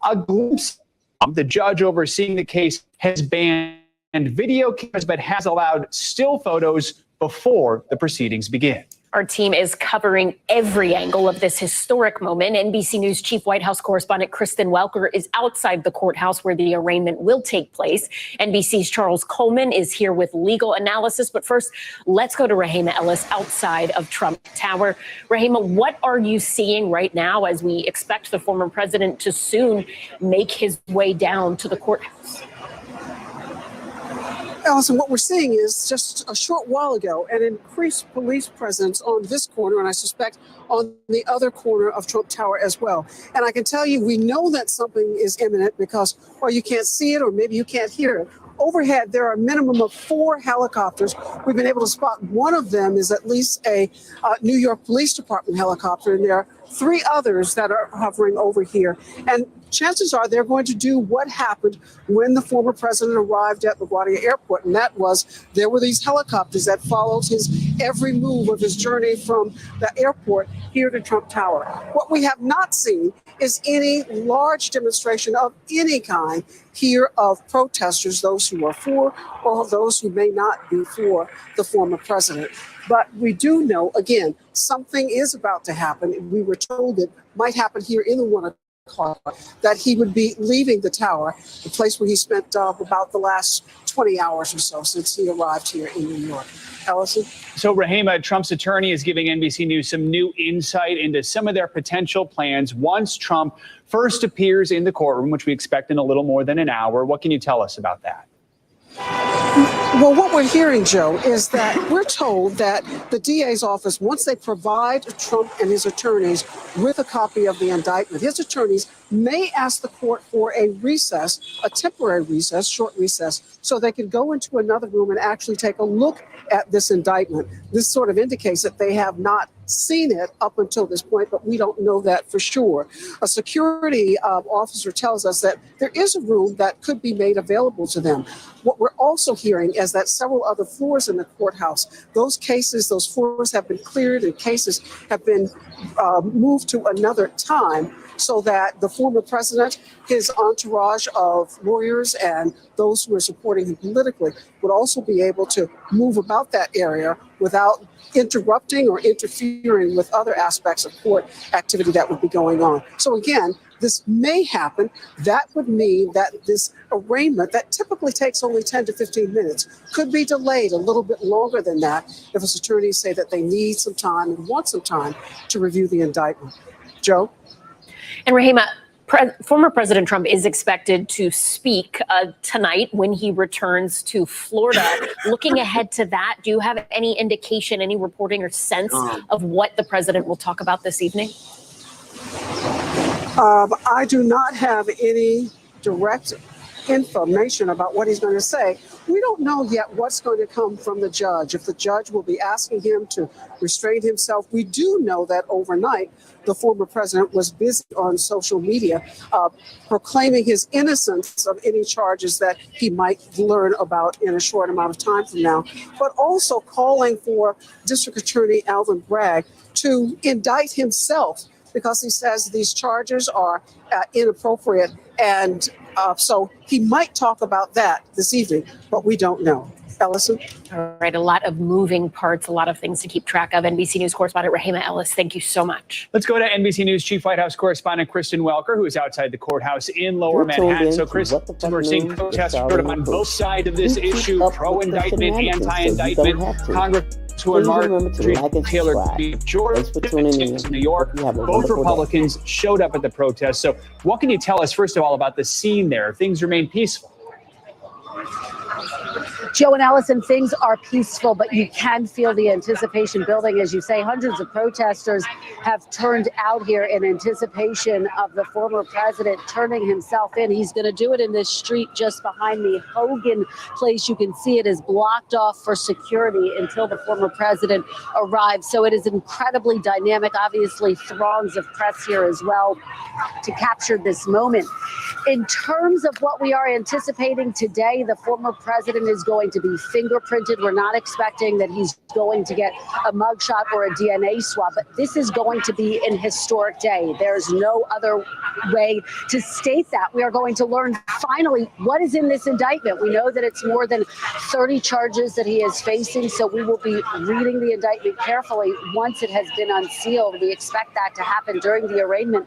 a glimpse. The judge overseeing the case has banned video cameras but has allowed still photos before the proceedings begin. Our team is covering every angle of this historic moment. NBC News chief White House correspondent Kristen Welker is outside the courthouse where the arraignment will take place. NBC's Charles Coleman is here with legal analysis. But first, let's go to Rahima Ellis outside of Trump Tower. Rahima, what are you seeing right now as we expect the former president to soon make his way down to the courthouse? Allison, what we're seeing is just a short while ago an increased police presence on this corner, and I suspect on the other corner of Trump Tower as well. And I can tell you, we know that something is imminent because, well, you can't see it or maybe you can't hear it. Overhead, there are a minimum of 4 helicopters. We've been able to spot one of them is at least a New York Police Department helicopter, and there are 3 others that are hovering over here. And chances are they're going to do what happened when the former president arrived at LaGuardia Airport, and that was there were these helicopters that followed his every move of his journey from the airport here to Trump Tower. What we have not seen is any large demonstration of any kind here of protesters, those who are for or those who may not be for the former president. But we do know, again, something is about to happen. We were told it might happen here in the 1 o'clock, that he would be leaving the tower, the place where he spent about the last 20 hours or so since he arrived here in New York. Allison? So, Rahima, Trump's attorney is giving NBC News some new insight into some of their potential plans once Trump first appears in the courtroom, which we expect in a little more than an hour. What can you tell us about that? Well, what we're hearing, Joe, is that we're told that the DA's office, once they provide Trump and his attorneys with a copy of the indictment, his attorneys may ask the court for a recess, a temporary recess, short recess, so they can go into another room and actually take a look at this indictment. This sort of indicates that they have not seen it up until this point, but we don't know that for sure. A security officer tells us that there is a room that could be made available to them. What we're also hearing is that several other floors in the courthouse, those floors have been cleared and cases have been moved to another time, so that the former president, his entourage of lawyers and those who are supporting him politically would also be able to move about that area without interrupting or interfering with other aspects of court activity that would be going on. So again, this may happen. That would mean that this arraignment that typically takes only 10 to 15 minutes could be delayed a little bit longer than that if his attorneys say that they need some time and want some time to review the indictment. Joe? And Rahima, former President Trump is expected to speak tonight when he returns to Florida. Looking ahead to that, do you have any indication, any reporting or sense of what the president will talk about this evening? I do not have any direct information about what he's going to say. We don't know yet what's going to come from the judge, if the judge will be asking him to restrain himself. We do know that overnight, the former president was busy on social media proclaiming his innocence of any charges that he might learn about in a short amount of time from now, but also calling for District Attorney Alvin Bragg to indict himself because he says these charges are inappropriate. And so he might talk about that this evening, but we don't know. Ellison? All right, a lot of moving parts, a lot of things to keep track of. NBC News correspondent Rahima Ellis, thank you so much. Let's go to NBC News Chief White House correspondent Kristen Welker, who is outside the courthouse in Lower Manhattan. So, Chris, we're seeing protests sort of on both sides of this issue, pro-indictment, anti-indictment. Congresswoman Marjorie Taylor Greene, New York, both Republicans showed up at the protest. So what can you tell us, first of all, about the scene there? Things remain peaceful. Joe and Allison, things are peaceful, but you can feel the anticipation building. As you say, hundreds of protesters have turned out here in anticipation of the former president turning himself in. He's going to do it in this street just behind the Hogan place. You can see it is blocked off for security until the former president arrives. So it is incredibly dynamic. Obviously, throngs of press here as well to capture this moment. In terms of what we are anticipating today, the former president is going going to be fingerprinted. We're not expecting that he's going to get a mugshot or a DNA swab, but this is going to be an historic day. There's no other way to state that. We are going to learn finally what is in this indictment. We know that it's more than 30 charges that he is facing, so we will be reading the indictment carefully once it has been unsealed. We expect that to happen during the arraignment.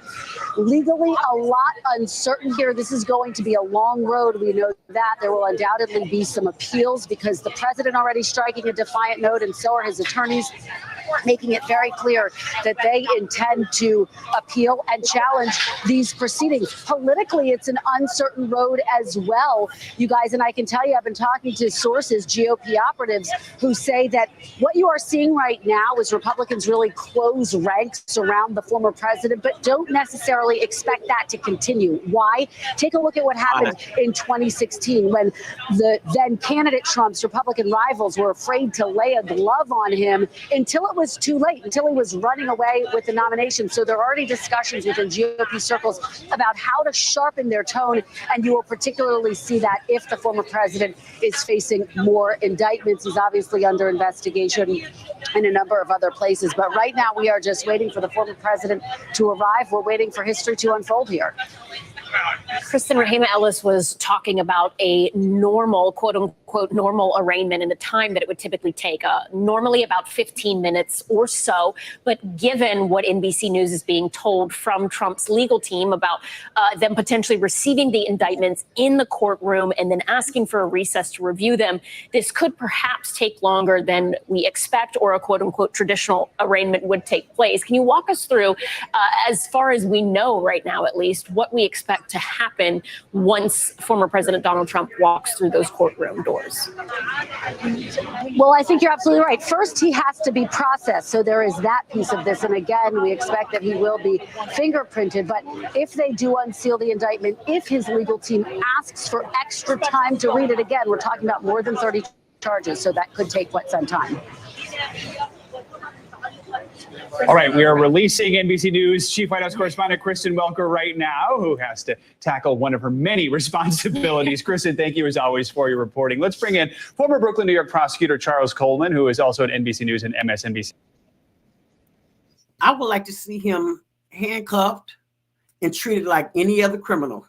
Legally, a lot uncertain here. This is going to be a long road. We know that. There will undoubtedly be some appeals because the president already striking a defiant note, and so are his attorneys, making it very clear that they intend to appeal and challenge these proceedings. Politically, it's an uncertain road as well, you guys, and I can tell you, I've been talking to sources, GOP operatives, who say that what you are seeing right now is Republicans really close ranks around the former president, but don't necessarily expect that to continue. Why? Take a look at what happened in 2016 when the then candidate Trump's Republican rivals were afraid to lay a glove on him until it was too late, until he was running away with the nomination. So there are already discussions within GOP circles about how to sharpen their tone, and you will particularly see that if the former president is facing more indictments. He's obviously under investigation in a number of other places, but right now we are just waiting for the former president to arrive. We're waiting for history to unfold here. Kristen, Rahima Ellis was talking about a normal, quote unquote, normal arraignment and the time that it would typically take, normally about 15 minutes or so. But given what NBC News is being told from Trump's legal team about them potentially receiving the indictments in the courtroom and then asking for a recess to review them, this could perhaps take longer than we expect or a quote unquote traditional arraignment would take place. Can you walk us through, as far as we know right now, at least, what we expect to happen once former President Donald Trump walks through those courtroom doors? Well, I think you're absolutely right. First, he has to be processed. So there is that piece of this. And again, we expect that he will be fingerprinted. But if they do unseal the indictment, if his legal team asks for extra time to read it again, we're talking about more than 30 charges. So that could take quite some time. All right, we are releasing NBC News Chief White House correspondent Kristen Welker right now, who has to tackle one of her many responsibilities. Kristen, thank you as always for your reporting. Let's bring in former Brooklyn, New York prosecutor Charles Coleman, who is also at NBC News and MSNBC. I would like to see him handcuffed and treated like any other criminal.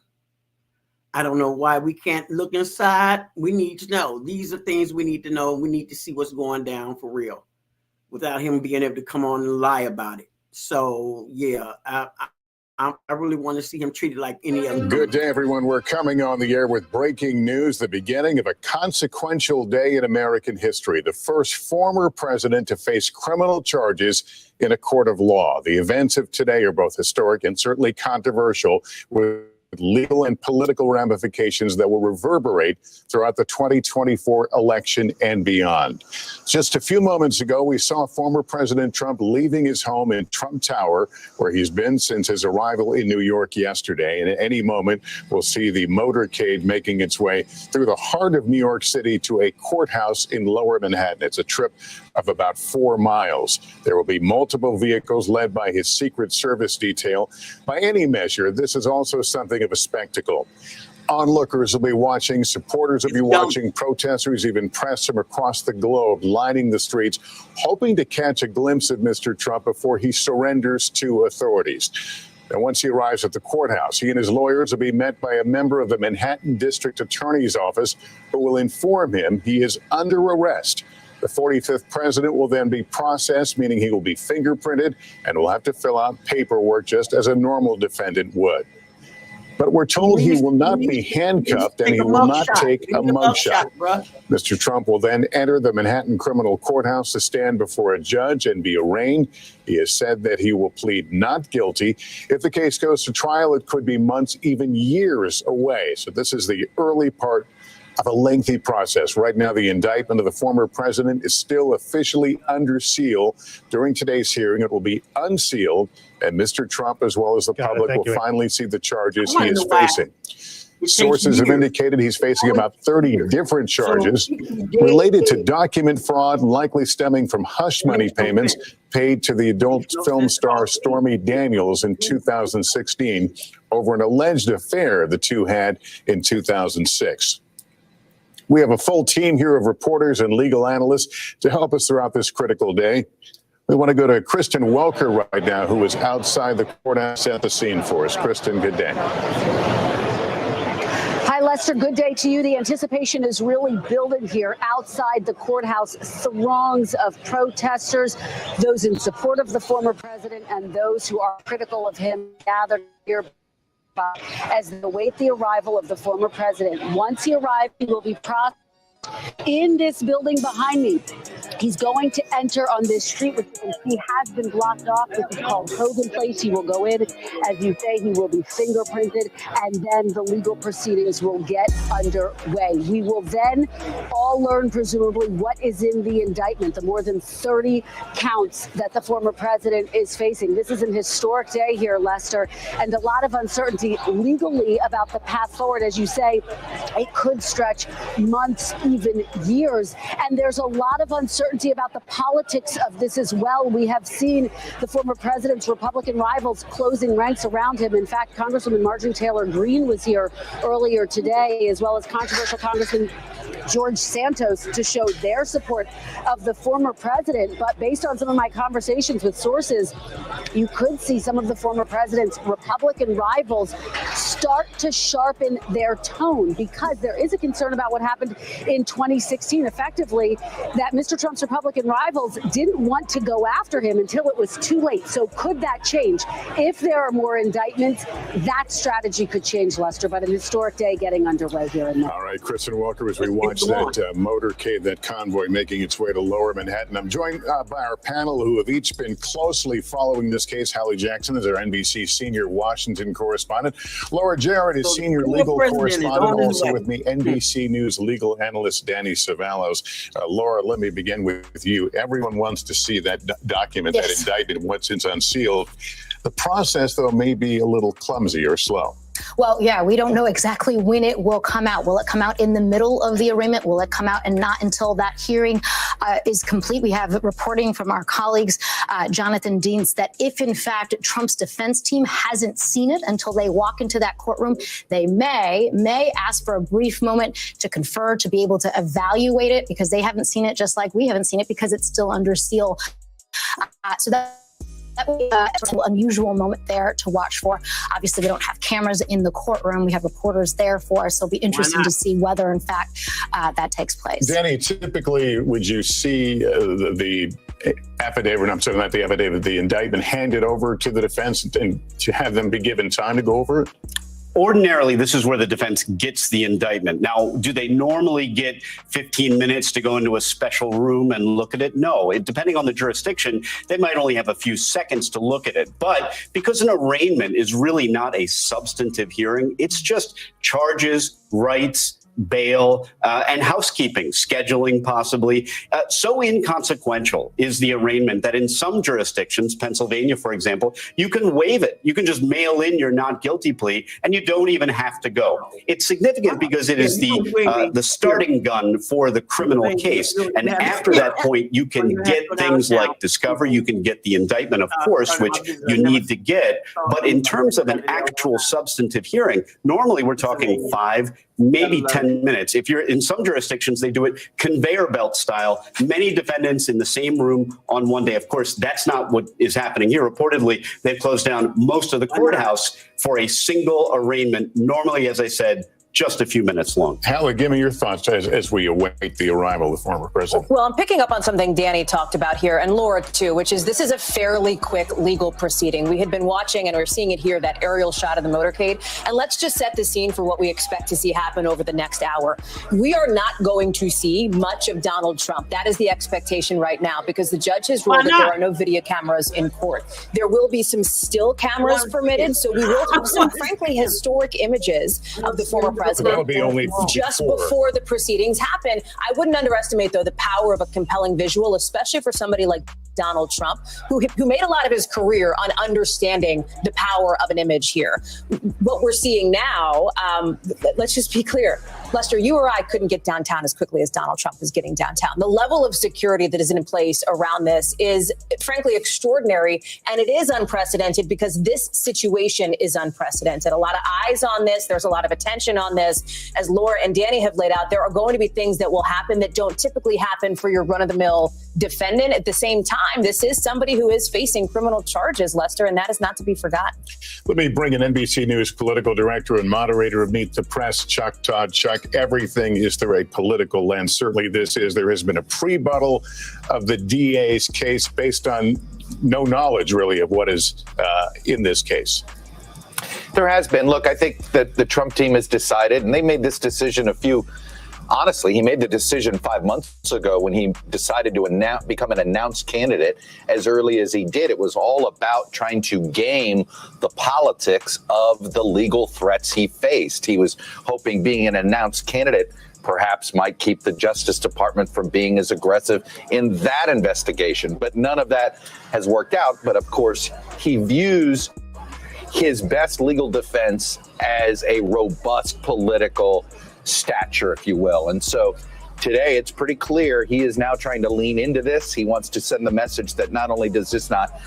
I don't know why we can't look inside. We need to know. These are things we need to know. We need to see what's going down for real, without him being able to come on and lie about it. So, yeah, I really want to see him treated like any other. Good day, everyone. We're coming on the air with breaking news, the beginning of a consequential day in American history. The first former president to face criminal charges in a court of law. The events of today are both historic and certainly controversial, with legal and political ramifications that will reverberate throughout the 2024 election and beyond. Just a few moments ago, we saw former President Trump leaving his home in Trump Tower, where he's been since his arrival in New York yesterday. And at any moment, we'll see the motorcade making its way through the heart of New York City to a courthouse in Lower Manhattan. It's a trip of about 4 miles. There will be multiple vehicles led by his Secret Service detail. By any measure, this is also something of a spectacle. Onlookers will be watching, supporters will be watching, protesters, even press from across the globe lining the streets, hoping to catch a glimpse of Mr. Trump before he surrenders to authorities. And once he arrives at the courthouse, he and his lawyers will be met by a member of the Manhattan District Attorney's Office who will inform him he is under arrest. The 45th president will then be processed, meaning he will be fingerprinted and will have to fill out paperwork just as a normal defendant would. But we're told he will not be handcuffed and he will not take a mugshot. Mr. Trump will then enter the Manhattan Criminal Courthouse to stand before a judge and be arraigned. He has said that he will plead not guilty. If the case goes to trial, it could be months, even years away. So this is the early part of a lengthy process. Right now, the indictment of the former president is still officially under seal. During today's hearing, it will be unsealed, and Mr. Trump, as well as the public, will finally see the charges he is facing. Sources have indicated he's facing about 30 different charges related to document fraud, likely stemming from hush money payments paid to the adult film star Stormy Daniels in 2016 over an alleged affair the two had in 2006. We have a full team here of reporters and legal analysts to help us throughout this critical day. We want to go to Kristen Welker right now, who is outside the courthouse at the scene for us. Kristen, good day. Hi, Lester. Good day to you. The anticipation is really building here outside the courthouse. Throngs of protesters, those in support of the former president and those who are critical of him, gathered here as they await the arrival of the former president. Once he arrives, he will be processed in this building behind me. He's going to enter on this street, which you can see has been blocked off. This is called Hogan Place. He will go in. As you say, he will be fingerprinted, and then the legal proceedings will get underway. We will then all learn, presumably, what is in the indictment, the more than 30 counts that the former president is facing. This is an historic day here, Lester, and a lot of uncertainty legally about the path forward. As you say, it could stretch months, even years. And there's a lot of uncertainty about the politics of this as well. We have seen the former president's Republican rivals closing ranks around him. In fact, Congresswoman Marjorie Taylor Greene was here earlier today, as well as controversial Congressman George Santos, to show their support of the former president. But based on some of my conversations with sources, you could see some of the former president's Republican rivals start to sharpen their tone, because there is a concern about what happened in 2016, effectively, that Mr. Trump's Republican rivals didn't want to go after him until it was too late. So could that change? If there are more indictments, that strategy could change, Lester, but an historic day getting underway here in All right, Kristen Welker, as we watch that motorcade, that convoy making its way to Lower Manhattan. I'm joined by our panel who have each been closely following this case. Hallie Jackson is our NBC senior Washington correspondent. Laura Jarrett is senior legal correspondent. Also with me, NBC News legal analyst Danny Cevallos. Laura, let me begin with you. Everyone wants to see that document, that indictment, once it's unsealed. The process, though, may be a little clumsy or slow. Well, yeah, we don't know exactly when it will come out. Will it come out in the middle of the arraignment? Will it come out and not until that hearing is complete? We have reporting from our colleagues, Jonathan Deans, that if in fact Trump's defense team hasn't seen it until they walk into that courtroom, they may ask for a brief moment to confer, to be able to evaluate it, because they haven't seen it, just like we haven't seen it, because it's still under seal. So that would be an unusual moment there to watch for. Obviously, we don't have cameras in the courtroom. We have reporters there for us. So it'll be interesting to see whether, in fact, that takes place. Danny, typically, would you see the affidavit, I'm sorry, not the affidavit, the indictment handed over to the defense and to have them be given time to go over it? Ordinarily, this is where the defense gets the indictment. Now, do they normally get 15 minutes to go into a special room and look at it? No. Depending on the jurisdiction, they might only have a few seconds to look at it. But because an arraignment is really not a substantive hearing, it's just charges, rights, bail, and housekeeping, scheduling possibly. So inconsequential is the arraignment that in some jurisdictions, Pennsylvania, for example, you can waive it. You can just mail in your not guilty plea and you don't even have to go. It's significant because it is the starting gun for the criminal case. And after that point, you can get things like discovery. You can get the indictment, of course, which you need to get. But in terms of an actual substantive hearing, normally we're talking 5, maybe 10 minutes. If you're in some jurisdictions, they do it conveyor belt style, many defendants in the same room on one day. Of course, that's not what is happening here. Reportedly, they've closed down most of the courthouse for a single arraignment. Normally, as I said, just a few minutes long. Hallie, give me your thoughts as we await the arrival of the former president. Well, I'm picking up on something Danny talked about here, and Laura too, which is this is a fairly quick legal proceeding. We had been watching, and we're seeing it here, that aerial shot of the motorcade. And let's just set the scene for what we expect to see happen over the next hour. We are not going to see much of Donald Trump. That is the expectation right now, because the judge has ruled that there are no video cameras in court. There will be some still cameras permitted, so we will have some, frankly, historic images of the former president just before the proceedings happen. I wouldn't underestimate, though, the power of a compelling visual, especially for somebody like Donald Trump, who made a lot of his career on understanding the power of an image here. What we're seeing now, let's just be clear, Lester, you or I couldn't get downtown as quickly as Donald Trump is getting downtown. The level of security that is in place around this is, frankly, extraordinary. And it is unprecedented because this situation is unprecedented. A lot of eyes on this. There's a lot of attention on this. As Laura and Danny have laid out, there are going to be things that will happen that don't typically happen for your run-of-the-mill defendant. At the same time, this is somebody who is facing criminal charges, Lester, and that is not to be forgotten. Let me bring in NBC News political director and moderator of Meet the Press, Chuck Todd. Chuck, everything is through a political lens. Certainly this is. There has been a prebuttal of the DA's case based on no knowledge, really, of what is in this case. There has been. Look, I think that the Trump team has decided, and they made this decision honestly, he made the decision 5 months ago when he decided to become an announced candidate as early as he did. It was all about trying to game the politics of the legal threats he faced. He was hoping being an announced candidate perhaps might keep the Justice Department from being as aggressive in that investigation. But none of that has worked out. But of course, he views his best legal defense as a robust political stature, if you will. And so today it's pretty clear he is now trying to lean into this. He wants to send the message that not only does this not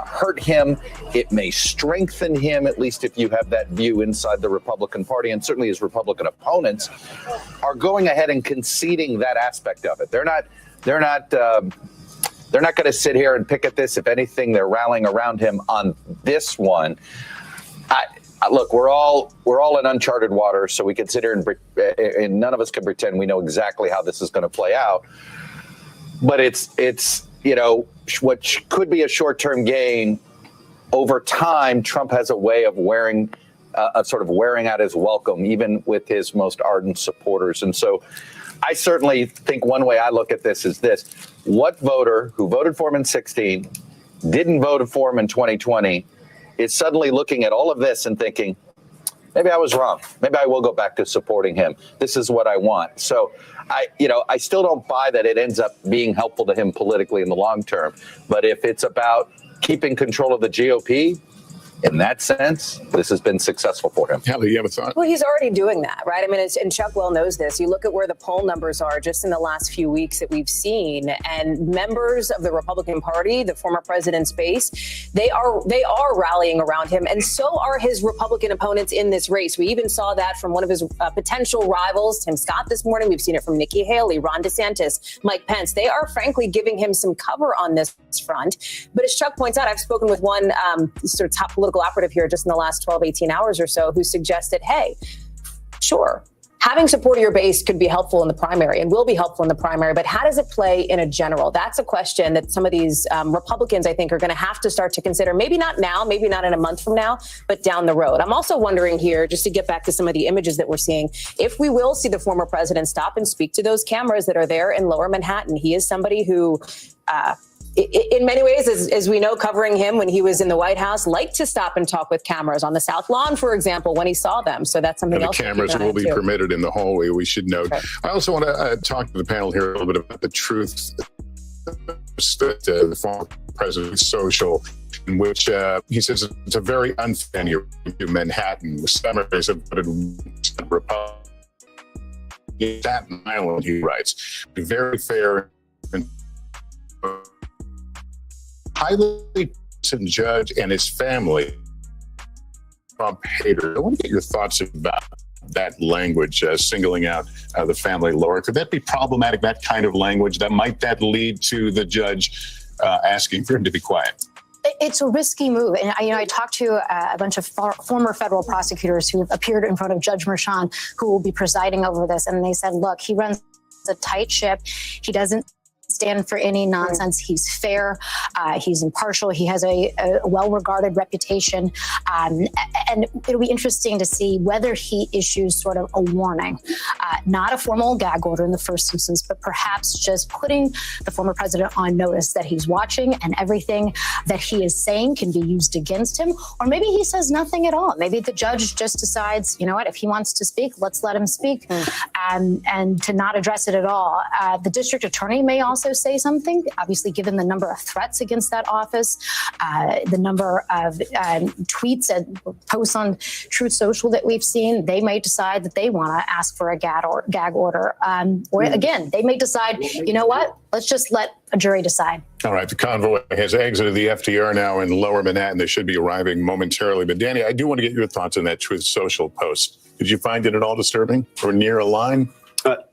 hurt him, it may strengthen him, at least if you have that view inside the Republican Party, and certainly his Republican opponents are going ahead and conceding that aspect of it. They're not going to sit here and pick at this. If anything, they're rallying around him on this one. Look, we're all in uncharted waters, so we can sit here and none of us can pretend we know exactly how this is going to play out. But it's what could be a short-term gain. Over time, Trump has a way of wearing out his welcome, even with his most ardent supporters. And so I certainly think one way I look at this is this. What voter who voted for him in 2016, didn't vote for him in 2020, is suddenly looking at all of this and thinking, maybe I was wrong. Maybe I will go back to supporting him. This is what I want. So I still don't buy that it ends up being helpful to him politically in the long term. But if it's about keeping control of the GOP, in that sense, this has been successful for him. Hallie, you have a thought? Well, he's already doing that, right? I mean, and Chuck well knows this. You look at where the poll numbers are just in the last few weeks that we've seen, and members of the Republican Party, the former president's base, they are rallying around him, and so are his Republican opponents in this race. We even saw that from one of his potential rivals, Tim Scott, this morning. We've seen it from Nikki Haley, Ron DeSantis, Mike Pence. They are frankly giving him some cover on this front. But as Chuck points out, I've spoken with one sort of top political operative here just in the last 12, 18 hours or so who suggested, hey, sure, having support of your base could be helpful in the primary and will be helpful in the primary, but how does it play in a general? That's a question that some of these Republicans, I think, are going to have to start to consider. Maybe not now, maybe not in a month from now, but down the road. I'm also wondering here, just to get back to some of the images that we're seeing, if we will see the former president stop and speak to those cameras that are there in Lower Manhattan. He is somebody who in many ways, as we know, covering him when he was in the White House, liked to stop and talk with cameras on the South Lawn, for example, when he saw them. So that's something else. The cameras will be permitted in the hallway, we should note. Okay. I also want to talk to the panel here a little bit about the truth that the former president's social, in which he says it's a very unfair to Manhattan, with summaries of Republican. Staten Island, he writes, very fair and highly partisan judge and his family, Trump hater. I want to get your thoughts about that language, singling out the family, Laura. Could that be problematic, that kind of language? Might that lead to the judge asking for him to be quiet? It's a risky move. And I talked to a bunch of former federal prosecutors who have appeared in front of Judge Merchan, who will be presiding over this. And they said, look, he runs a tight ship. He doesn't stand for any nonsense. He's fair. He's impartial. He has a well-regarded reputation. And it'll be interesting to see whether he issues sort of a warning, not a formal gag order in the first instance, but perhaps just putting the former president on notice that he's watching and everything that he is saying can be used against him. Or maybe he says nothing at all. Maybe the judge just decides, you know what, if he wants to speak, let's let him speak, and to not address it at all. The district attorney may also also say something. Obviously, given the number of threats against that office, the number of tweets and posts on Truth Social that we've seen, they may decide that they want to ask for a gag order. Or again, they may decide, you know what, let's just let a jury decide. All right, the convoy has exited the FDR now in Lower Manhattan. They should be arriving momentarily. But Danny, I do want to get your thoughts on that Truth Social post. Did you find it at all disturbing or near a line?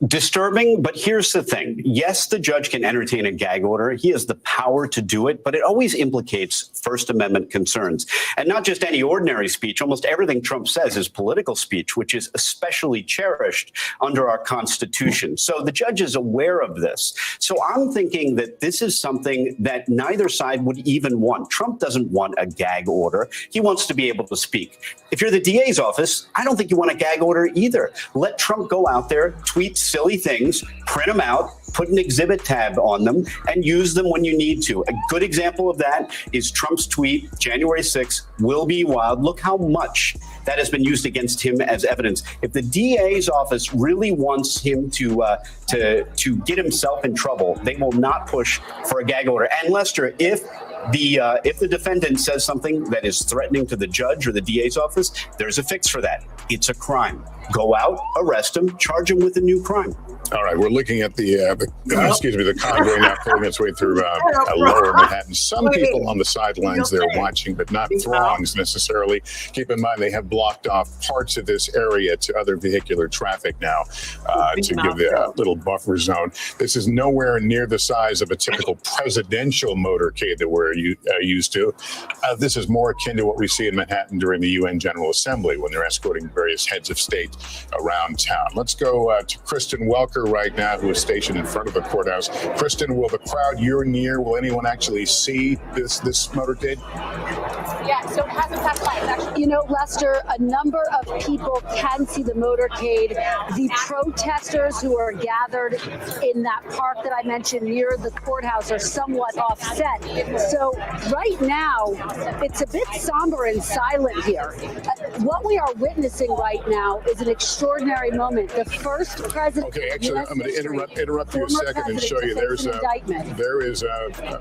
Disturbing, but here's the thing. Yes, the judge can entertain a gag order. He has the power to do it, but it always implicates First Amendment concerns. And not just any ordinary speech. Almost everything Trump says is political speech, which is especially cherished under our Constitution. So the judge is aware of this. So I'm thinking that this is something that neither side would even want. Trump doesn't want a gag order. He wants to be able to speak. If you're the DA's office, I don't think you want a gag order either. Let Trump go out there, tweet silly things, print them out, put an exhibit tab on them, and use them when you need to. A good example of that is Trump's tweet, January 6th, will be wild. Look how much that has been used against him as evidence. If the DA's office really wants him to get himself in trouble, they will not push for a gag order. And Lester, if the defendant says something that is threatening to the judge or the DA's office, there's a fix for that. It's a crime. Go out, arrest him, charge him with a new crime. All right, we're looking at the convoy now pulling its way through Lower Manhattan. Some people on the sidelines there watching, but not throngs necessarily. Keep in mind they have blocked off parts of this area to other vehicular traffic now to give the little buffer zone. This is nowhere near the size of a typical presidential motorcade that we're used to. This is more akin to what we see in Manhattan during the UN General Assembly when they're escorting various heads of state around town. Let's go to Kristen Welker right now, who is stationed in front of the courthouse. Kristen, will the crowd you're near, will anyone actually see this motorcade? Yeah, so it hasn't passed by. Actually, you know, Lester, a number of people can see the motorcade. The protesters who are gathered in that park that I mentioned near the courthouse are somewhat offset. So right now, it's a bit somber and silent here. What we are witnessing right now is an extraordinary moment. The first president. Okay, actually, I'm going to interrupt you a second and show you. There is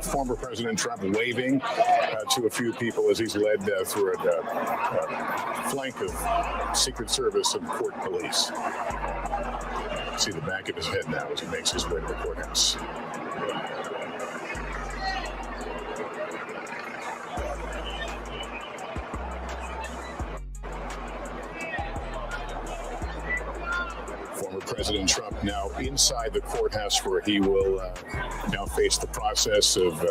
former President Trump waving to a few people as he's led through a flank of Secret Service and court police. See the back of his head now as he makes his way to the courthouse. President Trump now inside the courthouse, where he will now face the process of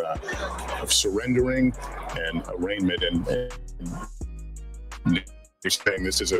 surrendering and arraignment. And saying this is a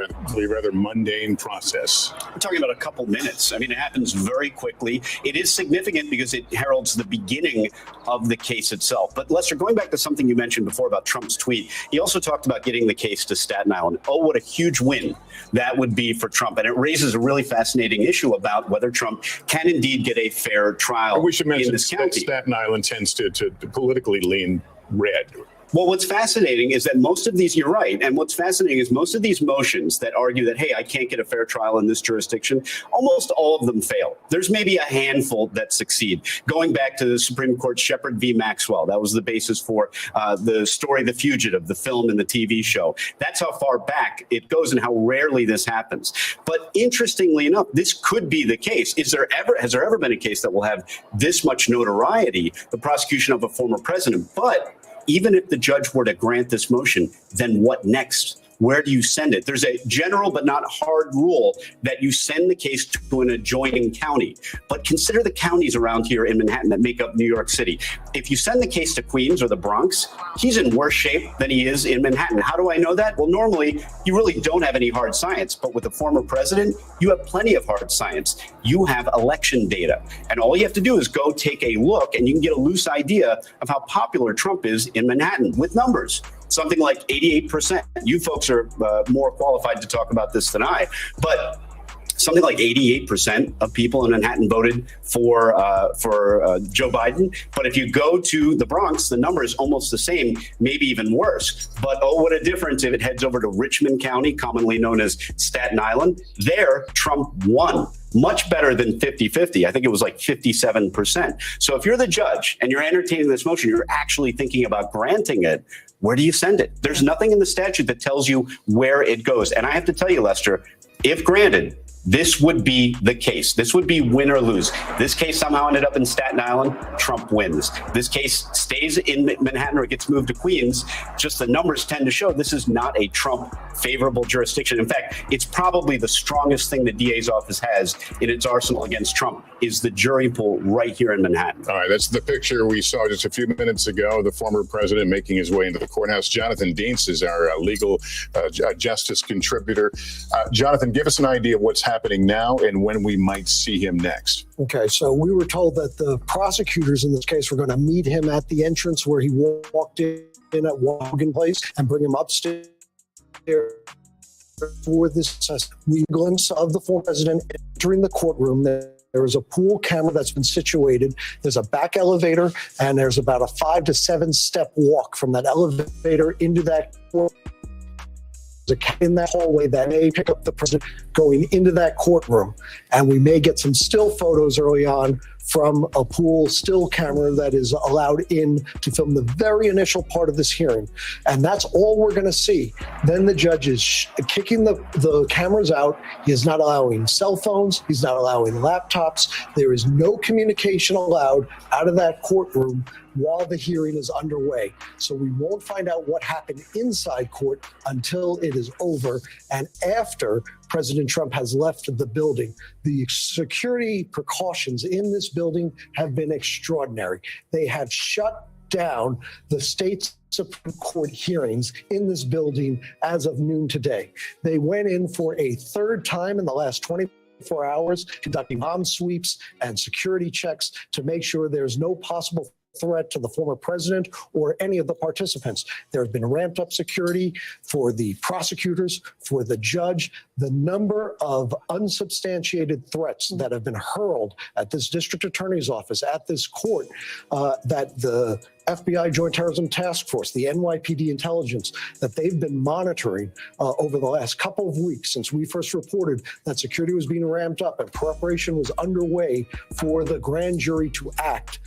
rather mundane process. We're talking about a couple minutes. I mean, it happens very quickly. It is significant because it heralds the beginning of the case itself. But Lester, going back to something you mentioned before about Trump's tweet, he also talked about getting the case to Staten Island. Oh, what a huge win that would be for Trump. And it raises a really fascinating issue about whether Trump can indeed get a fair trial. We should mention in this county. Staten Island tends to politically lean red. Well, what's fascinating is that most of these, you're right, and what's fascinating is most of these motions that argue that, hey, I can't get a fair trial in this jurisdiction, almost all of them fail. There's maybe a handful that succeed. Going back to the Supreme Court Shepard v. Maxwell, that was the basis for the story The Fugitive, the film and the TV show. That's how far back it goes and how rarely this happens. But interestingly enough, this could be the case. Has there ever been a case that will have this much notoriety, the prosecution of a former president? But even if the judge were to grant this motion, then what next? Where do you send it? There's a general but not hard rule that you send the case to an adjoining county. But consider the counties around here in Manhattan that make up New York City. If you send the case to Queens or the Bronx, he's in worse shape than he is in Manhattan. How do I know that? Well, normally you really don't have any hard science, but with a former president, you have plenty of hard science. You have election data, and all you have to do is go take a look and you can get a loose idea of how popular Trump is in Manhattan with numbers. Something like 88%. You folks are more qualified to talk about this than I, but something like 88% of people in Manhattan voted for Joe Biden. But if you go to the Bronx, the number is almost the same, maybe even worse. But oh, what a difference if it heads over to Richmond County, commonly known as Staten Island. There, Trump won. Much better than 50-50. I think it was like 57%. So if you're the judge and you're entertaining this motion, you're actually thinking about granting it, where do you send it? There's nothing in the statute that tells you where it goes. And I have to tell you, Lester, if granted, this would be the case. This would be win or lose. This case somehow ended up in Staten Island, Trump wins. This case stays in Manhattan or gets moved to Queens. Just the numbers tend to show this is not a Trump favorable jurisdiction. In fact, it's probably the strongest thing the DA's office has in its arsenal against Trump is the jury pool right here in Manhattan. All right, that's the picture we saw just a few minutes ago, the former president making his way into the courthouse. Jonathan Dienst is our legal justice contributor. Jonathan, give us an idea of what's happening now and when we might see him next. Okay, so we were told that the prosecutors in this case were going to meet him at the entrance where he walked in at Wogan Place and bring him upstairs for this glimpse of the former president entering the courtroom. There is a pool camera that's been situated. There's a back elevator, and there's about a 5 to 7 step walk from that elevator into that courtroom. In that hallway that may pick up the president going into that courtroom. And we may get some still photos early on from a pool still camera that is allowed in to film the very initial part of this hearing. And that's all we're going to see. Then the judge is kicking the cameras out. He is not allowing cell phones. He's not allowing laptops. There is no communication allowed out of that courtroom while the hearing is underway. So we won't find out what happened inside court until it is over and after President Trump has left the building. The security precautions in this building have been extraordinary. They have shut down the state's Supreme Court hearings in this building as of noon today. They went in for a third time in the last 24 hours, conducting bomb sweeps and security checks to make sure there's no possible threat to the former president or any of the participants. There's been ramped up security for the prosecutors, for the judge. The number of unsubstantiated threats that have been hurled at this district attorney's office, at this court, that the FBI Joint Terrorism Task Force, the NYPD intelligence, that they've been monitoring over the last couple of weeks since we first reported that security was being ramped up and preparation was underway for the grand jury to act.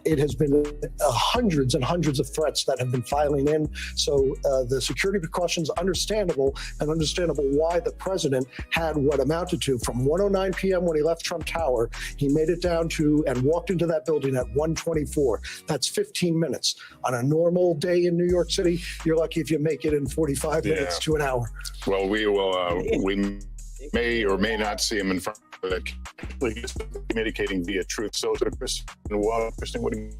It has been hundreds and hundreds of threats that have been filing in. So the security precautions understandable, and understandable why the president had what amounted to from 1:09 p.m. when he left Trump Tower, he made it down to and walked into that building at 1:24. That's 15 minutes. On a normal day in New York City, you're lucky if you make it in 45 minutes to an hour. Well, we will. We may or may not see him in front of that. He's communicating via Truth Social. Kristen, what do you?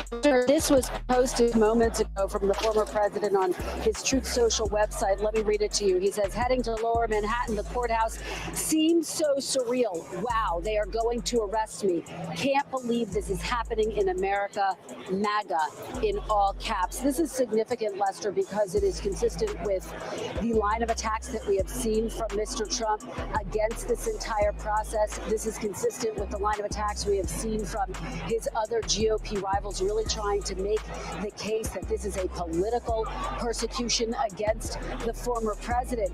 This was posted moments ago from the former president on his Truth Social website. Let me read it to you. He says, heading to Lower Manhattan, the courthouse seems so surreal. Wow, they are going to arrest me. Can't believe this is happening in America. MAGA in all caps. This is significant, Lester, because it is consistent with the line of attacks that we have seen from Mr. Trump against this entire process. This is consistent with the line of attacks we have seen from his other GOP rivals, really trying to make the case that this is a political persecution against the former president.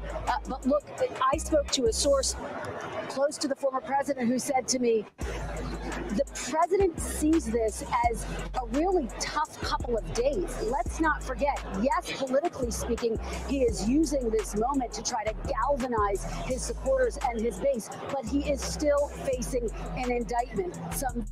But look, I spoke to a source close to the former president who said to me, the president sees this as a really tough couple of days. Let's not forget, yes, politically speaking, he is using this moment to try to galvanize his supporters and his base, but he is still facing an indictment. Some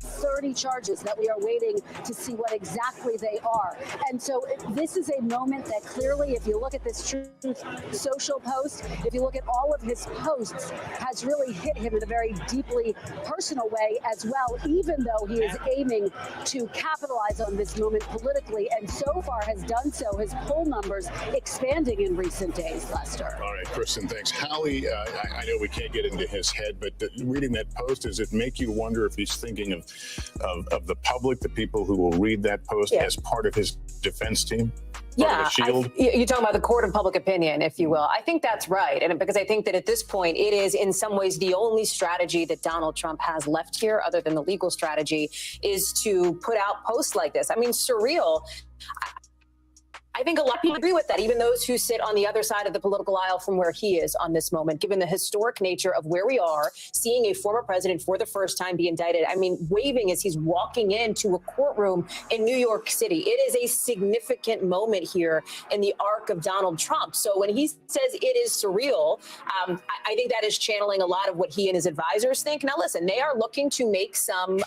30 charges that we are waiting to see what exactly they are. And so this is a moment that clearly, if you look at this Truth Social post, if you look at all of his posts, has really hit him in a very deeply personal way as well, even though he is aiming to capitalize on this moment politically, and so far has done so, his poll numbers expanding in recent days, Lester. All right, Kristen, thanks. Hallie, I know we can't get into his head, but reading that post, does it make you wonder if he's thinking of of the public, the people who will read that post as part of his defense team? Yeah, you're talking about the court of public opinion, if you will. I think that's right. And because I think that at this point, it is in some ways the only strategy that Donald Trump has left here, other than the legal strategy, is to put out posts like this. I mean, surreal. I think a lot of people agree with that, even those who sit on the other side of the political aisle from where he is on this moment, given the historic nature of where we are, seeing a former president for the first time be indicted. I mean, waving as he's walking into a courtroom in New York City. It is a significant moment here in the arc of Donald Trump. So when he says it is surreal, I think that is channeling a lot of what he and his advisors think. Now, listen, they are looking to make some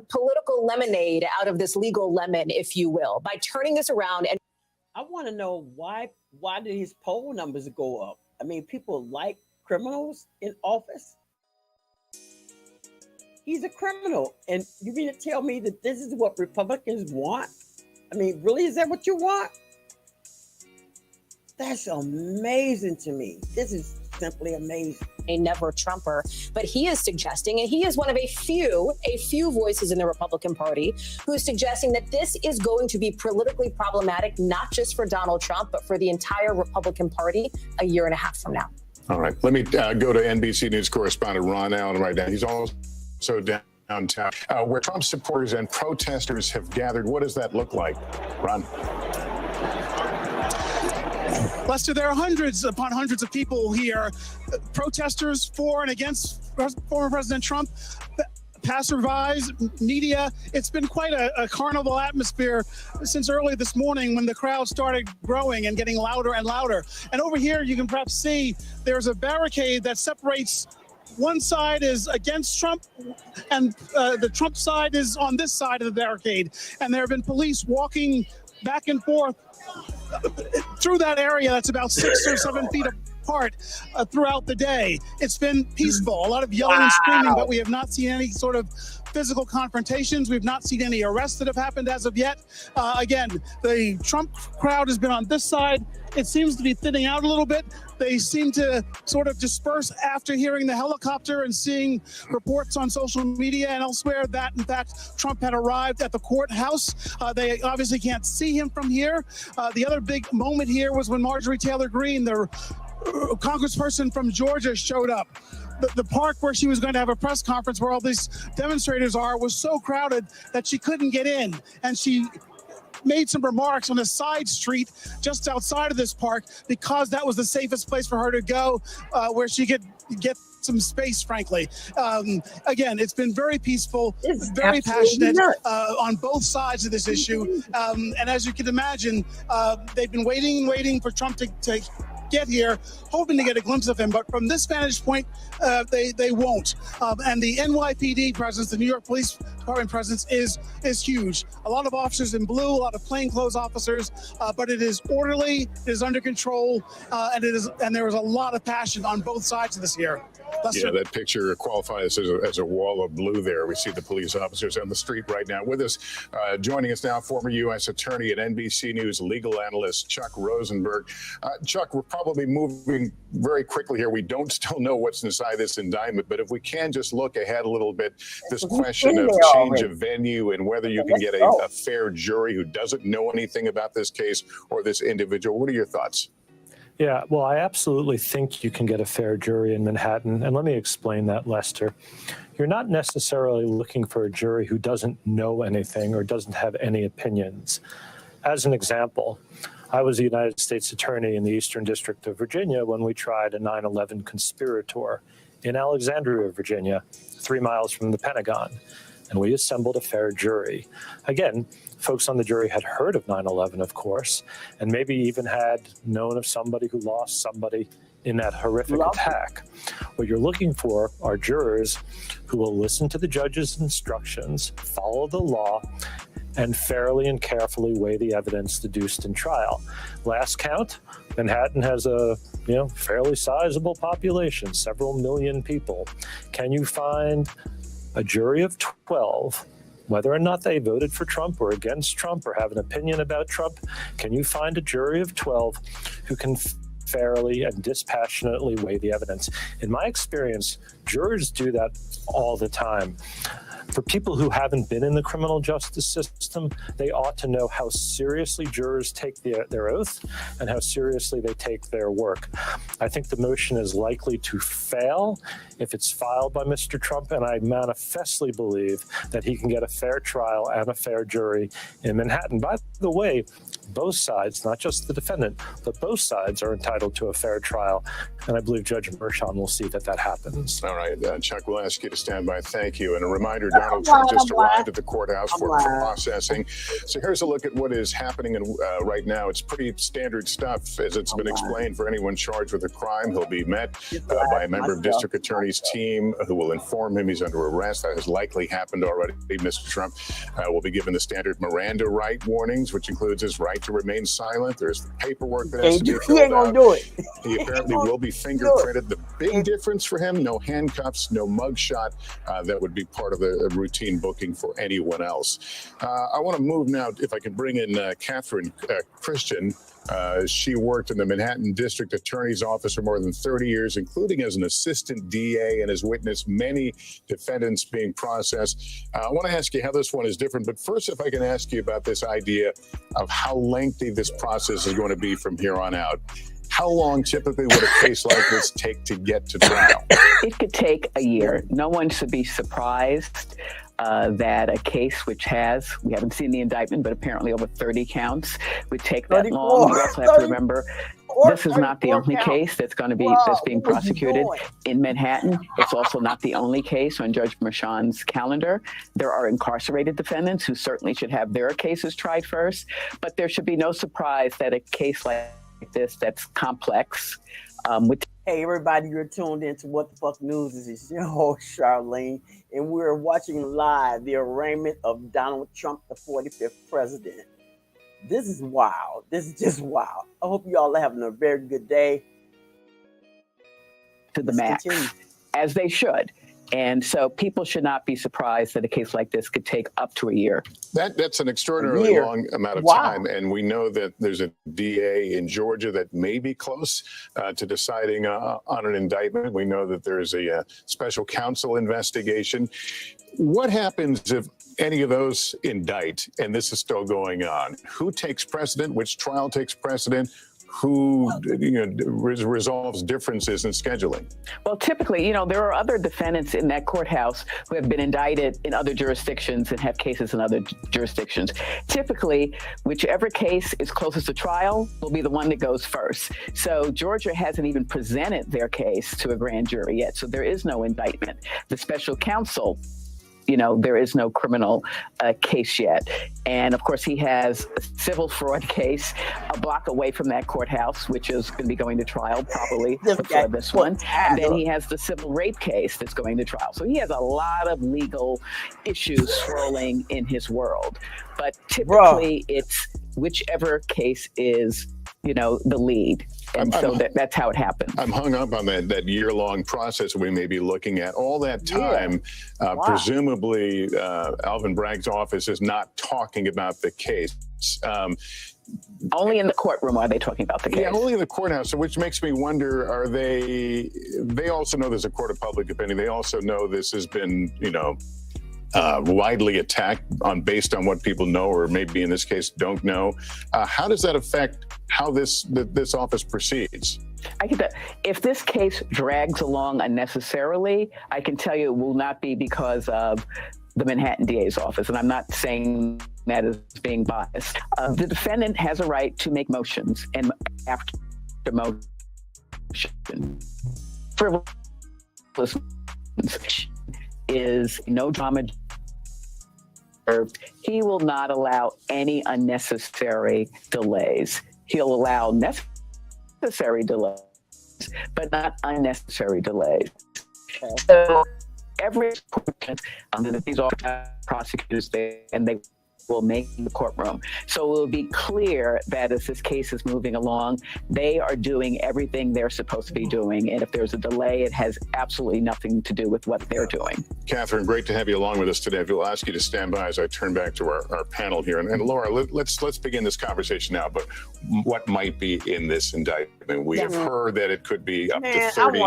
political lemonade out of this legal lemon, if you will, by turning this around. And I want to know why did his poll numbers go up? I mean, people like criminals in office. He's a criminal. And you mean to tell me that this is what Republicans want? I mean, really, is that what you want? That's amazing to me. This is simply amazing. A never Trumper, but he is suggesting, and he is one of a few voices in the Republican Party who is suggesting that this is going to be politically problematic, not just for Donald Trump, but for the entire Republican Party a year and a half from now. All right, let me go to NBC News correspondent Ron Allen right now. He's also downtown, where Trump supporters and protesters have gathered. What does that look like, Ron? Lester, there are hundreds upon hundreds of people here, protesters for and against former President Trump, passersby, media. It's been quite a carnival atmosphere since early this morning when the crowd started growing and getting louder and louder. And over here, you can perhaps see there's a barricade that separates. One side is against Trump, and the Trump side is on this side of the barricade. And there have been police walking back and forth through that area that's about 6 or 7 feet apart throughout the day. It's been peaceful, a lot of yelling and screaming, but we have not seen any sort of physical confrontations. We've not seen any arrests that have happened as of yet. Again, the Trump crowd has been on this side. It seems to be thinning out a little bit. They seem to sort of disperse after hearing the helicopter and seeing reports on social media and elsewhere that, in fact, Trump had arrived at the courthouse. They obviously can't see him from here. The other big moment here was when Marjorie Taylor Greene, the congressperson from Georgia, showed up. The park where she was going to have a press conference where all these demonstrators are was so crowded that she couldn't get in. And she made some remarks on a side street just outside of this park because that was the safest place for her to go, where she could get some space, frankly. Again, it's been very peaceful, very passionate on both sides of this issue. And as you can imagine, they've been waiting for Trump to get here, hoping to get a glimpse of him. But from this vantage point, they won't. And the NYPD presence, the New York Police Department presence, is huge. A lot of officers in blue, a lot of plainclothes officers, but it is orderly, it is under control, and there is a lot of passion on both sides of this here. Yeah, that picture qualifies as a wall of blue there. We see the police officers on the street right now. With us, joining us now, former U.S. Attorney and NBC News legal analyst Chuck Rosenberg. Chuck, we're probably moving very quickly here. We don't still know what's inside this indictment, but if we can just look ahead a little bit, this question of change of venue and whether you can get a fair jury who doesn't know anything about this case or this individual. What are your thoughts? Yeah, well, I absolutely think you can get a fair jury in Manhattan. And let me explain that, Lester. You're not necessarily looking for a jury who doesn't know anything or doesn't have any opinions. As an example, I was a United States attorney in the Eastern District of Virginia when we tried a 9/11 conspirator in Alexandria, Virginia, 3 miles from the Pentagon. And we assembled a fair jury. Again, folks on the jury had heard of 9/11, of course, and maybe even had known of somebody who lost somebody in that horrific attack. What you're looking for are jurors who will listen to the judge's instructions, follow the law, and fairly and carefully weigh the evidence deduced in trial. Last count, Manhattan has a fairly sizable population, several million people. Can you find a jury of 12, whether or not they voted for Trump or against Trump or have an opinion about Trump? Can you find a jury of 12 who can fairly and dispassionately weigh the evidence? In my experience, jurors do that all the time. For people who haven't been in the criminal justice system, they ought to know how seriously jurors take their oath and how seriously they take their work. I think the motion is likely to fail if it's filed by Mr. Trump, and I manifestly believe that he can get a fair trial and a fair jury in Manhattan. By the way, both sides, not just the defendant, but both sides are entitled to a fair trial, and I believe Judge Mershon will see that that happens. All right, Chuck, we'll ask you to stand by. Thank you. And a reminder, Donald Trump just arrived at the courthouse for processing. So here's a look at what is happening right now. It's pretty standard stuff, as it's been explained. For anyone charged with a crime, he'll be met by a member of District Attorney's team who will inform him he's under arrest. That has likely happened already. Mr. Trump will be given the standard Miranda right warnings, which includes his right to remain silent. There's the paperwork that has to be filled out. He ain't gonna do it. He apparently will be fingerprinted. The big difference for him, no handcuffs, no mugshot. That would be part of the routine booking for anyone else. I want to move now, if I can bring in Catherine Christian. She worked in the Manhattan District Attorney's Office for more than 30 years, including as an assistant DA, and has witnessed many defendants being processed. I want to ask you how this one is different, but first, if I can ask you about this idea of how lengthy this process is going to be from here on out. How long typically would a case like this take to get to trial? It could take a year. No one should be surprised that a case which has, we haven't seen the indictment, but apparently over 30 counts would take that long. We also have to remember, this is not the only case that's going to be that's being prosecuted in Manhattan. It's also not the only case on Judge Mershon's calendar. There are incarcerated defendants who certainly should have their cases tried first, but there should be no surprise that a case like this that's complex Hey everybody, you're tuned into Wtf Newz. This is your host Charlene, and we're watching live the arraignment of Donald Trump, the 45th president. This is wild. This is just wild. I hope you all are having a very good day. To the max, as they should. And so people should not be surprised that a case like this could take up to a year. That's an extraordinarily long amount of time. And we know that there's a DA in Georgia that may be close to deciding on an indictment. We know that there's a special counsel investigation. What happens if any of those indict and this is still going on? Who takes precedent? Which trial takes precedent? Who resolves differences in scheduling? Well, typically, there are other defendants in that courthouse who have been indicted in other jurisdictions and have cases in other jurisdictions. Typically, whichever case is closest to trial will be the one that goes first. So Georgia hasn't even presented their case to a grand jury yet. So there is no indictment. The special counsel, there is no criminal case yet. And of course, he has a civil fraud case a block away from that courthouse, which is going to be going to trial probably before this one. And then he has the civil rape case that's going to trial. So he has a lot of legal issues swirling in his world. But typically, it's whichever case is, the lead. And so that's how it happens. I'm hung up on that year-long process we may be looking at. All that time, presumably, Alvin Bragg's office is not talking about the case. Only in the courtroom are they talking about the case. Yeah, only in the courthouse, which makes me wonder, are they also know there's a court of public opinion. They also know this has been, widely attacked based on what people know, or maybe in this case don't know. How does that affect how this office proceeds? I get that. If this case drags along unnecessarily, I can tell you it will not be because of the Manhattan DA's office, and I'm not saying that as being biased. The defendant has a right to make motions, and after motion, frivolous is no drama. He will not allow any unnecessary delays. He'll allow necessary delays, but not unnecessary delays. So every these are prosecutors, they will make the courtroom. So it will be clear that as this case is moving along, they are doing everything they're supposed to be doing. And if there's a delay, it has absolutely nothing to do with what they're doing. Catherine, great to have you along with us today. We'll ask you to stand by as I turn back to our panel here. And Laura, let's begin this conversation now. But what might be in this indictment? We have heard that it could be up to 30.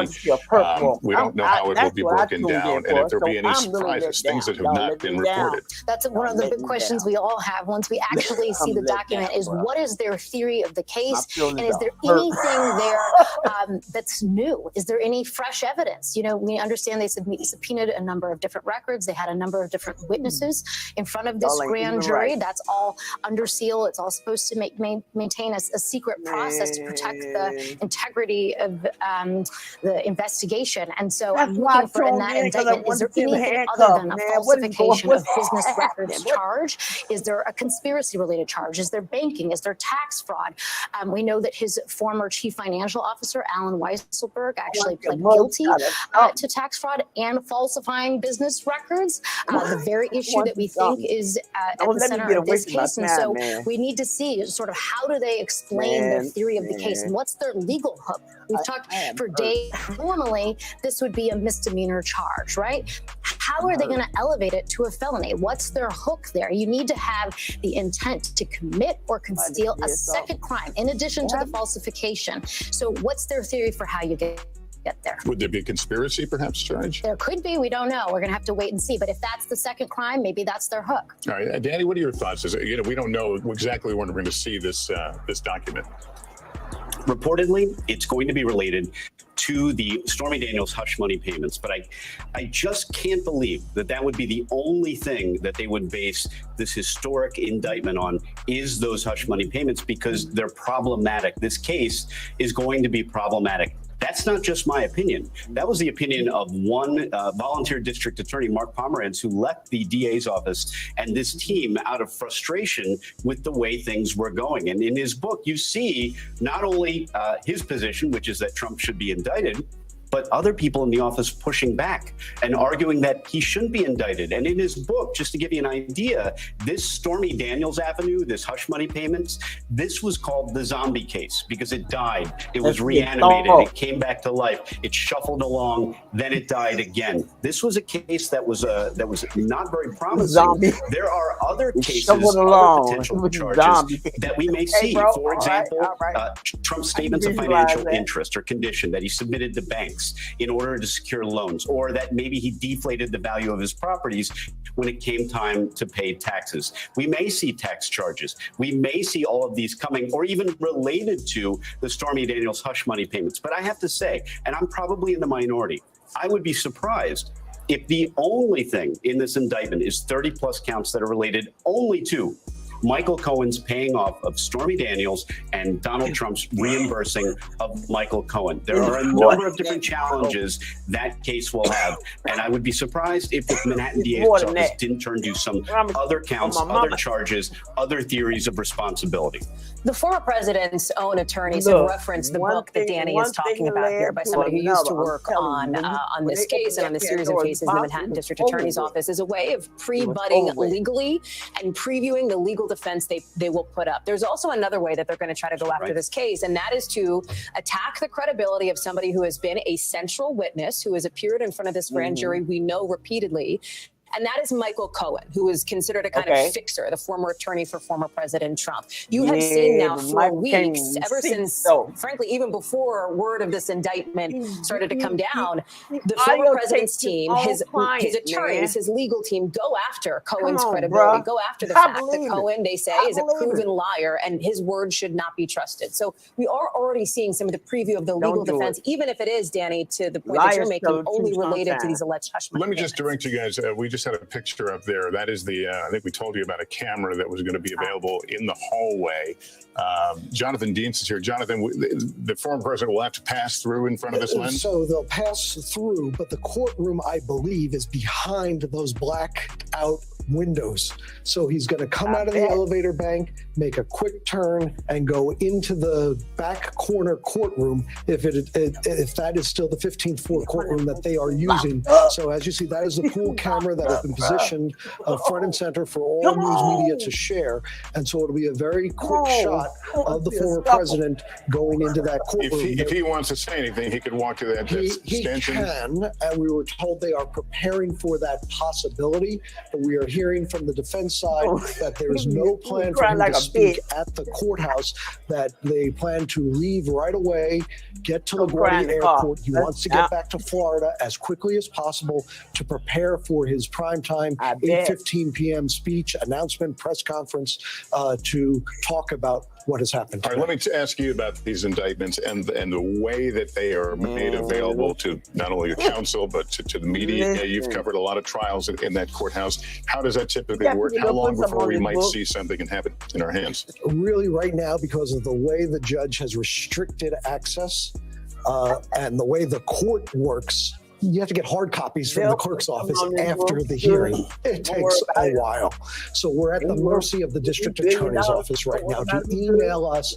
We don't know how it will be broken down, and if there'll be any surprises, things that have not been reported. That's one of the big questions we all have once we actually see the document is what is their theory of the case? And is there anything there that's new? Is there any fresh evidence? You know, we understand they subpoenaed a number of different records. They had a number of different witnesses in front of this grand jury. That's all under seal. It's all supposed to maintain a secret process to protect the integrity of the investigation. And so I'm looking for in that indictment, is there anything other than a falsification of business records charge? Is there a conspiracy related charge? Is there banking? Is there tax fraud? We know that his former chief financial officer, Alan Weisselberg, actually pled guilty to tax fraud and falsifying business records, the very issue that we think is at the center of this case. And so we need to see sort of how do they explain their theory of the case and what's their legal hook? We've talked for days. Normally, this would be a misdemeanor charge, right? How are they going to elevate it to a felony? What's their hook there? You need to have the intent to commit or conceal a second crime in addition to the falsification. So what's their theory for how you get there? Would there be a conspiracy, perhaps, charge? There could be. We don't know. We're going to have to wait and see. But if that's the second crime, maybe that's their hook. All right, Danny, what are your thoughts? We don't know exactly when we're going to see this document. Reportedly, it's going to be related to the Stormy Daniels hush money payments. But I just can't believe that would be the only thing that they would base this historic indictment on is those hush money payments, because they're problematic. This case is going to be problematic. That's not just my opinion. That was the opinion of one volunteer district attorney, Mark Pomerantz, who left the DA's office and this team out of frustration with the way things were going. And in his book, you see not only his position, which is that Trump should be indicted, but other people in the office pushing back and arguing that he shouldn't be indicted. And in his book, just to give you an idea, this Stormy Daniels Avenue, this hush money payments, this was called the zombie case because it died. It was reanimated. It came back to life. It shuffled along. Then it died again. This was a case that was not very promising. There are other cases, other potential charges that we may see. For example, Trump's statements of financial interest or condition that he submitted to banks in order to secure loans, or that maybe he deflated the value of his properties when it came time to pay taxes. We may see tax charges. We may see all of these coming, or even related to the Stormy Daniels hush money payments. But I have to say, and I'm probably in the minority, I would be surprised if the only thing in this indictment is 30 plus counts that are related only to Michael Cohen's paying off of Stormy Daniels and Donald Trump's reimbursing of Michael Cohen. There are a number of different challenges that case will have. And I would be surprised if the Manhattan DA's office didn't turn to some other counts, other charges, other theories of responsibility. The former president's own attorneys have referenced the book that Danny is talking about here by somebody who used to work on this case and on the series of cases in the Manhattan District Attorney's Office as a way of pre-budding legally and previewing the legal defense they will put up. There's also another way that they're going to try to go after this case, and that is to attack the credibility of somebody who has been a central witness, who has appeared in front of this grand jury, we know repeatedly. And that is Michael Cohen, who is considered a kind of fixer, the former attorney for former President Trump. You have seen now for weeks, ever since, frankly, even before word of this indictment started to come down, the former president's team, his attorneys, his legal team go after Cohen's credibility, go after the fact that Cohen, they say, is a proven liar and his word should not be trusted. So we are already seeing some of the preview of the legal defense, even if it is, Danny, to the point that you're making, only related to these alleged hush money Let me just direct you guys. We just had a picture up there. That is the, I think we told you about a camera that was going to be available in the hallway. Jonathan Dienst is here. Jonathan, the former president will have to pass through in front of this lens? So they'll pass through, but the courtroom, I believe, is behind those blacked out windows. So he's going to come out of the elevator bank, make a quick turn, and go into the back corner courtroom if that is still the 15th floor courtroom that they are using. So as you see, that is the pool camera that has been positioned front and center for all news media to share. And so it'll be a very quick shot of the former president going into that courtroom. If he wants to say anything, he could walk to that extension. He can, and we were told they are preparing for that possibility, but we are hearing from the defense side that there is no plan for him to speak at the courthouse, that they plan to leave right away, get to LaGuardia Airport. He wants to get back to Florida as quickly as possible to prepare for his primetime 8:15 p.m. speech, announcement, press conference to talk about what has happened. All right, let me ask you about these indictments and the way that they are made available to not only your counsel, but to the media. You've covered a lot of trials in that courthouse. How does that typically work? How long before we might see something and have it in our hands? Really, right now, because of the way the judge has restricted access and the way the court works, you have to get hard copies from the clerk's office after the hearing. It takes a while. So we're at the mercy of the district attorney's office right now to email us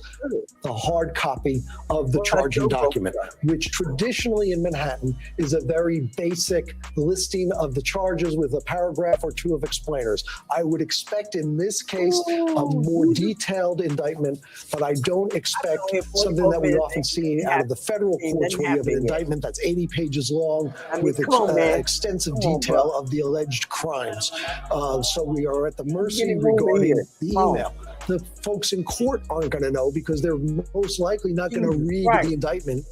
the hard copy of the charging document, which traditionally in Manhattan is a very basic listing of the charges with a paragraph or two of explainers. I would expect in this case a more detailed indictment, but I don't expect something that we often see out of the federal courts where you have an indictment that's 80 pages long with extensive detail of the alleged crimes. So we are at the mercy regarding the email. The folks in court aren't going to know because they're most likely not going to read the indictment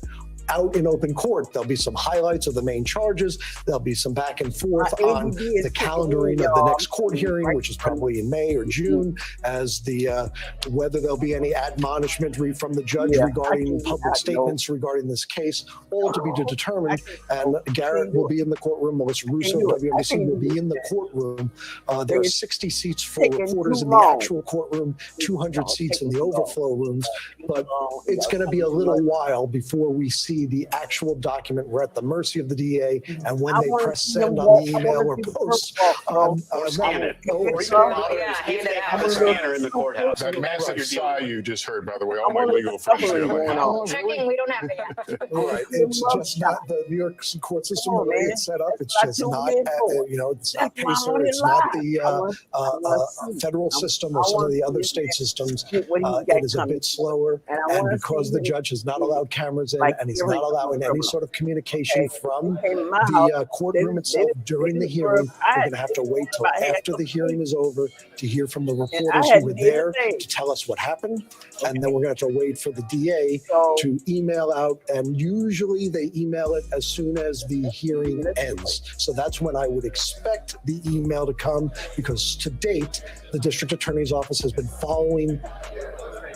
out in open court. There'll be some highlights of the main charges. There'll be some back and forth on the calendaring of the next court hearing, which is probably in May or June, as the whether there'll be any admonishment from the judge regarding public statements regarding this case, all to be determined. And Garrett will be in the courtroom. Melissa Russo, WNBC, will be in the courtroom. There are 60 seats for reporters in the actual courtroom, 200 seats in the overflow rooms. But it's going to be a little while before we see the actual document. We're at the mercy of the DA, and when they press send on the email or post, scan it. Have a scanner in the courthouse. That massive sigh you just heard, by the way, all my legal friends are like, Checking, we don't have it. All right, it's just not the New York court system the way it's set up. It's just not, it's not PACER, it's not the federal system or some of the other state systems. It is a bit slower, and because the judge has not allowed cameras in, and he's not allowing any sort of communication from the courtroom itself during the hearing, we're going to have to wait till after the hearing is over to hear from the reporters who were there to tell us what happened, and then we're going to have to wait for the DA to email out, and usually they email it as soon as the hearing ends. So that's when I would expect the email to come, because to date, the district attorney's office has been following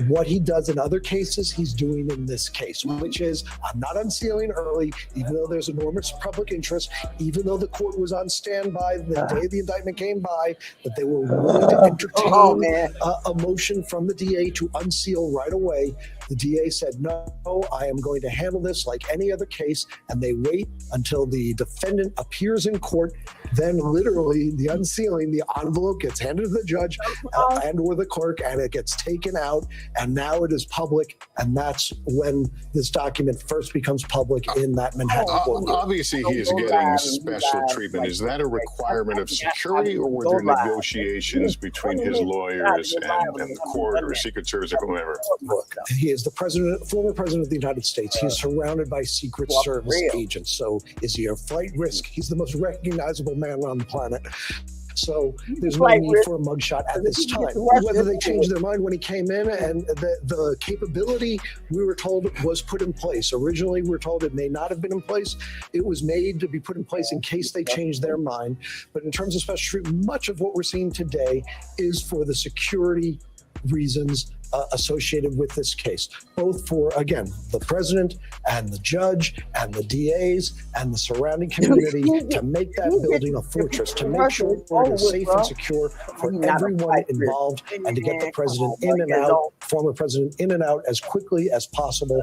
what he does in other cases, he's doing in this case, which is I'm not unsealing early, even though there's enormous public interest, even though the court was on standby the day the indictment came by, that they were willing to entertain a motion from the DA to unseal right away. The DA said, no, I am going to handle this like any other case, and they wait until the defendant appears in court. Then literally the unsealing, the envelope gets handed to the judge and or the clerk, and it gets taken out, and now it is public, and that's when this document first becomes public in that Manhattan court. Obviously, he is getting special treatment. Is that a requirement of security, or were there negotiations between his lawyers and the court or Secret Service or whomever? Look, he is the former president of the United States. He's surrounded by Secret Service agents. So is he a flight risk? He's the most recognizable man on the planet. So there's no need for a mugshot at this time. Whether they changed their mind when he came in, and the capability, we were told, was put in place. Originally, we were told it may not have been in place. It was made to be put in place in case they changed their mind. But in terms of special treatment, much of what we're seeing today is for the security reasons associated with this case, both for, again, the president and the judge and the DAs and the surrounding community to make that building a fortress, to make sure it is safe and secure for everyone involved, and to get the president in and out, former president in and out as quickly as possible.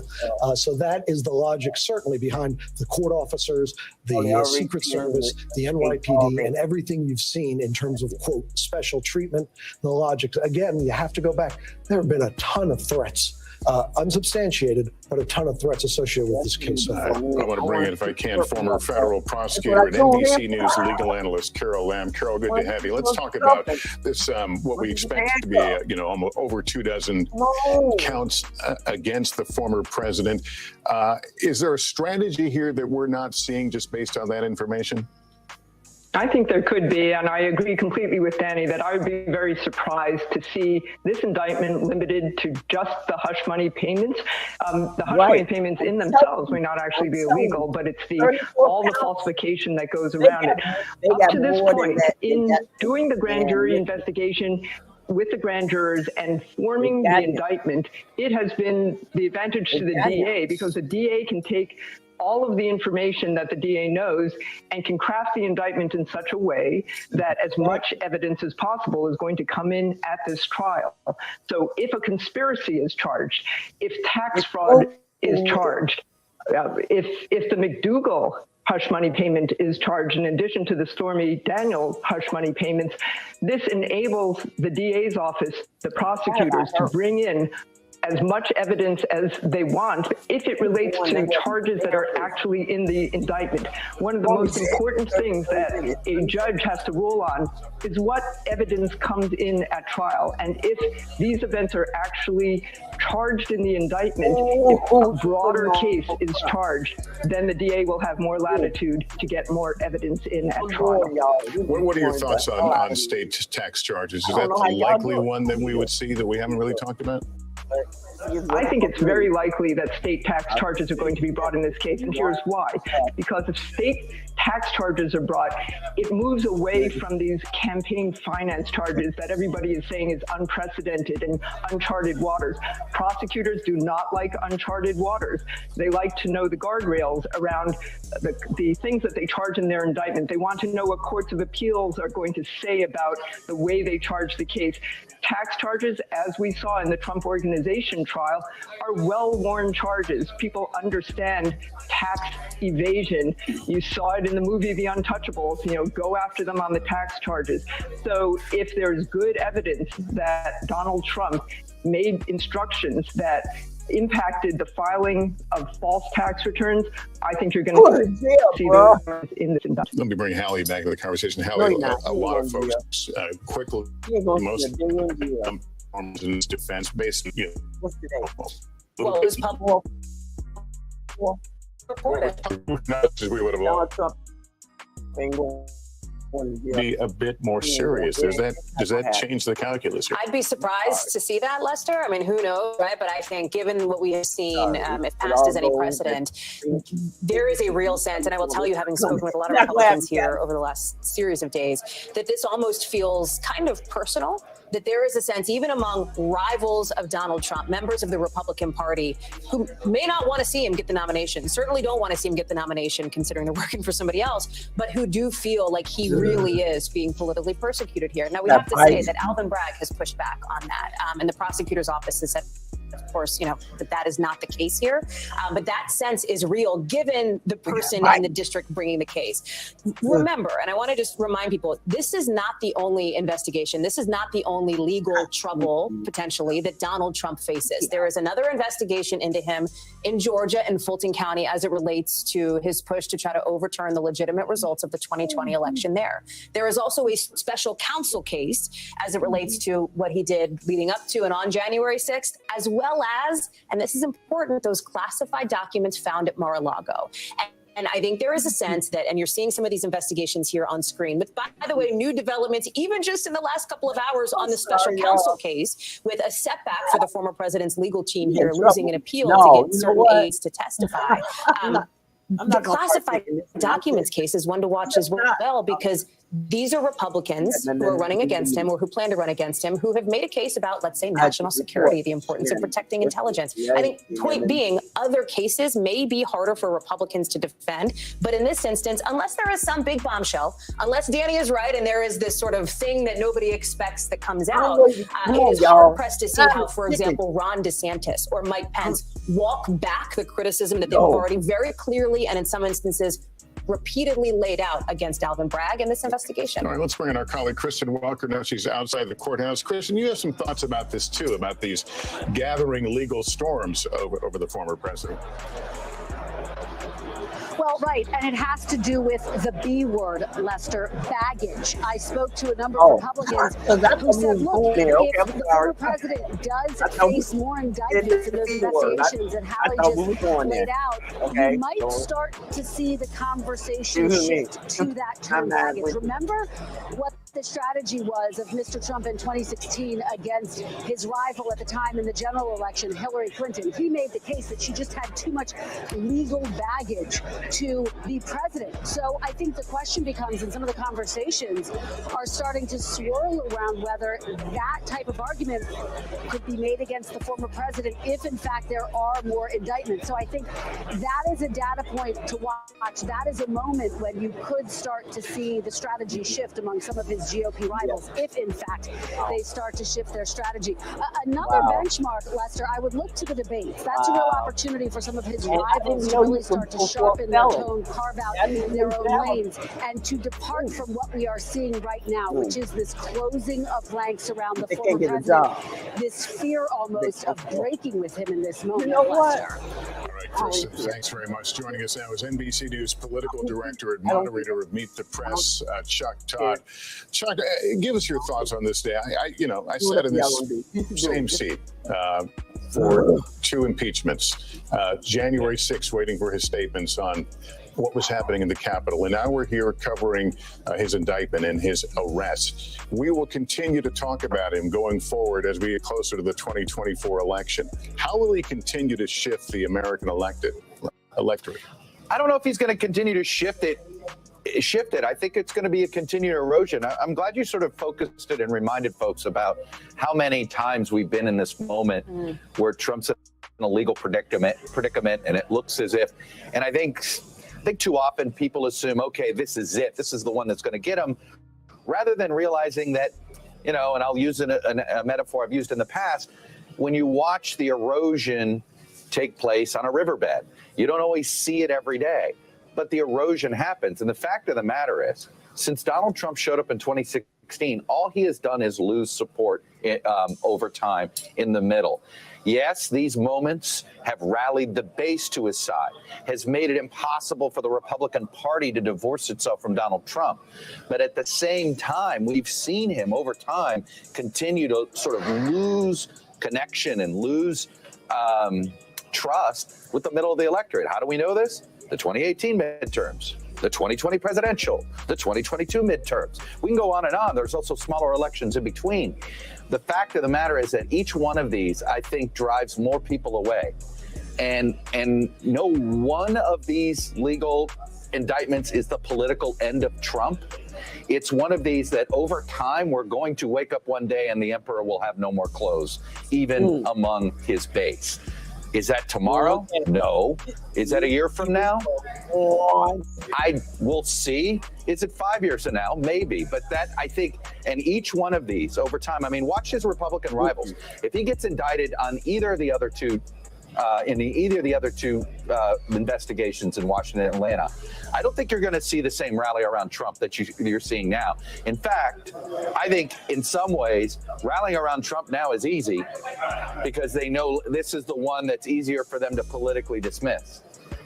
So that is the logic certainly behind the court officers, the Secret Service, the NYPD, and everything you've seen in terms of, quote, special treatment. The logic, again, you have to go back. There have been a ton of threats, unsubstantiated, but a ton of threats associated with this case. I want to bring in, if I can, former federal prosecutor and NBC News legal analyst Carol Lamb. Carol, good to have you. Let's talk about this, what we expect to be, almost over 24 counts against the former president. Is there a strategy here that we're not seeing just based on that information? I think there could be, and I agree completely with Danny that I would be very surprised to see this indictment limited to just the hush money payments. The hush money payments in themselves may not actually be illegal, but it's all the falsification that goes around it. Up to this point, in doing the grand jury investigation with the grand jurors and forming the indictment, it has been the advantage to the DA, because the DA can take all of the information that the DA knows and can craft the indictment in such a way that as much evidence as possible is going to come in at this trial. So if a conspiracy is charged, if tax fraud is charged, if the McDougal hush money payment is charged in addition to the Stormy Daniels hush money payments, this enables the DA's office, the prosecutors, to bring in as much evidence as they want if it relates to charges that are actually in the indictment. One of the most important things that a judge has to rule on is what evidence comes in at trial. And if these events are actually charged in the indictment, if a broader case is charged, then the DA will have more latitude to get more evidence in at trial. What are your thoughts on state tax charges? Is that the likely one that we would see that we haven't really talked about? I think it's very likely that state tax charges are going to be brought in this case, and here's why. Because if state tax charges are brought, it moves away from these campaign finance charges that everybody is saying is unprecedented and uncharted waters. Prosecutors do not like uncharted waters. They like to know the guardrails around the things that they charge in their indictment. They want to know what courts of appeals are going to say about the way they charge the case. Tax charges, as we saw in the Trump Organization trial, are well-worn charges. People understand tax evasion. You saw it in the movie The Untouchables, go after them on the tax charges. So if there's good evidence that Donald Trump made instructions that impacted the filing of false tax returns, I think you're going to see those in this indictment. Let me bring Hallie back to the conversation. Hallie, a lot of folks quickly, most in this defense based on, Well, it was public. Reported. Not as we would have loved. Be a bit more serious. Does that change the calculus here? I'd be surprised to see that, Lester. I mean, who knows, right? But I think given what we have seen, if past is any precedent, there is a real sense, and I will tell you, having spoken with a lot of Republicans here over the last series of days, that this almost feels kind of personal, that there is a sense, even among rivals of Donald Trump, members of the Republican Party, who may not want to see him get the nomination, certainly don't want to see him get the nomination considering they're working for somebody else, but who do feel like he really is being politically persecuted here. Now, we have to say that Alvin Bragg has pushed back on that, and the prosecutor's office has said, of course, that is not the case here. But that sense is real, given the person in the district bringing the case. Remember, and I want to just remind people, this is not the only investigation. This is not the only legal trouble, potentially, that Donald Trump faces. There is another investigation into him in Georgia and Fulton County as it relates to his push to try to overturn the legitimate results of the 2020 election there. There is also a special counsel case as it relates to what he did leading up to and on January 6th, as well as, and this is important, those classified documents found at Mar-a-Lago. And I think there is a sense that, and you're seeing some of these investigations here on screen, with, by the way, new developments, even just in the last couple of hours on the special counsel case, with a setback for the former president's legal team here, losing an appeal to get certain aides to testify. The classified documents case is one to watch as well, because These are Republicans who are running against him or who plan to run against him, who have made a case about, let's say, national security, the importance of protecting intelligence. I think point being, other cases may be harder for Republicans to defend. But in this instance, unless there is some big bombshell, unless Danny is right and there is this sort of thing that nobody expects that comes out, it is hard-pressed to see how, for example, Ron DeSantis or Mike Pence walk back the criticism that they've already very clearly and in some instances repeatedly laid out against Alvin Bragg in this investigation. All right, let's bring in our colleague Kristen Welker. Now she's outside the courthouse. Kristen, you have some thoughts about this too, about these gathering legal storms over the former president. Well, right, and it has to do with the B word, Lester, baggage. I spoke to a number of Republicans who said, look, if the former president does face more indictments in those investigations and how he just laid out, you might start to see the conversation shift to that term baggage. Remember what the strategy was of Mr. Trump in 2016 against his rival at the time in the general election, Hillary Clinton. He made the case that she just had too much legal baggage to be president. So I think the question becomes, and some of the conversations are starting to swirl around whether that type of argument could be made against the former president if in fact there are more indictments. So I think that is a data point to watch. That is a moment when you could start to see the strategy shift among some of his GOP rivals, if in fact they start to shift their strategy. Another benchmark, Lester, I would look to the debates. That's a real opportunity for some of his rivals to really start to sharpen their tone, carve out their own lanes, and to depart from what we are seeing right now, which is this closing of ranks around the former president, this fear almost of breaking with him in this moment, Lester. All right, Kristen, thanks very much. Joining us now is NBC News political director and moderator of Meet the Press, Chuck Todd. Chuck, give us your thoughts on this day. I sat in this same seat for two impeachments, January 6th, waiting for his statements on what was happening in the Capitol. And now we're here covering his indictment and his arrest. We will continue to talk about him going forward as we get closer to the 2024 election. How will he continue to shift the American electorate? I don't know if he's going to continue to shift it. I think it's going to be a continued erosion. I'm glad you sort of focused it and reminded folks about how many times we've been in this moment where Trump's in a legal predicament, and it looks as if, and I think too often people assume, okay, this is it. This is the one that's going to get him, rather than realizing that, and I'll use a metaphor I've used in the past, when you watch the erosion take place on a riverbed, you don't always see it every day. But the erosion happens. And the fact of the matter is, since Donald Trump showed up in 2016, all he has done is lose support over time in the middle. Yes, these moments have rallied the base to his side, has made it impossible for the Republican Party to divorce itself from Donald Trump. But at the same time, we've seen him over time continue to sort of lose connection and lose trust with the middle of the electorate. How do we know this? The 2018 midterms, the 2020 presidential, the 2022 midterms. We can go on and on. There's also smaller elections in between. The fact of the matter is that each one of these, I think, drives more people away. And no one of these legal indictments is the political end of Trump. It's one of these that over time we're going to wake up one day and the emperor will have no more clothes, even among his base. Is that tomorrow? No. Is that a year from now? We'll see. Is it 5 years from now? Maybe. But that, I think, and each one of these over time, I mean, watch his Republican rivals. If he gets indicted on either of the other two, investigations in Washington and Atlanta, I don't think you're going to see the same rally around Trump that you're seeing now. In fact, I think in some ways, rallying around Trump now is easy because they know this is the one that's easier for them to politically dismiss.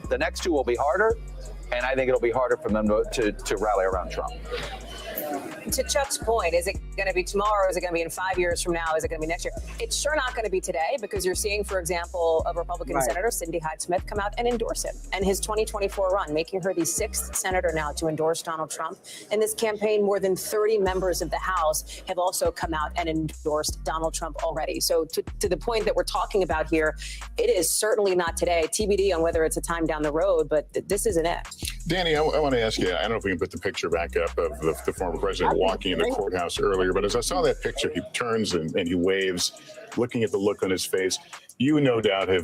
The next two will be harder, and I think it'll be harder for them to rally around Trump. To Chuck's point, is it going to be tomorrow? Is it going to be in 5 years from now? Is it going to be next year? It's sure not going to be today because you're seeing, for example, a Republican Senator, Cindy Hyde-Smith, come out and endorse him and his 2024 run, making her the 6th senator now to endorse Donald Trump. In this campaign, more than 30 members of the House have also come out and endorsed Donald Trump already. So to the point that we're talking about here, it is certainly not today. TBD on whether it's a time down the road, but this isn't it. Danny, I want to ask you, I don't know if we can put the picture back up of the former president walking in the courthouse earlier, but as I saw that picture, he turns and he waves, looking at the look on his face. You no doubt have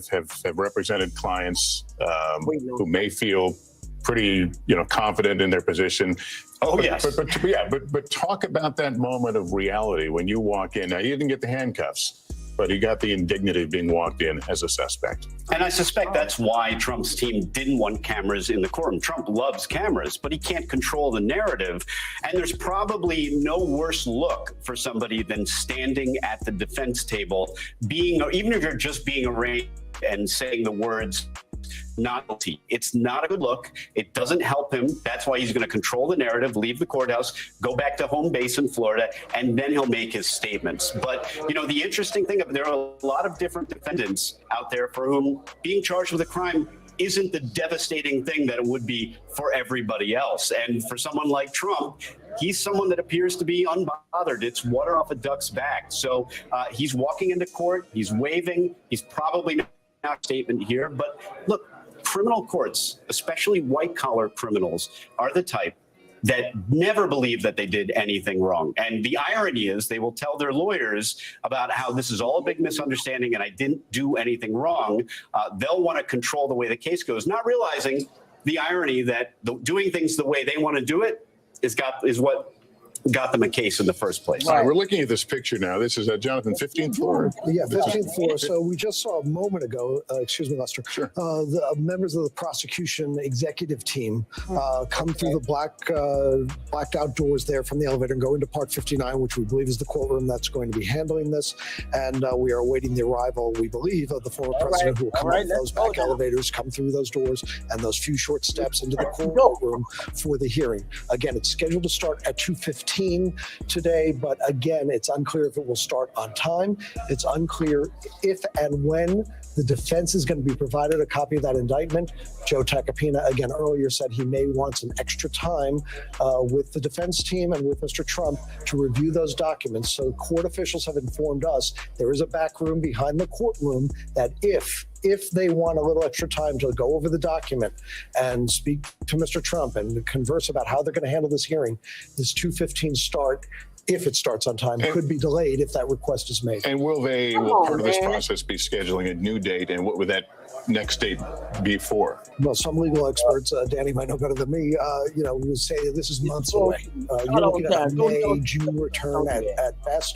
represented clients who may feel pretty, confident in their position. Oh, yes. But talk about that moment of reality when you walk in. Now, you didn't get the handcuffs, but he got the indignity of being walked in as a suspect. And I suspect that's why Trump's team didn't want cameras in the courtroom. Trump loves cameras, but he can't control the narrative. And there's probably no worse look for somebody than standing at the defense table, even if you're just being arraigned and saying the words, not guilty. It's not a good look. It doesn't help him. That's why he's going to control the narrative, leave the courthouse, go back to home base in Florida, and then he'll make his statements. But, the interesting thing, there are a lot of different defendants out there for whom being charged with a crime isn't the devastating thing that it would be for everybody else. And for someone like Trump, he's someone that appears to be unbothered. It's water off a duck's back. So he's walking into court. He's waving. He's probably not a statement here. But look, criminal courts, especially white-collar criminals, are the type that never believe that they did anything wrong. And the irony is they will tell their lawyers about how this is all a big misunderstanding and I didn't do anything wrong. They'll want to control the way the case goes, not realizing the irony that doing things the way they want to do it is what got them a case in the first place. All right, we're looking at this picture now. This is Jonathan, 15th floor. Yeah, 15th floor. So we just saw a moment ago, excuse me, Lester, sure. The members of the prosecution executive team come through the blacked out doors there from the elevator and go into Part 59, which we believe is the courtroom that's going to be handling this. And we are awaiting the arrival, we believe, of the former president who will come out of those back elevators, come through those doors, and those few short steps into the courtroom for the hearing. Again, it's scheduled to start at 2:15 today, but again, it's unclear if it will start on time. It's unclear if and when the defense is going to be provided a copy of that indictment. Joe Tacopina, again, earlier said he may want some extra time with the defense team and with Mr. Trump to review those documents. So court officials have informed us there is a back room behind the courtroom that if they want a little extra time to go over the document and speak to Mr. Trump and converse about how they're going to handle this hearing, this 2:15 start, if it starts on time, could be delayed if that request is made. And will part of this process be scheduling a new date, and what would that next date be for? Well, some legal experts, Danny might know better than me, would say this is months away. You're looking at a May, June return at best.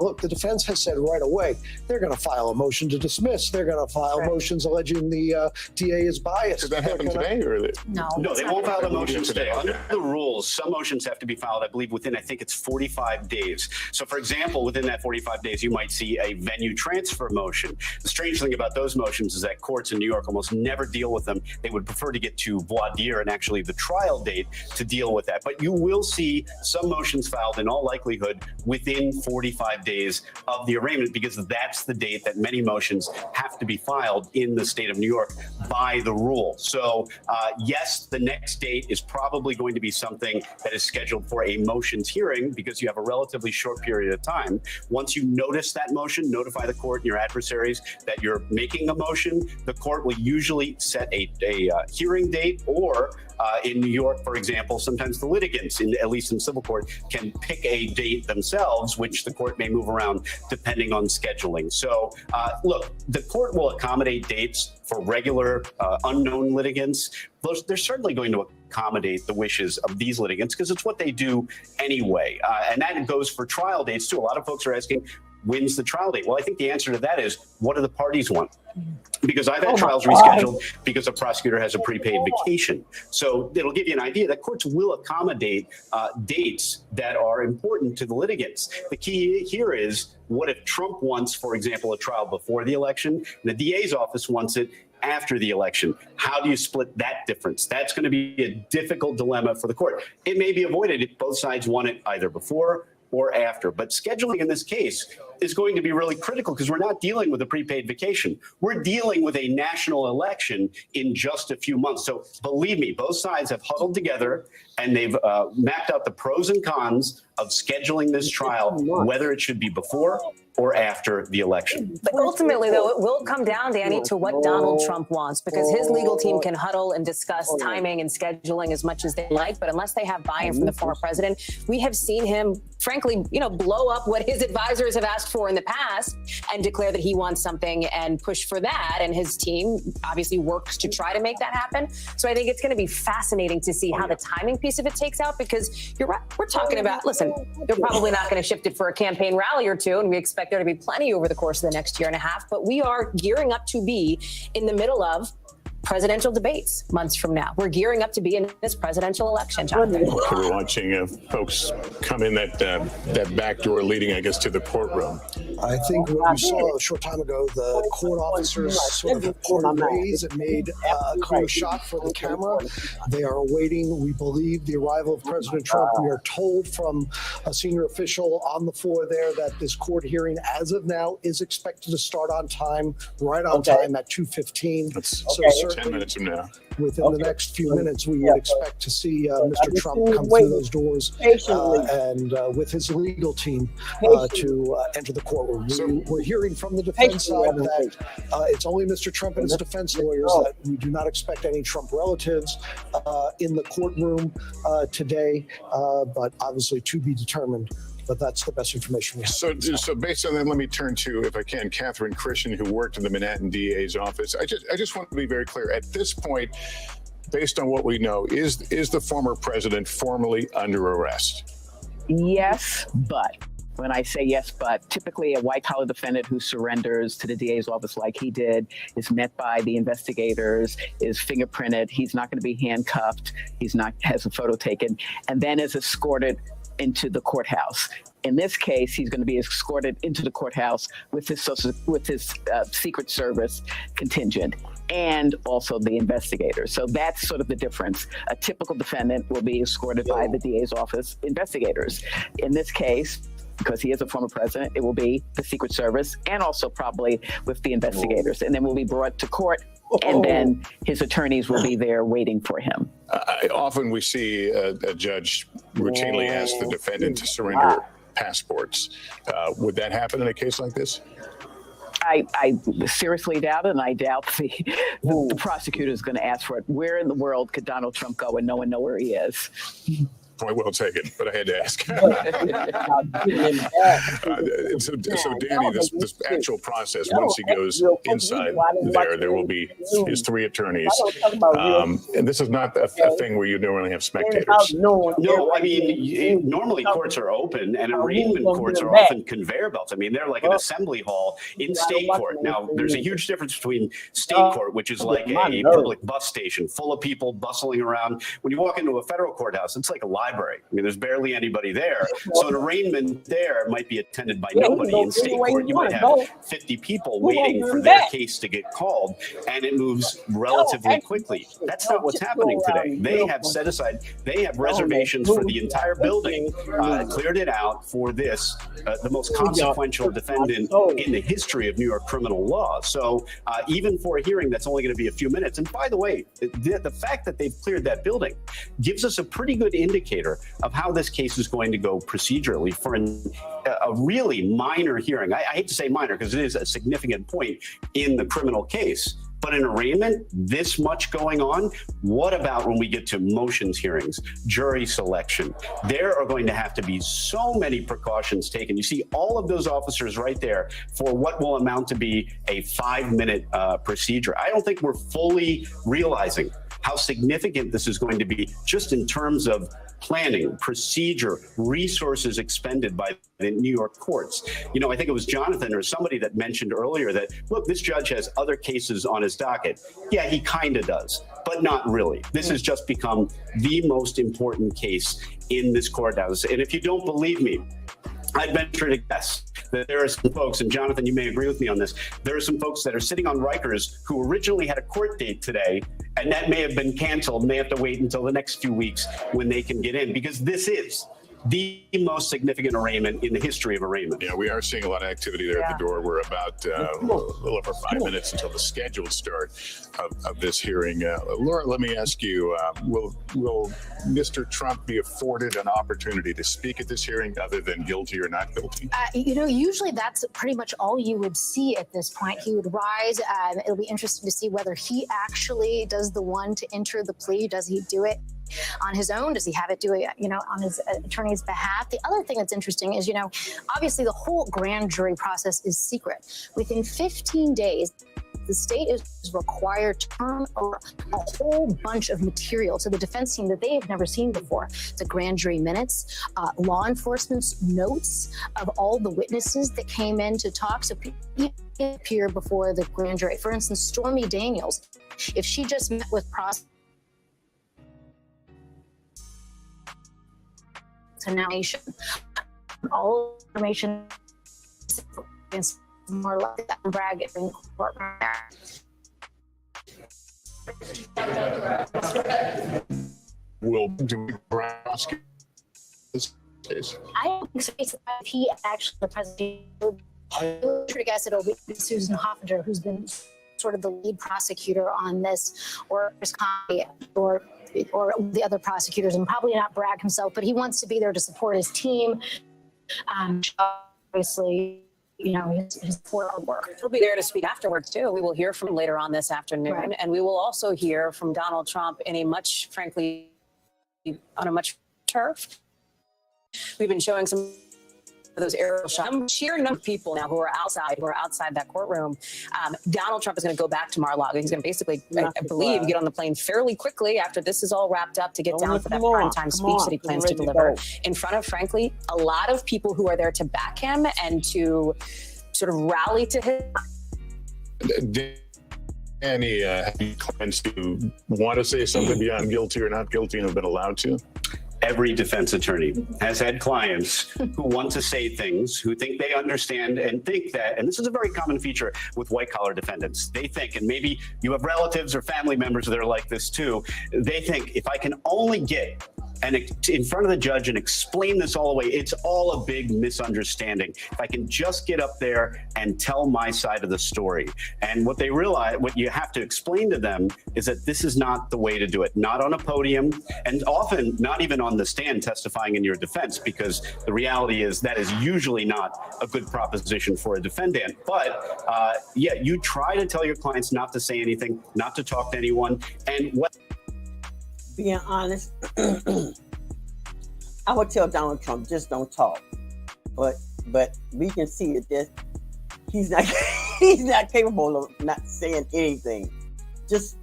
Look, the defense has said right away, they're going to file a motion to dismiss. They're going to file motions alleging the DA is biased. Did that happen today? No, they won't file the motion today. Under the rules, some motions have to be filed, I believe, within, I think it's 45 days. So, for example, within that 45 days, you might see a venue transfer motion. The strange thing about those motions is that courts in New York almost never deal with them. They would prefer to get to voir dire and actually the trial date to deal with that. But you will see some motions filed in all likelihood within 45 days of the arraignment, because that's the date that many motions have to be filed in the state of New York by the rule. So yes, the next date is probably going to be something that is scheduled for a motions hearing, because you have a relatively short period of time. Once you notice that motion, notify the court and your adversaries that you're making a motion. The court will usually set a hearing date, or in New York, for example, sometimes the litigants, at least in civil court, can pick a date themselves, which the court may move around depending on scheduling. So, look, the court will accommodate dates for regular unknown litigants. They're certainly going to accommodate the wishes of these litigants because it's what they do anyway. And that goes for trial dates, too. A lot of folks are asking, when's the trial date? Well, I think the answer to that is, what do the parties want? Because I've had trials rescheduled because a prosecutor has a prepaid vacation. So it'll give you an idea that courts will accommodate dates that are important to the litigants. The key here is, what if Trump wants, for example, a trial before the election, and the DA's office wants it after the election? How do you split that difference? That's going to be a difficult dilemma for the court. It may be avoided if both sides want it either before or after. But scheduling in this case is going to be really critical, because we're not dealing with a prepaid vacation. We're dealing with a national election in just a few months. So believe me, both sides have huddled together and they've mapped out the pros and cons of scheduling this trial, whether it should be before or after the election. But ultimately, though, it will come down, Danny, to what Donald Trump wants, because his legal team can huddle and discuss timing and scheduling as much as they like. But unless they have buy-in from the former president, we have seen him, frankly, blow up what his advisors have asked for in the past and declare that he wants something and push for that. And his team obviously works to try to make that happen. So I think it's going to be fascinating to see how the timing piece of it takes out, because you're right. We're talking about, listen, they're probably not going to shift it for a campaign rally or two, and we expect there to be plenty over the course of the next year and a half, but we are gearing up to be in the middle of presidential debates months from now. We're gearing up to be in this presidential election, Jonathan. We're watching folks come in that back door leading, I guess, to the courtroom. I think what we saw a short time ago, the court officers sort of parted ways and made a clear shot for the camera. They are awaiting, we believe, the arrival of President Trump. We are told from a senior official on the floor there that this court hearing, as of now, is expected to start on time, right on time at 2:15. So 10 minutes from now. Within the next few minutes, we would expect to see Mr. Trump come through those doors and with his legal team to enter the courtroom. We're hearing from the defense side that it's only Mr. Trump and his defense lawyers, that we do not expect any Trump relatives in the courtroom today, but obviously to be determined. But that's the best information we have. So based on that, let me turn to, if I can, Catherine Christian, who worked in the Manhattan DA's office. I just want to be very clear. At this point, based on what we know, is the former president formally under arrest? Yes, but. When I say yes, but typically a white-collar defendant who surrenders to the DA's office like he did is met by the investigators, is fingerprinted. He's not going to be handcuffed. Has a photo taken, and then is escorted into the courthouse. In this case, he's going to be escorted into the courthouse with his Secret Service contingent and also the investigators. So that's sort of the difference. A typical defendant will be escorted by the DA's office investigators. In this case, because he is a former president, it will be the Secret Service and also probably with the investigators. And then will be brought to court, and then his attorneys will be there waiting for him. Often we see a judge routinely ask the defendant to surrender passports. Would that happen in a case like this? I seriously doubt it, and I doubt the prosecutor is going to ask for it. Where in the world could Donald Trump go and no one know where he is? Point well taken, but I had to ask. So Danny, this actual process, once he goes inside there will be his three attorneys. And this is not a thing where you normally have spectators. No, I mean, normally courts are open, and arraignment courts are often conveyor belts. I mean, they're like an assembly hall in state court. Now, there's a huge difference between state court, which is like a public bus station full of people bustling around. When you walk into a federal courthouse, it's like a library. I mean, there's barely anybody there. So an arraignment there might be attended by nobody. In state court, you might have 50 people waiting for their case to get called, and it moves relatively quickly. That's not what's happening today. They have set aside, they have reservations for the entire building, cleared it out for this, the most consequential defendant in the history of New York criminal law. So even for a hearing that's only going to be a few minutes, and by the way, the fact that they've cleared that building gives us a pretty good indicator of how this case is going to go procedurally for a really minor hearing. I hate to say minor because it is a significant point in the criminal case. But in arraignment, this much going on, what about when we get to motions hearings, jury selection? There are going to have to be so many precautions taken. You see all of those officers right there for what will amount to be a 5-minute procedure. I don't think we're fully realizing how significant this is going to be just in terms of planning, procedure, resources expended by the New York courts. You know, I think it was Jonathan or somebody that mentioned earlier that, look, this judge has other cases on his docket. Yeah, he kind of does, but not really. This has just become the most important case in this courthouse. And if you don't believe me, I'd venture to guess that there are some folks, and Jonathan, you may agree with me on this, there are some folks that are sitting on Rikers who originally had a court date today, and that may have been canceled, and they have to wait until the next few weeks when they can get in, because this is the most significant arraignment in the history of arraignment. Yeah, we are seeing a lot of activity there at the door. We're about a little over 5 minutes until the scheduled start of this hearing. Laura, let me ask you, will Mr. Trump be afforded an opportunity to speak at this hearing other than guilty or not guilty? Usually that's pretty much all you would see at this point. He would rise. It'll be interesting to see whether he actually does the one to enter the plea. Does he do it on his own? Does he have it do it, on his attorney's behalf? The other thing that's interesting is, obviously the whole grand jury process is secret. Within 15 days, the state is required to turn over a whole bunch of material to the defense team that they have never seen before. The grand jury minutes, law enforcement's notes of all the witnesses that came in to talk, so people appear before the grand jury. For instance, Stormy Daniels, if she just met with prosecutors, all information is more like that brag in court. Will prosecute this case? I don't think so. He actually, the president, I guess it'll be Susan Hoffinger, who's been sort of the lead prosecutor on this, or the other prosecutors, and probably not Bragg himself, but he wants to be there to support his team. Obviously, his forward work. He'll be there to speak afterwards, too. We will hear from him later on this afternoon. Right. And we will also hear from Donald Trump in a much, frankly, on a much turf. We've been showing some of those aerial shots. Sheer number of people now who are outside that courtroom. Donald Trump is going to go back to Mar-a-Lago. He's going to basically, I believe, get on the plane fairly quickly after this is all wrapped up to get down for that primetime speech that he plans to deliver in front of, frankly, a lot of people who are there to back him and to sort of rally to him. Any clients who want to say something beyond guilty or not guilty and have been allowed to? Every defense attorney has had clients who want to say things, who think they understand and think that, and this is a very common feature with white-collar defendants, they think, and maybe you have relatives or family members that are like this too, they think, if I can only get in front of the judge and explain this all away, it's all a big misunderstanding. If I can just get up there and tell my side of the story. And what they realize, what you have to explain to them is that this is not the way to do it, not on a podium, and often not even on the stand testifying in your defense, because the reality is that is usually not a good proposition for a defendant. But yeah, you try to tell your clients not to say anything, not to talk to anyone, and what. Being honest, I would tell Donald Trump, just don't talk. But we can see that he's not capable of not saying anything. Just,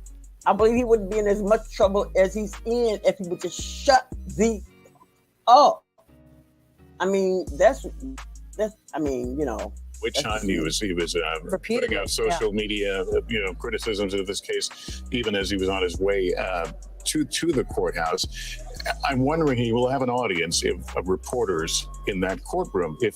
I believe he wouldn't be in as much trouble as he's in if he would just shut the up. I mean, Which time he was putting out social media, criticisms of this case, even as he was on his way to the courthouse. I'm wondering, he will have an audience of reporters in that courtroom, if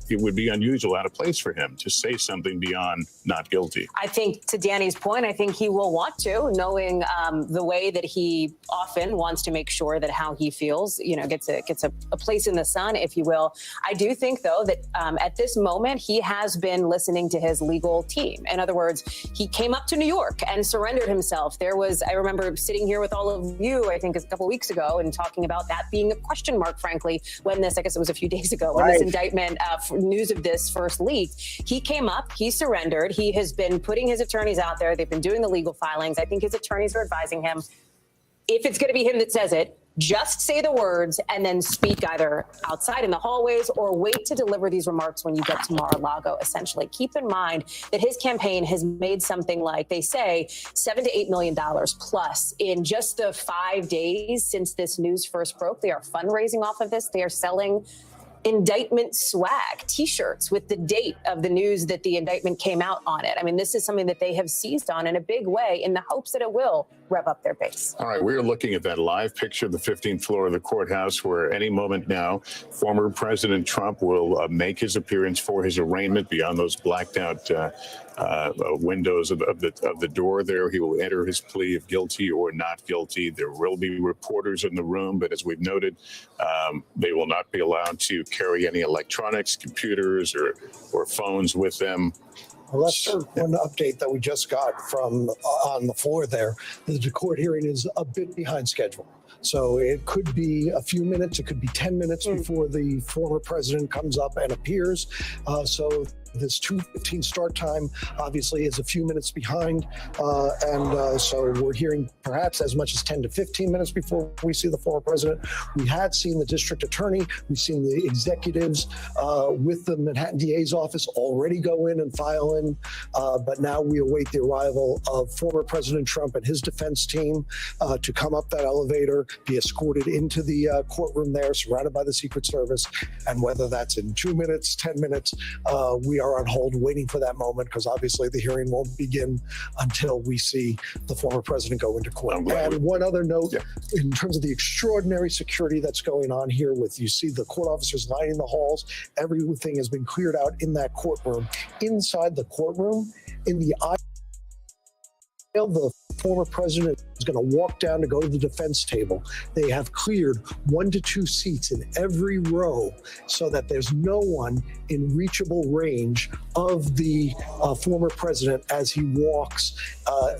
it would be unusual, out of place for him to say something beyond not guilty. I think, to Danny's point, I think he will want to, knowing the way that he often wants to make sure that how he feels, gets a place in the sun, if you will. I do think, though, that at this moment, he has been listening to his legal team. In other words, he came up to New York and surrendered himself. I remember sitting here with all of you, I think a couple of weeks ago, and talking about that being a question mark, frankly, when this, I guess it was a few days ago, when this indictment, news of this first leaked. He came up, he surrendered. He has been putting his attorneys out there. They've been doing the legal filings. I think his attorneys are advising him, if it's going to be him that says it, just say the words and then speak either outside in the hallways or wait to deliver these remarks when you get to Mar-a-Lago, essentially. Keep in mind that his campaign has made something like, they say, $7 to $8 million plus in just the 5 days since this news first broke. They are fundraising off of this. They are selling indictment swag, T-shirts with the date of the news that the indictment came out on it. I mean, this is something that they have seized on in a big way in the hopes that it will rev up their base. All right, we're looking at that live picture of the 15th floor of the courthouse, where any moment now, former President Trump will make his appearance for his arraignment. Beyond those blacked out windows of the door there, he will enter his plea of guilty or not guilty. There will be reporters in the room, but as we've noted, they will not be allowed to carry any electronics, computers, or phones with them. Well, that's one update that we just got from on the floor there. The court hearing is a bit behind schedule. So it could be a few minutes, it could be 10 minutes before the former president comes up and appears. So this 2:15 start time obviously is a few minutes behind. So we're hearing perhaps as much as 10 to 15 minutes before we see the former president. We had seen the district attorney, we've seen the executives with the Manhattan DA's office already go in and file in. But now we await the arrival of former President Trump and his defense team to come up that elevator, be escorted into the courtroom there, surrounded by the Secret Service. And whether that's in 2 minutes, 10 minutes, we are on hold waiting for that moment, because obviously the hearing won't begin until we see the former president go into court. And one other note, in terms of the extraordinary security that's going on here, with you see the court officers lining the halls, everything has been cleared out in that courtroom. Inside the courtroom, in the aisle, the former president is going to walk down to go to the defense table. They have cleared 1 to 2 seats in every row so that there's no one in reachable range of the former president as he walks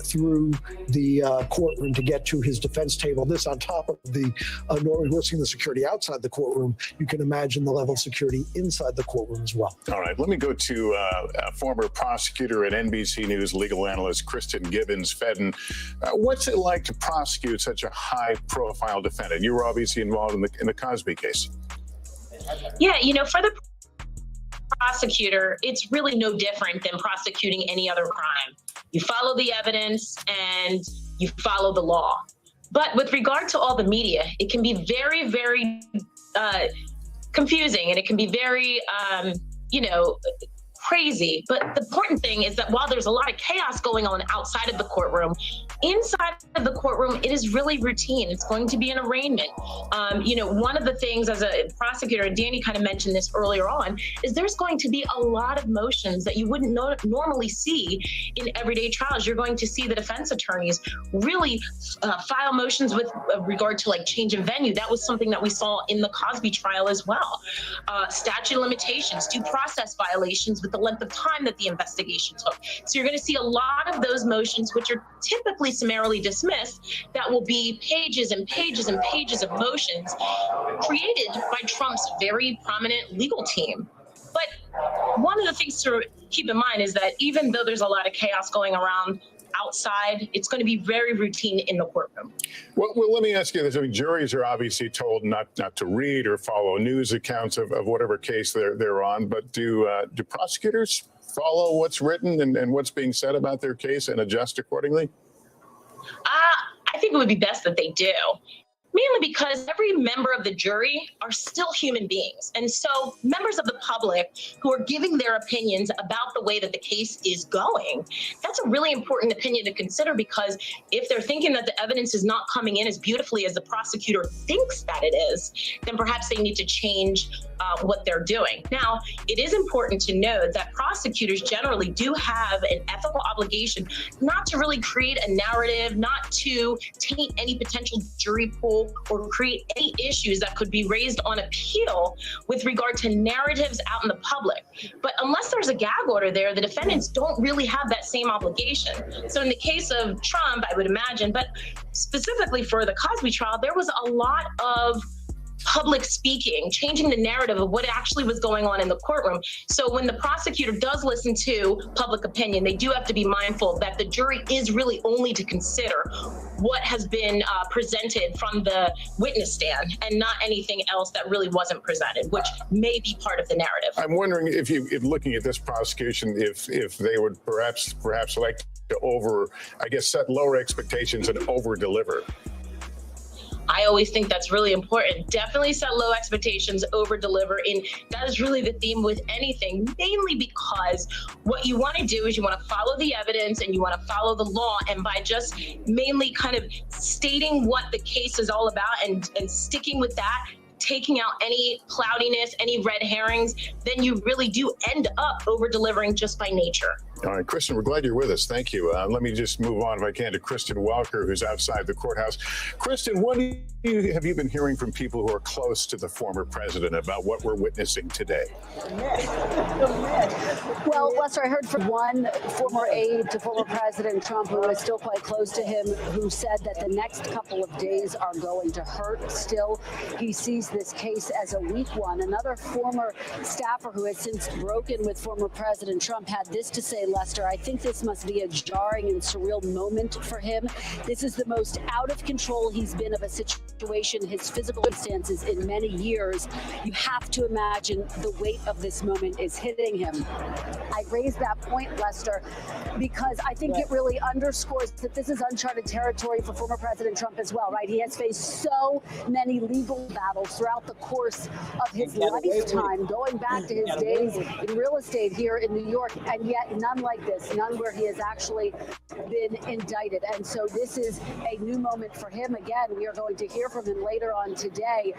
through the courtroom to get to his defense table. This on top of the normally we're seeing the security outside the courtroom. You can imagine the level of security inside the courtroom as well. All right, let me go to former prosecutor and NBC News legal analyst Kristen Gibbons-Fedden. What's it like to prosecute such a high-profile defendant? You were obviously involved in the Cosby case. Yeah, you know, for the prosecutor, it's really no different than prosecuting any other crime. You follow the evidence and you follow the law. But with regard to all the media, it can be very, very confusing, and it can be very, crazy. But the important thing is that while there's a lot of chaos going on outside of the courtroom, inside of the courtroom, it is really routine. It's going to be an arraignment. One of the things as a prosecutor, and Danny kind of mentioned this earlier on, is there's going to be a lot of motions that you wouldn't normally see in everyday trials. You're going to see the defense attorneys really file motions with regard to like change of venue. That was something that we saw in the Cosby trial as well. Statute of limitations, due process violations with the length of time that the investigation took. So you're going to see a lot of those motions, which are typically summarily dismissed, that will be pages and pages and pages of motions created by Trump's very prominent legal team. But one of the things to keep in mind is that even though there's a lot of chaos going around outside, it's going to be very routine in the courtroom. Well, let me ask you this. I mean, juries are obviously told not to read or follow news accounts of whatever case they're on, but do prosecutors follow what's written and what's being said about their case and adjust accordingly? I think it would be best that they do. Mainly because every member of the jury are still human beings. And so members of the public who are giving their opinions about the way that the case is going, that's a really important opinion to consider, because if they're thinking that the evidence is not coming in as beautifully as the prosecutor thinks that it is, then perhaps they need to change what they're doing. Now, it is important to note that prosecutors generally do have an ethical obligation not to really create a narrative, not to taint any potential jury pool or create any issues that could be raised on appeal with regard to narratives out in the public. But unless there's a gag order there, the defendants don't really have that same obligation. So in the case of Trump, I would imagine, but specifically for the Cosby trial, there was a lot of public speaking, changing the narrative of what actually was going on in the courtroom. So when the prosecutor does listen to public opinion, they do have to be mindful that the jury is really only to consider what has been presented from the witness stand and not anything else that really wasn't presented, which may be part of the narrative. I'm wondering if looking at this prosecution, if they would perhaps like to set lower expectations and over deliver. I always think that's really important. Definitely set low expectations, over deliver. And that is really the theme with anything, mainly because what you want to do is you want to follow the evidence and you want to follow the law. And by just mainly kind of stating what the case is all about and sticking with that, taking out any cloudiness, any red herrings, then you really do end up over delivering just by nature. All right, Kristen, we're glad you're with us. Thank you. Let me just move on, if I can, to Kristen Welker, who's outside the courthouse. Kristen, what have you been hearing from people who are close to the former president about what we're witnessing today? Well, Lester, I heard from one former aide to former President Trump, who is still quite close to him, who said that the next couple of days are going to hurt still. He sees this case as a weak one. Another former staffer who has since broken with former President Trump had this to say, Lester: I think this must be a jarring and surreal moment for him. This is the most out of control he's been of a situation, his physical circumstances, in many years. You have to imagine the weight of this moment is hitting him. I raised that point, Lester, because I think it really underscores that this is uncharted territory for former President Trump as well, right? He has faced so many legal battles throughout the course of his lifetime, going back to his days in real estate here in New York, and yet none like this, none where he has actually been indicted. And so this is a new moment for him. Again, we are going to hear from him later on today,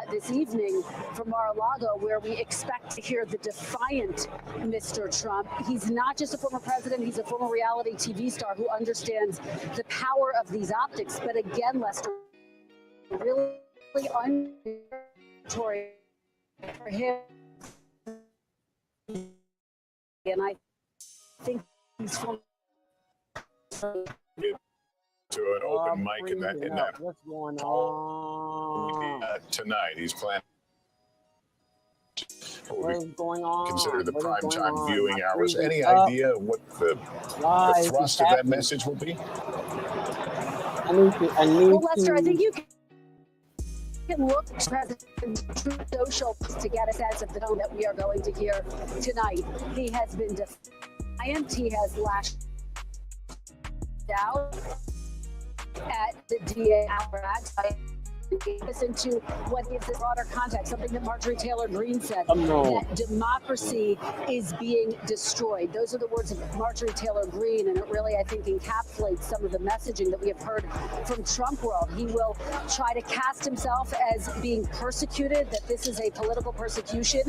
this evening, from Mar-a-Lago, where we expect to hear the defiant Mr. Trump. He's not just a former president, he's a former reality TV star who understands the power of these optics. But again, Lester, really unnecessary for him. And I think he's from to an open mic in that what's going on tonight. He's planning what is going on? Consider the What is prime going time on? viewing My hours. friend Any is up. idea what the Why is thrust this of that happening? message will be? I need Well, Lester, I to. think you can look at President Truth Social to get a sense of the tone that we are going to hear tonight. He has been defiant. He has lashed out at the DA apparatus. Listen to what is the broader context, something that Marjorie Taylor Greene said, that democracy is being destroyed. Those are the words of Marjorie Taylor Greene, and it really, I think, encapsulates some of the messaging that we have heard from Trump world. He will try to cast himself as being persecuted, that this is a political persecution.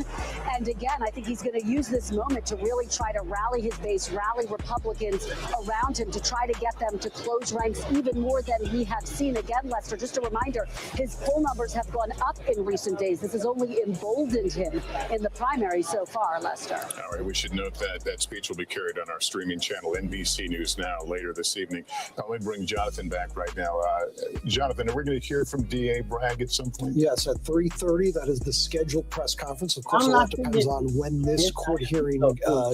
And again, I think he's going to use this moment to really try to rally his base, rally Republicans around him, to try to get them to close ranks even more than we have seen. Again, Lester, just a reminder, his poll numbers have gone up in recent days. This has only emboldened him in the primary so far, Lester. All right, we should note that that speech will be carried on our streaming channel, NBC News Now, later this evening. Now, let me bring Jonathan back right now. Jonathan, are we going to hear from DA Bragg at some point? Yes, at 3:30. That is the scheduled press conference. Of course, a lot depends on when this court hearing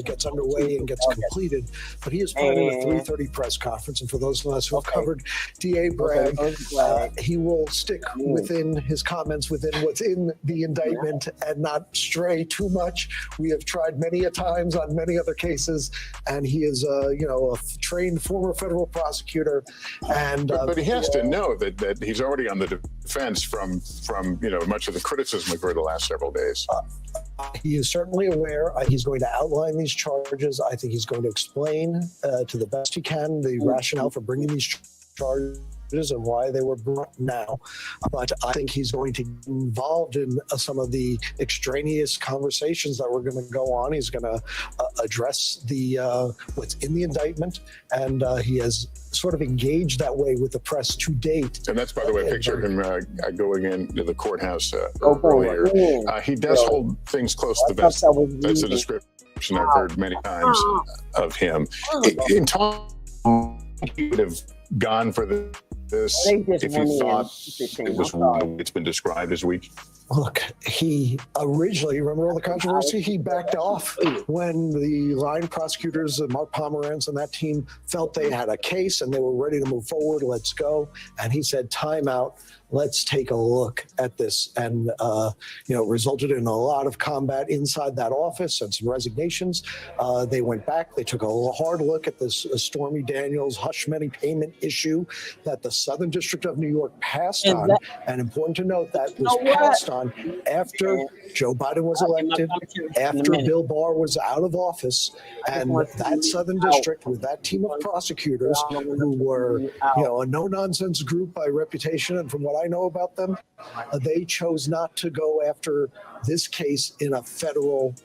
gets underway and gets completed. But he is planning a 3:30 press conference. And for those of us who have covered DA Bragg, he will stick within his comments, within what's in the indictment, and not stray too much. We have tried many a times on many other cases, and he is a trained former federal prosecutor. And but he has to know that he's already on the defense from much of the criticism we've heard the last several days. He is certainly aware. He's going to outline these charges. I think he's going to explain to the best he can the rationale for bringing these charges and why they were brought now. But I think he's going to get involved in some of the extraneous conversations that we're going to go on. He's going to address the what's in the indictment, and he has sort of engaged that way with the press to date. And that's, by the way, a picture of him going into the courthouse earlier. He does hold things close to the vest. That's a description I've heard many times of him. In time, he would have gone for this if he thought it was it's been described as weak? Look, he originally, remember all the controversy? He backed off when the line prosecutors, Mark Pomerantz and that team, felt they had a case and they were ready to move forward. Let's go. And he said, time out. Let's take a look at this. And, resulted in a lot of combat inside that office and some resignations. They went back. They took a hard look at this Stormy Daniels hush money payment issue that the Southern District of New York passed on, and important to note that was passed on after Joe Biden was elected, after Bill Barr was out of office, and that Southern District with that team of prosecutors who were, a no-nonsense group by reputation, and from what I know about them, they chose not to go after this case in a federal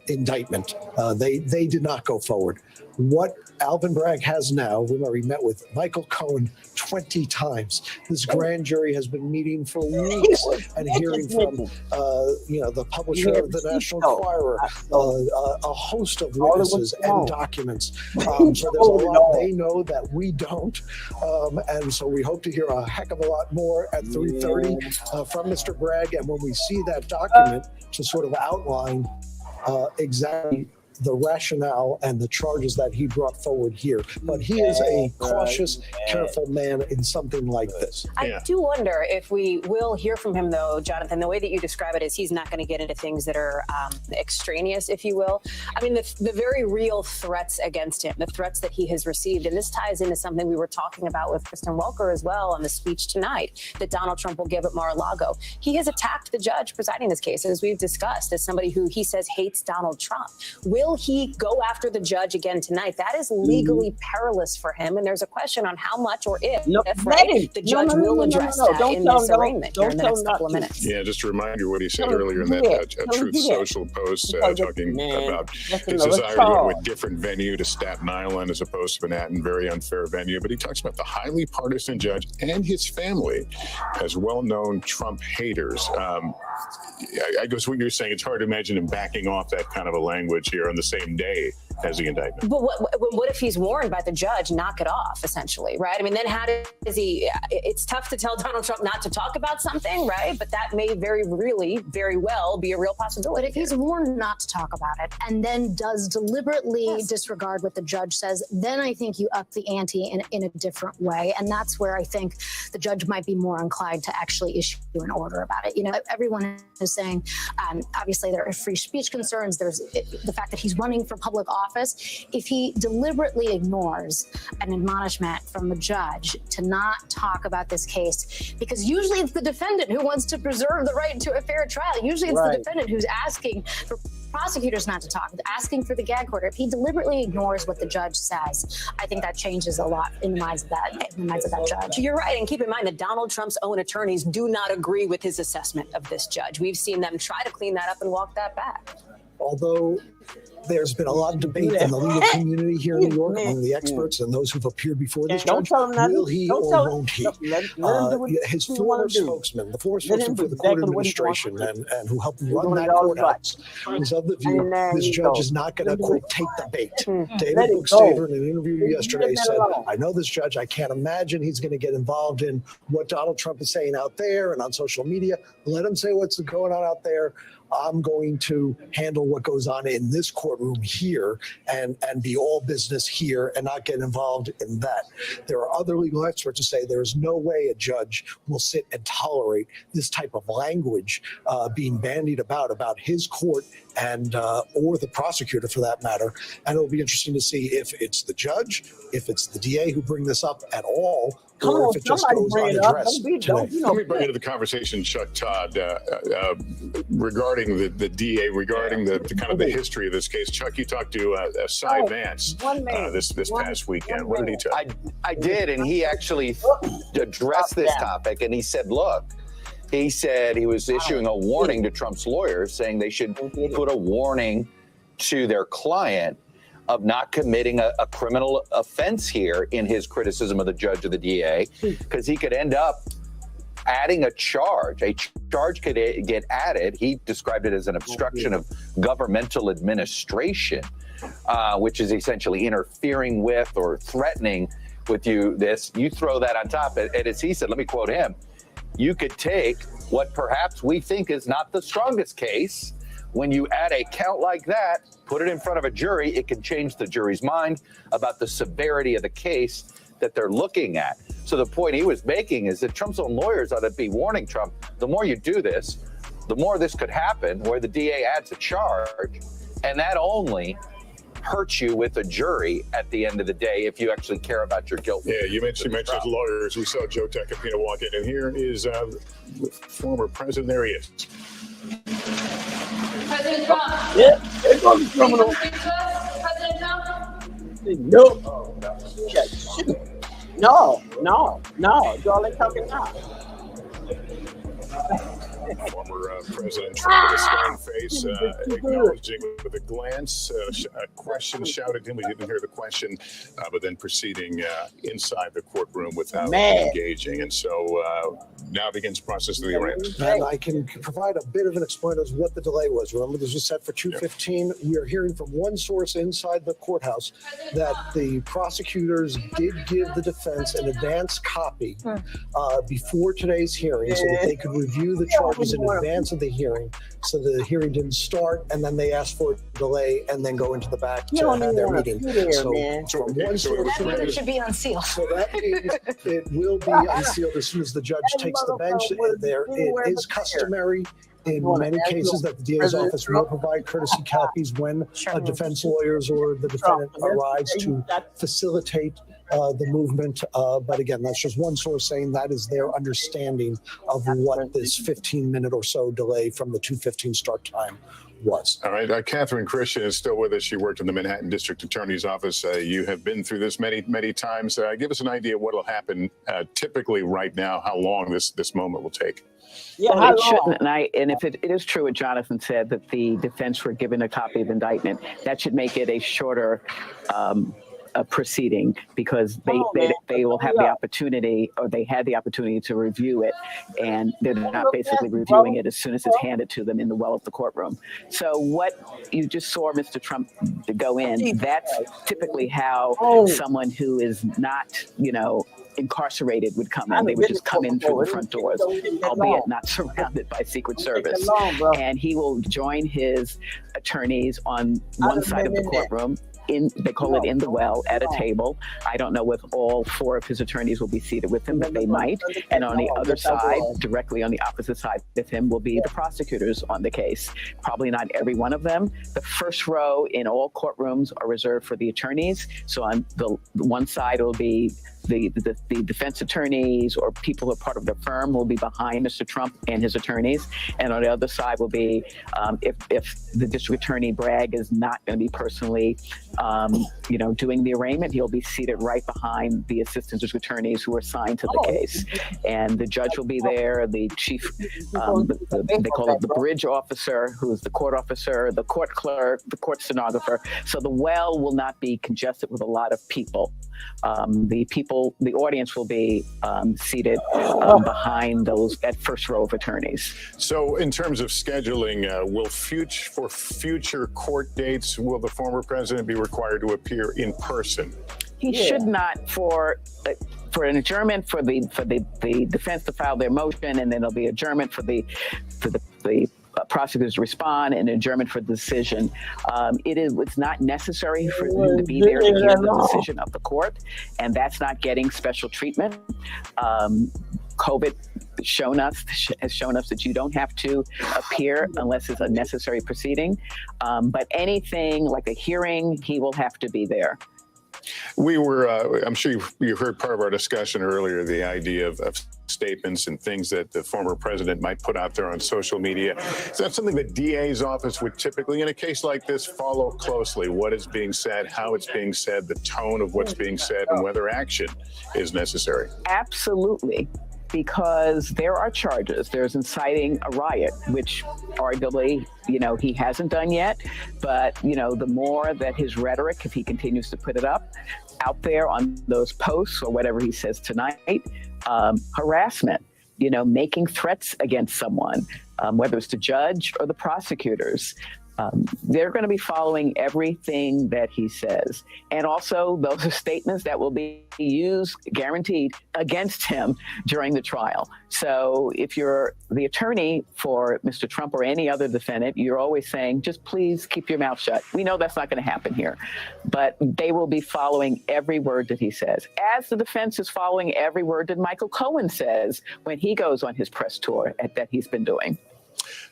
indictment. They did not go forward. What Alvin Bragg has now, remember, he met with Michael Cohen 20 times. This grand jury has been meeting for weeks and hearing from, the publisher of the National Enquirer, a host of witnesses and documents. So there's a lot they know that we don't. And so we hope to hear a heck of a lot more at 3:30 from Mr. Bragg. And when we see that document to sort of outline exactly the rationale and the charges that he brought forward here. But he is a cautious, careful man in something like this. I do wonder if we will hear from him, though, Jonathan. The way that you describe it is he's not going to get into things that are extraneous, if you will. I mean, the very real threats against him, the threats that he has received. And this ties into something we were talking about with Kristen Welker as well on the speech tonight that Donald Trump will give at Mar-a-Lago. He has attacked the judge presiding this case, as we've discussed, as somebody who he says hates Donald Trump. Will he go after the judge again tonight? That is legally perilous for him. And there's a question on how much or if the judge will address that in this arraignment here in the next couple of minutes. Yeah, just to remind you what he said earlier in that Truth Social post, talking about his desire to go to a different venue to Staten Island as opposed to Manhattan, very unfair venue. But he talks about the highly partisan judge and his family as well-known Trump haters. I guess what you're saying, it's hard to imagine him backing off that kind of a language here on the same day as the indictment. But what if he's warned by the judge, knock it off, essentially, right? I mean, then how does he, it's tough to tell Donald Trump not to talk about something, right? But that may very well be a real possibility. But if he's warned not to talk about it and then does deliberately disregard what the judge says, then I think you up the ante in a different way. And that's where I think the judge might be more inclined to actually issue an order about it. You know, everyone is saying, obviously there are free speech concerns. There's the fact that he's running for public office. If he deliberately ignores an admonishment from the judge to not talk about this case, because usually it's the defendant who wants to preserve the right to a fair trial. Usually it's the defendant who's asking for prosecutors not to talk, asking for the gag order. If he deliberately ignores what the judge says, I think that changes a lot in the minds of that judge. You're right, and keep in mind that Donald Trump's own attorneys do not agree with his assessment of this judge. We've seen them try to clean that up and walk that back. Although there's been a lot of debate in the legal community here in New York among the experts and those who've appeared before this judge. Will he or won't he? His former spokesman, the former spokesman for the court administration and who helped run that courthouse, is of the view this judge is not going to, quote, take the bait. David Bookstaver, in an interview yesterday, said, I know this judge, I can't imagine he's going to get involved in what Donald Trump is saying out there and on social media. Let him say what's going on out there. I'm going to handle what goes on in this courtroom here and be all business here and not get involved in that. There are other legal experts who say there is no way a judge will sit and tolerate this type of language being bandied about his court and or the prosecutor for that matter. And it'll be interesting to see if it's the judge, if it's the DA who bring this up at all, or if it just goes unaddressed. Let me bring into the conversation Chuck Todd regarding the DA, regarding the kind of the history of this case. Chuck, you talked to Cy Vance this past weekend. What did he tell you? I did, and he actually addressed this topic, and he said, look, he said he was issuing a warning to Trump's lawyers saying they should put a warning to their client of not committing a criminal offense here in his criticism of the judge or the DA, because he could end up adding a charge. A charge could get added. He described it as an obstruction of governmental administration, which is essentially interfering with or threatening with you. You throw that on top, and as he said, let me quote him, you could take what perhaps we think is not the strongest case. When you add a count like that, put it in front of a jury, it can change the jury's mind about the severity of the case that they're looking at. So the point he was making is that Trump's own lawyers ought to be warning Trump, the more you do this, the more this could happen, where the DA adds a charge, and that only hurt you with a jury at the end of the day if you actually care about your guilt. Yeah, you mentioned lawyers. We saw Joe Tacopina walk in, and here is the former president. There he is. President Trump. Yeah, it's on the criminal. President Trump. No. No. Y'all ain't talking now. Former President Trump with a stern face, acknowledging with a glance, a question shouted at him. We didn't hear the question, but then proceeding inside the courtroom without engaging. And so now begins the process of the arraignment. And I can provide a bit of an explanation as what the delay was. Remember, this was set for 2:15. We are hearing from one source inside the courthouse that the prosecutors did give the defense an advance copy before today's hearing so that they could review the charges in advance of the hearing, so the hearing didn't start, and then they asked for a delay and then go into the back to have their meeting. It should be unsealed. So that means it will be unsealed as soon as the judge takes the bench. It is customary in many cases that the DA's office will provide courtesy copies when defense lawyers or the defendant arrives to facilitate the movement. But again, that's just one source saying that is their understanding of what this 15-minute or so delay from the 2:15 start time was. All right. Catherine Christian is still with us. She worked in the Manhattan District Attorney's Office. You have been through this many, many times. Give us an idea of what will happen typically right now, how long this moment will take. Yeah, well, it shouldn't. And if it is true what Jonathan said, that the defense were given a copy of indictment, that should make it a shorter proceeding, because they will have the opportunity, or they had the opportunity to review it, and they're not basically reviewing it as soon as it's handed to them in the well of the courtroom. So what you just saw Mr. Trump go in, that's typically how someone who is not, incarcerated would come in. They would just come in through the front doors, albeit not surrounded by Secret Service. And he will join his attorneys on one side of the courtroom. They call it in the well at a table. I don't know if all 4 of his attorneys will be seated with him, but they might. And on the other side, directly on the opposite side with him, will be the prosecutors on the case. Probably not every one of them. The first row in all courtrooms are reserved for the attorneys. So on the one side, it will be the defense attorneys or people who are part of the firm will be behind Mr. Trump and his attorneys. And on the other side will be, if the district attorney Bragg is not going to be personally, doing the arraignment, he'll be seated right behind the assistant district attorneys who are assigned to the case. And the judge will be there, the chief, they call it the bridge officer, who's the court officer, the court clerk, the court stenographer. So the well will not be congested with a lot of people. The audience will be seated behind that first row of attorneys. So in terms of scheduling, for future court dates, will the former president be required to appear in person? He should not, for an adjournment for the defense to file their motion, and then there'll be adjournment for the prosecutors to respond, and adjournment for the decision. It's not necessary for him to be there to hear the decision of the court, and that's not getting special treatment. COVID has shown us that you don't have to appear unless it's a necessary proceeding. But anything like a hearing, he will have to be there. We were, I'm sure you heard part of our discussion earlier, the idea of statements and things that the former president might put out there on social media. Is that something the DA's office would typically, in a case like this, follow closely? What is being said, how it's being said, the tone of what's being said, and whether action is necessary? Absolutely. Because there are charges. There's inciting a riot, which arguably, he hasn't done yet. But, the more that his rhetoric, if he continues to put it out there on those posts or whatever he says tonight, harassment, making threats against someone, whether it's the judge or the prosecutors. They're going to be following everything that he says. And also, those are statements that will be used, guaranteed, against him during the trial. So if you're the attorney for Mr. Trump or any other defendant, you're always saying, just please keep your mouth shut. We know that's not going to happen here. But they will be following every word that he says, as the defense is following every word that Michael Cohen says when he goes on his press tour that he's been doing.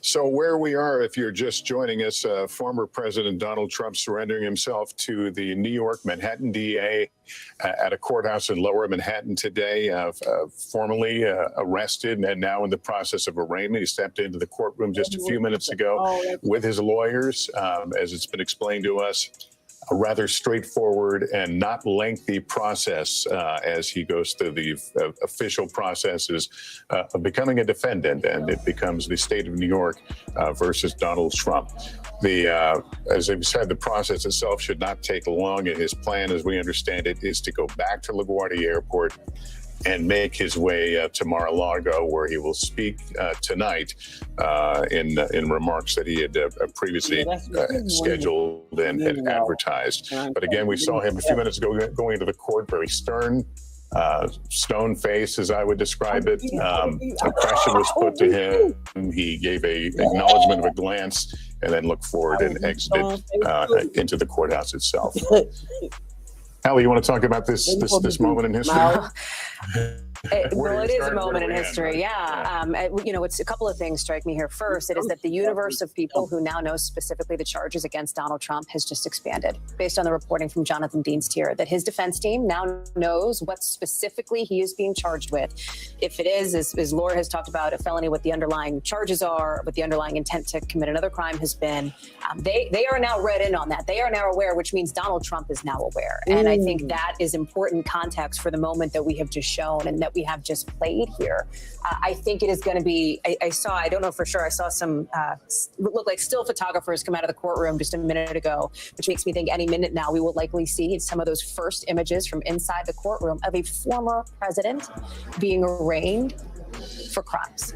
So where we are, if you're just joining us, former President Donald Trump surrendering himself to the New York Manhattan DA at a courthouse in Lower Manhattan today, formally arrested and now in the process of arraignment. He stepped into the courtroom just a few minutes ago with his lawyers, as it's been explained to us. A rather straightforward and not lengthy process as he goes through the official processes of becoming a defendant, and it becomes the state of New York versus Donald Trump. As I've said, the process itself should not take long, and his plan, as we understand it, is to go back to LaGuardia Airport and make his way to Mar-a-Lago, where he will speak tonight in remarks that he had previously scheduled and advertised. But again, we saw him a few minutes ago going into the court, very stern, stone face, as I would describe it. A question was put to him. He gave a acknowledgement of a glance and then looked forward and exited into the courthouse itself. Allie, you want to talk about this moment in history? Well, it is a moment in history. Yeah. It's a couple of things strike me here. First, it is that the universe of people who now know specifically the charges against Donald Trump has just expanded based on the reporting from Jonathan Dienst here, that his defense team now knows what specifically he is being charged with. If it is, as Laura has talked about, a felony, what the underlying charges are, what the underlying intent to commit another crime has been, they are now read in on that. They are now aware, which means Donald Trump is now aware. And I think that is important context for the moment that we have just shown and that we have just played here. I think it is going to be, I don't know for sure, I saw some look like still photographers come out of the courtroom just a minute ago, which makes me think any minute now we will likely see some of those first images from inside the courtroom of a former president being arraigned for crimes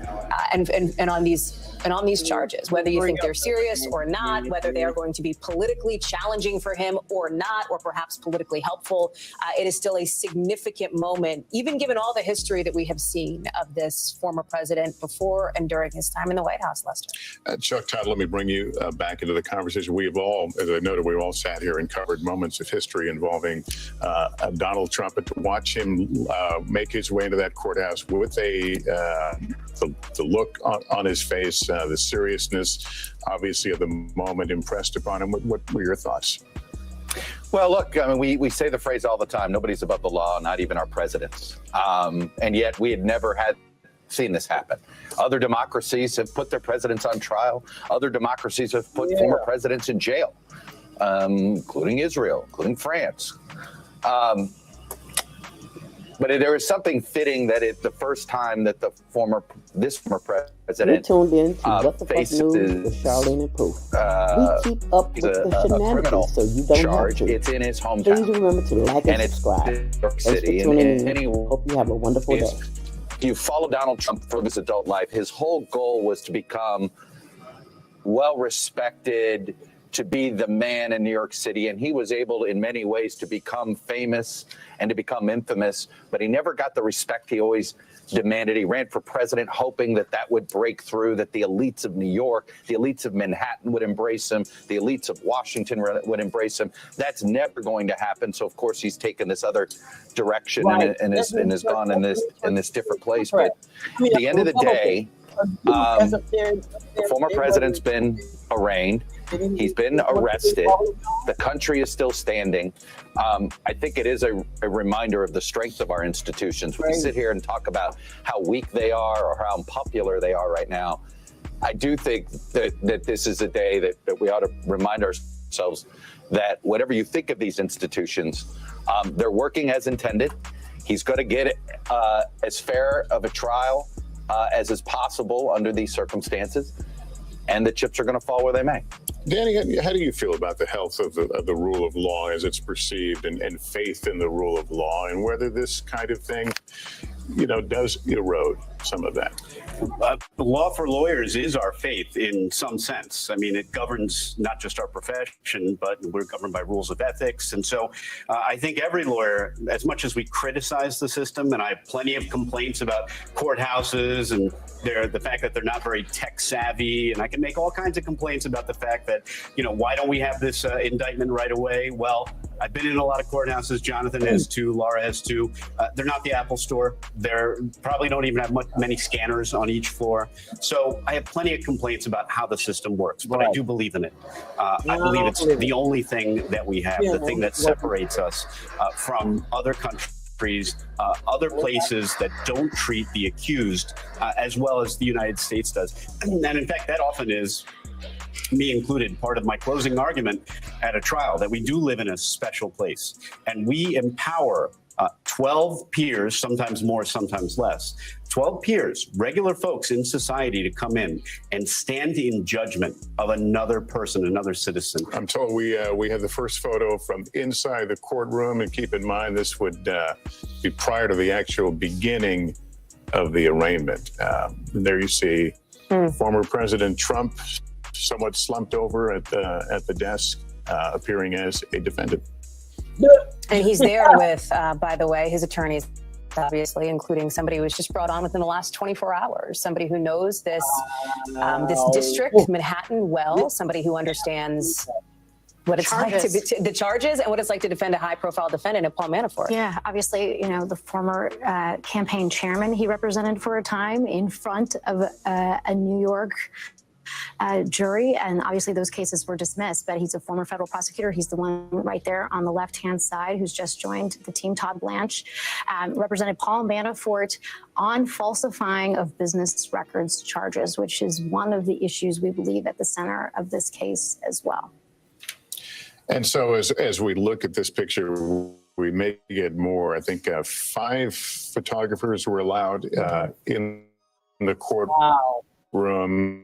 and on these charges, whether you think they're serious or not, whether they are going to be politically challenging for him or not, or perhaps politically helpful. It is still a significant moment, even given all the history that we have seen of this former president before and during his time in the White House, Lester. Chuck, Todd, let me bring you back into the conversation. We have all, as I noted, we've all sat here and covered moments of history involving Donald Trump, and to watch him make his way into that courthouse with the look on his face, the seriousness, obviously, of the moment impressed upon him. What were your thoughts? Well, look, I mean, we say the phrase all the time, nobody's above the law, not even our presidents. And yet we had never seen this happen. Other democracies have put their presidents on trial. Other democracies have put former presidents in jail, including Israel, including France. But there is something fitting that it's the first time that this former president tuned in to What the Fuck faces News with Charlene and Pooh. We keep up with the shenanigans so you don't charge. have to. It's in his hometown. Please remember to like and subscribe. It's New York Thanks for City. tuning in. Hope you have a wonderful day. If you follow Donald Trump for his adult life, his whole goal was to become well-respected, to be the man in New York City. And he was able in many ways to become famous and to become infamous, but he never got the respect he always demanded. He ran for president hoping that would break through, that the elites of New York, the elites of Manhattan would embrace him, the elites of Washington would embrace him. That's never going to happen. So of course he's taken this other direction and has gone in this different place. But at the end of the day, the former president's been arraigned. He's been arrested. The country is still standing. I think it is a reminder of the strength of our institutions. We sit here and talk about how weak they are or how unpopular they are right now. I do think that this is a day that we ought to remind ourselves that whatever you think of these institutions, they're working as intended. He's going to get as fair of a trial as is possible under these circumstances, and the chips are going to fall where they may. Danny, how do you feel about the health of the rule of law as it's perceived and faith in the rule of law, and whether this kind of thing, does erode some of that? The law for lawyers is our faith in some sense. I mean, it governs not just our profession, but we're governed by rules of ethics. And so I think every lawyer, as much as we criticize the system, and I have plenty of complaints about courthouses and the fact that they're not very tech savvy, and I can make all kinds of complaints about the fact that, why don't we have this indictment right away? Well, I've been in a lot of courthouses. Jonathan has too. Laura has too. They're not the Apple Store. They're probably don't even have many scanners on each floor. So I have plenty of complaints about how the system works, but I do believe in it. I believe it's the only thing that we have, the thing that separates us from other countries, other places that don't treat the accused as well as the United States does. And in fact, that often is, me included, part of my closing argument at a trial, that we do live in a special place, and we empower 12 peers, sometimes more, sometimes less, 12 peers, regular folks in society, to come in and stand in judgment of another person, another citizen. I'm told we have the first photo from inside the courtroom, and keep in mind this would be prior to the actual beginning of the arraignment. There you see former President Trump, somewhat slumped over at the desk, appearing as a defendant. And he's there with, by the way, his attorneys, obviously, including somebody who was just brought on within the last 24 hours, somebody who knows this district, Manhattan, well, somebody who understands what it's like to be, the charges and what it's like to defend a high-profile defendant of Paul Manafort. Yeah, obviously, the former campaign chairman he represented for a time in front of a New York jury, and obviously those cases were dismissed, but he's a former federal prosecutor. He's the one right there on the left-hand side who's just joined the team. Todd Blanche represented Paul Manafort on falsifying of business records charges, which is one of the issues we believe at the center of this case as well. And so as we look at this picture, we may get more. I think 5 photographers were allowed in the courtroom.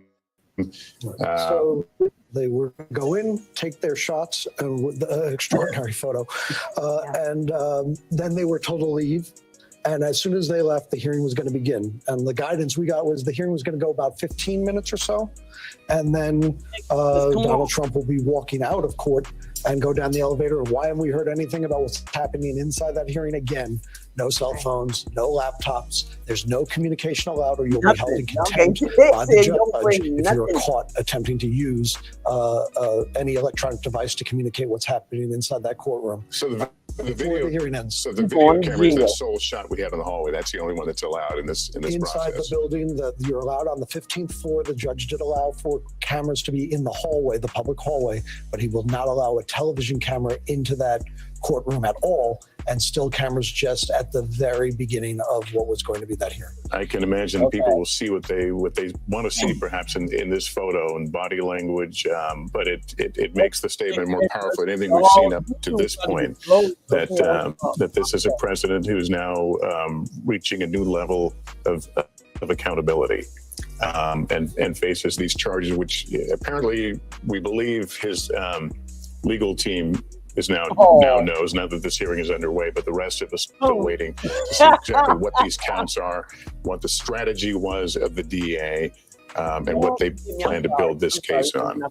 So they were going to go in, take their shots, with the extraordinary photo, and then they were told to leave. And as soon as they left, the hearing was going to begin. And the guidance we got was the hearing was going to go about 15 minutes or so. And then Donald Trump will be walking out of court and go down the elevator. And why haven't we heard anything about what's happening inside that hearing? Again, no cell phones, no laptops. There's no communication allowed, or you'll be held in contempt by the judge if you're caught attempting to use any electronic device to communicate what's happening inside that courtroom. So the video, the hearing ends. So the video camera is the sole shot we have in the hallway. That's the only one that's allowed in this inside process. The building, you're allowed on the 15th floor. The judge did allow for cameras to be in the hallway, the public hallway, but he will not allow a television camera into that courtroom at all, and still cameras just at the very beginning of what was going to be that hearing. I can imagine people will see what they want to see, perhaps in this photo and body language, but it makes the statement more powerful than anything we've seen up to this point, that this is a president who's now reaching a new level of accountability. And faces these charges, which apparently we believe his legal team is now knows, now that this hearing is underway, but the rest of us still waiting to see exactly what these counts are, what the strategy was of the DA, and what they plan to build this case on.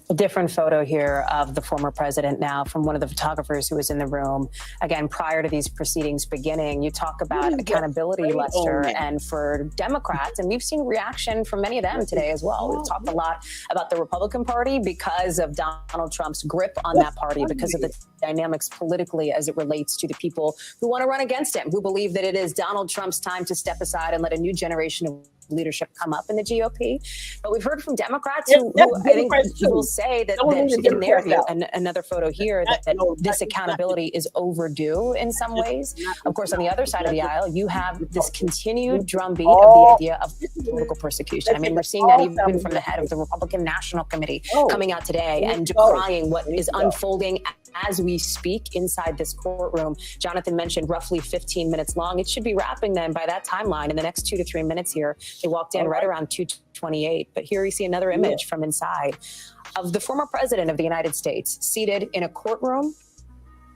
A different photo here of the former president now from one of the photographers who was in the room. Again, prior to these proceedings beginning, you talk about accountability, Lester, and for Democrats, and we've seen reaction from many of them today as well. We've talked a lot about the Republican Party because of Donald Trump's grip on that party, because of the dynamics politically as it relates to the people who want to run against him, who believe that it is Donald Trump's time to step aside and let a new generation of leadership come up in the GOP. But we've heard from Democrats who I think will say that in their view, another photo here, that this accountability is overdue in some ways. Of course, on the other side of the aisle, you have this continued drumbeat of the idea of political persecution. I mean, we're seeing that even from the head of the Republican National Committee coming out today and decrying what is unfolding as we speak inside this courtroom. Jonathan mentioned roughly 15 minutes long. It should be wrapping then by that timeline in the next 2 to 3 minutes here. They walked in right around 2:28. But here you see another image from inside of the former president of the United States seated in a courtroom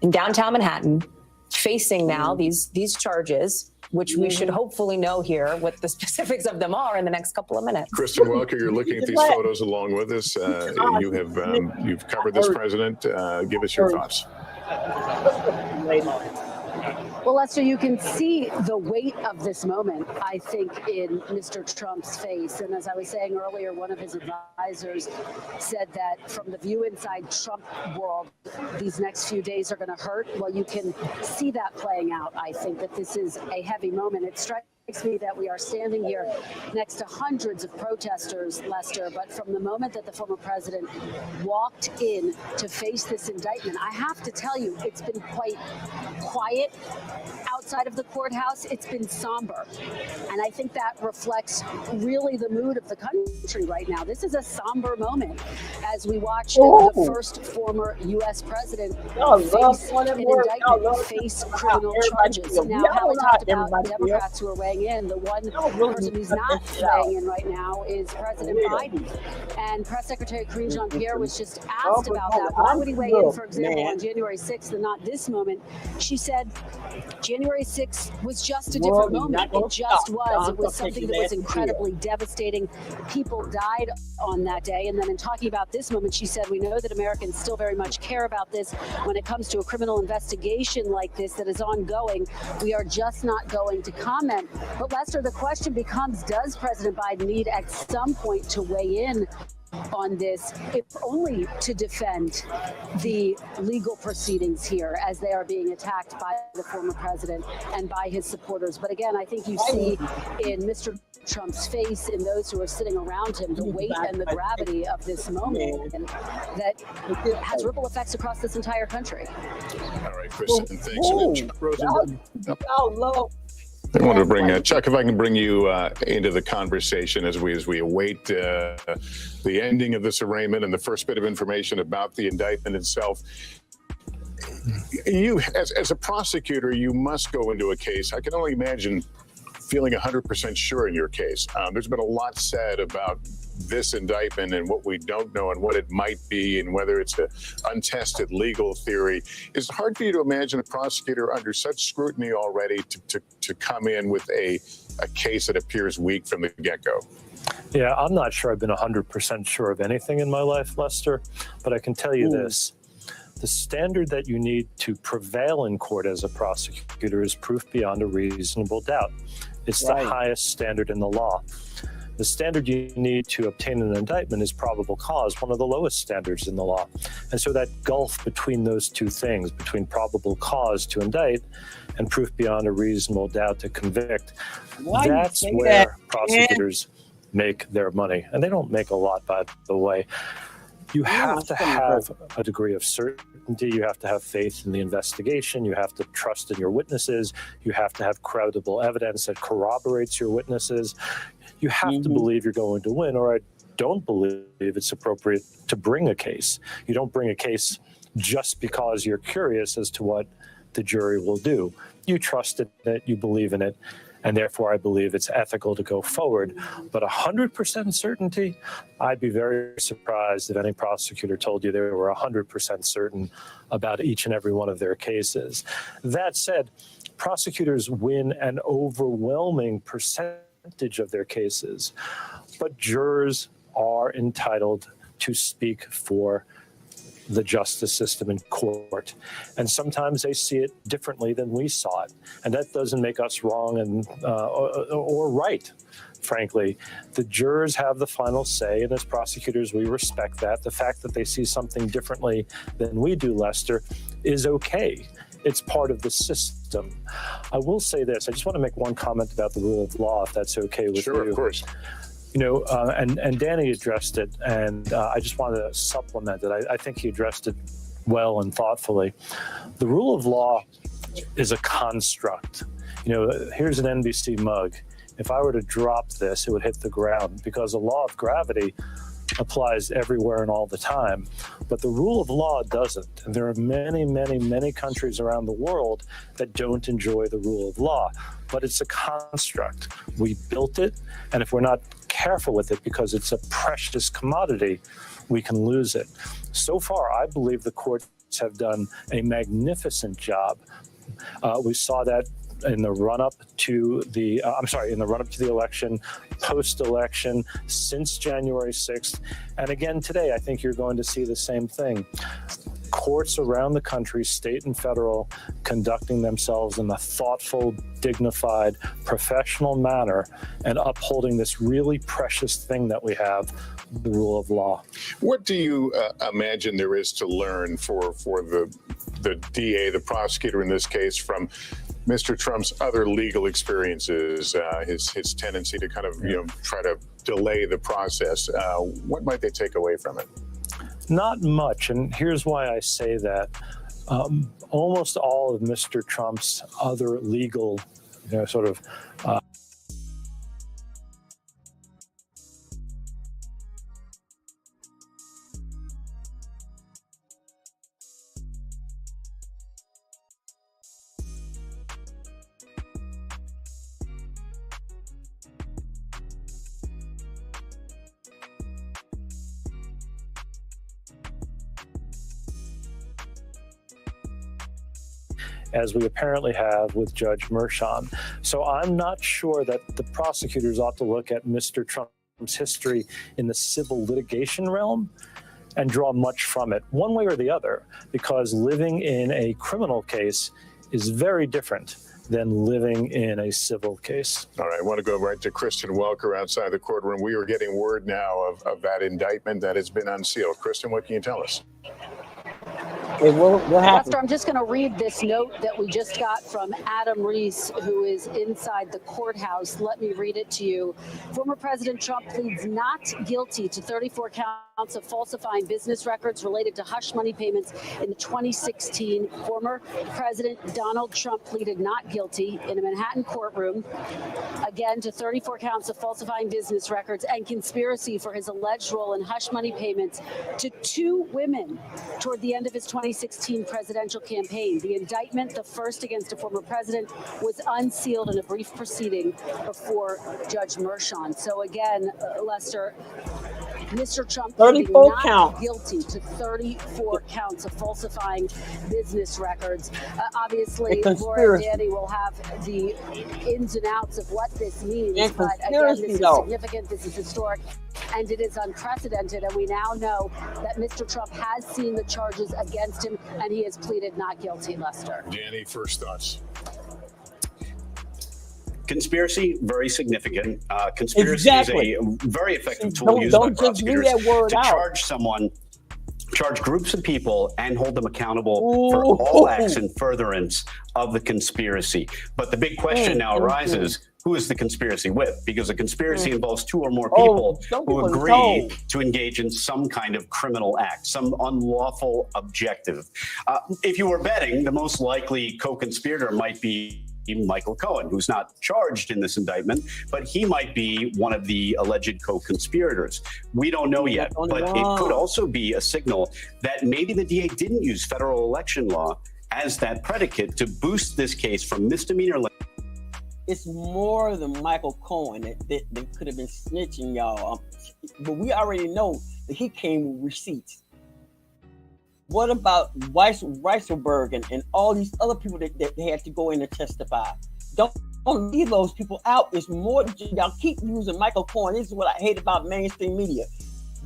in downtown Manhattan, facing now these charges, which we should hopefully know here what the specifics of them are in the next couple of minutes. Kristen Welker, you're looking at these photos along with us. You've covered this president. Give us your thoughts. Well, Lester, you can see the weight of this moment, I think, in Mr. Trump's face. And as I was saying earlier, one of his advisors said that from the view inside Trump world, these next few days are going to hurt. Well, you can see that playing out. I think that this is a heavy moment. It strikes me that we are standing here next to hundreds of protesters, Lester, but from the moment that the former president walked in to face this indictment, I have to tell you, it's been quite quiet outside of the courthouse. It's been somber. And I think that reflects really the mood of the country right now. This is a somber moment as we watch the first former U.S. president face an indictment, face criminal charges. Now, Hallie talked about Democrats who are weighing in. The one person who's not weighing in right now is President Biden. And Press Secretary Karine Jean-Pierre was just asked about that. Why would he weigh in, for example, on January 6th and not this moment? She said January 6th was just a different moment. It just was. It was something that was incredibly devastating. People died on that day. And then in talking about this moment, she said, we know that Americans still very much care about this. When it comes to a criminal investigation like this that is ongoing, we are just not going to comment. But Lester, the question becomes, does President Biden need at some point to weigh in on this, if only to defend the legal proceedings here as they are being attacked by the former president and by his supporters? But again, I think you see in Mr. Trump's face, in those who are sitting around him, the weight and the gravity of this moment that has ripple effects across this entire country. All right, Kristen, thanks. I wanted to bring Chuck, if I can bring you into the conversation as we await the ending of this arraignment and the first bit of information about the indictment itself. You, as a prosecutor, you must go into a case. I can only imagine feeling 100% sure in your case. There's been a lot said about this indictment and what we don't know and what it might be and whether it's an untested legal theory. It's hard for you to imagine a prosecutor under such scrutiny already to come in with a case that appears weak from the get-go. Yeah, I'm not sure I've been 100% sure of anything in my life, Lester, but I can tell you this. The standard that you need to prevail in court as a prosecutor is proof beyond a reasonable doubt. It's the highest standard in the law. The standard you need to obtain an indictment is probable cause, one of the lowest standards in the law. And so that gulf between those two things, between probable cause to indict and proof beyond a reasonable doubt to convict, that's where prosecutors make their money. And they don't make a lot, by the way. You have to have a degree of certainty. You have to have faith in the investigation. You have to trust in your witnesses. You have to have credible evidence that corroborates your witnesses. You have to believe you're going to win, or I don't believe it's appropriate to bring a case. You don't bring a case just because you're curious as to what the jury will do. You trust in it, you believe in it, and therefore I believe it's ethical to go forward. But 100% certainty, I'd be very surprised if any prosecutor told you they were 100% certain about each and every one of their cases. That said, prosecutors win an overwhelming percentage of their cases, but jurors are entitled to speak for the justice system in court. And sometimes they see it differently than we saw it. And that doesn't make us wrong and or right, frankly. The jurors have the final say, and as prosecutors, we respect that. The fact that they see something differently than we do, Lester, is okay. It's part of the system. I will say this. I just want to make one comment about the rule of law, if that's okay with you. Sure, of course. You know, and Danny addressed it, and I just wanted to supplement it. I think he addressed it well and thoughtfully. The rule of law is a construct. You know, here's an NBC mug. If I were to drop this, it would hit the ground because the law of gravity applies everywhere and all the time. But the rule of law doesn't. And there are many, many, many countries around the world that don't enjoy the rule of law. But it's a construct. We built it, and if we're not careful with it because it's a precious commodity, we can lose it. So far, I believe the courts have done a magnificent job. We saw that in the run-up to the, in the run-up to the election, post-election, since January 6th. And again today, I think you're going to see the same thing. courts around the country, state and federal, conducting themselves in a thoughtful, dignified, professional manner and upholding this really precious thing that we have, the rule of law. What do you imagine there is to learn for the DA, the prosecutor in this case, from Mr. Trump's other legal experiences, his tendency to kind of, try to delay the process? What might they take away from it? Not much, and here's why I say that. Almost all of Mr. Trump's other legal, as we apparently have with Judge Merchan. So I'm not sure that the prosecutors ought to look at Mr. Trump's history in the civil litigation realm and draw much from it, one way or the other, because living in a criminal case is very different than living in a civil case. All right, I want to go right to Kristen Welker outside the courtroom. We are getting word now of that indictment that has been unsealed. Kristen, what can you tell us? What happened? Lester, I'm just going to read this note that we just got from Adam Reese, who is inside the courthouse. Let me read it to you. Former President Trump pleads not guilty to 34 counts of falsifying business records related to hush money payments in the 2016. Former President Donald Trump pleaded not guilty in a Manhattan courtroom, again, to 34 counts of falsifying business records and conspiracy for his alleged role in hush money payments to 2 women toward the end of his 2016 presidential campaign. The indictment, the first against a former president, was unsealed in a brief proceeding before Judge Merchan. So again, Lester, Mr. Trump pleaded not guilty to 34 counts of falsifying business records. Obviously, Laura and Danny will have the ins and outs of what this means. But again, this is significant, this is historic, and it is unprecedented. And we now know that Mr. Trump has seen the charges against him, and he has pleaded not guilty, Lester. Danny, first thoughts. Conspiracy, very significant. Conspiracy is a very effective tool used by prosecutors to charge someone, charge groups of people, and hold them accountable for all acts in furtherance of the conspiracy. But the big question now arises, who is the conspiracy with? Because a conspiracy involves 2 or more people who agree to engage in some kind of criminal act, some unlawful objective. If you were betting, the most likely co-conspirator might be Michael Cohen, who's not charged in this indictment, but he might be one of the alleged co-conspirators. We don't know yet, but it could also be a signal that maybe the DA didn't use federal election law as that predicate to boost this case from misdemeanor. It's more than Michael Cohen that could have been snitching, y'all. But we already know that he came with receipts. What about Weisselberg and all these other people that they had to go in and testify? Don't leave those people out. It's more than y'all keep using Michael Cohen. This is what I hate about mainstream media.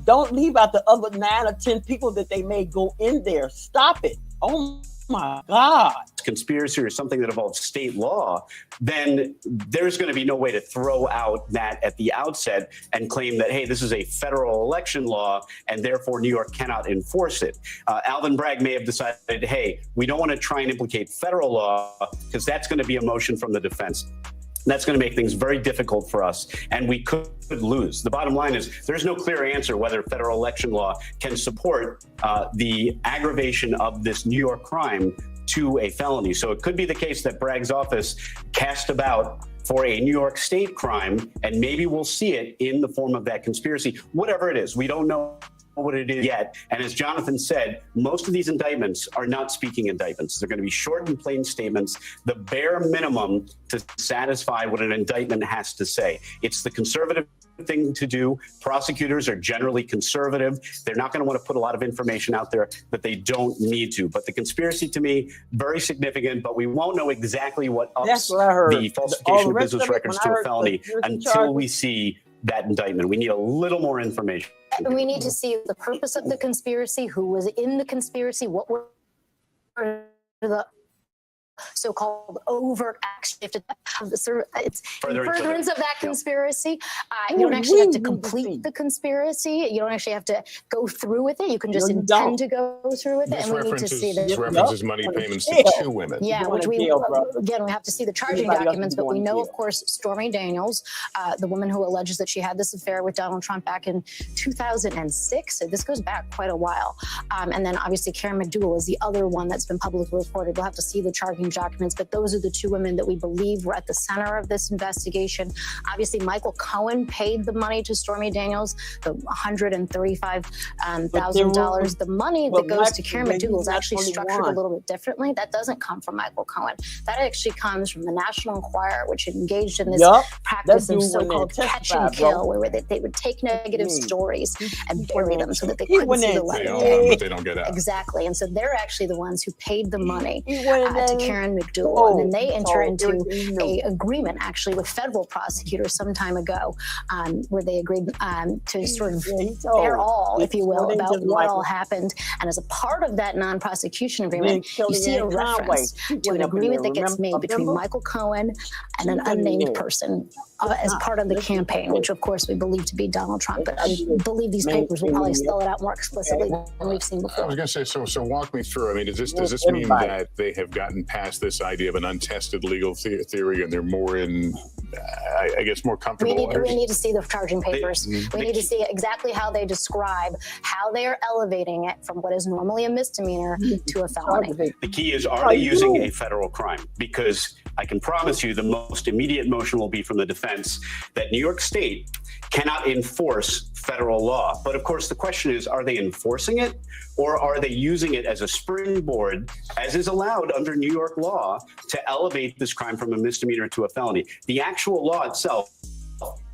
Don't leave out the other 9 or 10 people that they may go in there. Stop it. Oh my God. Conspiracy or something that involves state law, then there's going to be no way to throw out that at the outset and claim that, hey, this is a federal election law and therefore New York cannot enforce it. Alvin Bragg may have decided, hey, we don't want to try and implicate federal law because that's going to be a motion from the defense. That's going to make things very difficult for us, and we could lose. The bottom line is there's no clear answer whether federal election law can support the aggravation of this New York crime to a felony. So it could be the case that Bragg's office cast about for a New York state crime, and maybe we'll see it in the form of that conspiracy. Whatever it is, we don't know what it is yet. And as Jonathan said, most of these indictments are not speaking indictments. They're going to be short and plain statements, the bare minimum to satisfy what an indictment has to say. It's the conservative thing to do. Prosecutors are generally conservative. They're not going to want to put a lot of information out there that they don't need to. But the conspiracy, to me, very significant, but we won't know exactly what ups the falsification of business records to a felony until we see that indictment. We need a little more information. And we need to see the purpose of the conspiracy, who was in the conspiracy, what were the so-called overt acts. It's furtherance of that conspiracy. You don't actually have to complete the conspiracy. You don't actually have to go through with it. You can just intend to go through with it. This and we need to see the references money payments to 2 women. Yeah, which we have to see the charging documents, but we know, of course, Stormy Daniels, the woman who alleges that she had this affair with Donald Trump back in 2006. So this goes back quite a while. And then obviously Karen McDougal is the other one that's been publicly reported. We'll have to see the charging documents, but those are the 2 women that we believe were at the center of this investigation. Obviously, Michael Cohen paid the money to Stormy Daniels, the $135,000. The money that goes to Karen McDougal is actually structured a little bit differently. That doesn't come from Michael Cohen. That actually comes from the National Enquirer, which engaged in this practice of so-called catch and kill, where they would take negative stories and bury them so that they couldn't see the light of day. But they don't get out. Exactly. And so they're actually the ones who paid the money to Karen McDougal. And then they enter into an agreement actually with federal prosecutors some time ago, where they agreed to sort of bear all, if you will, about what all happened. And as a part of that non-prosecution agreement, you see a reference to an agreement that gets made between Michael Cohen and an unnamed person as part of the campaign, which of course we believe to be Donald Trump. But I believe these papers will probably spell it out more explicitly than we've seen before. I was going to say, so walk me through. I mean, does this mean that they have gotten past this idea of an untested legal theory and they're more in, I guess, more comfortable? We need to see the charging papers. We need to see exactly how they describe how they are elevating it from what is normally a misdemeanor to a felony. The key is, are they using a federal crime? Because I can promise you the most immediate motion will be from the defense that New York State cannot enforce federal law. But of course, the question is, are they enforcing it, or are they using it as a springboard, as is allowed under New York law, to elevate this crime from a misdemeanor to a felony? The actual law itself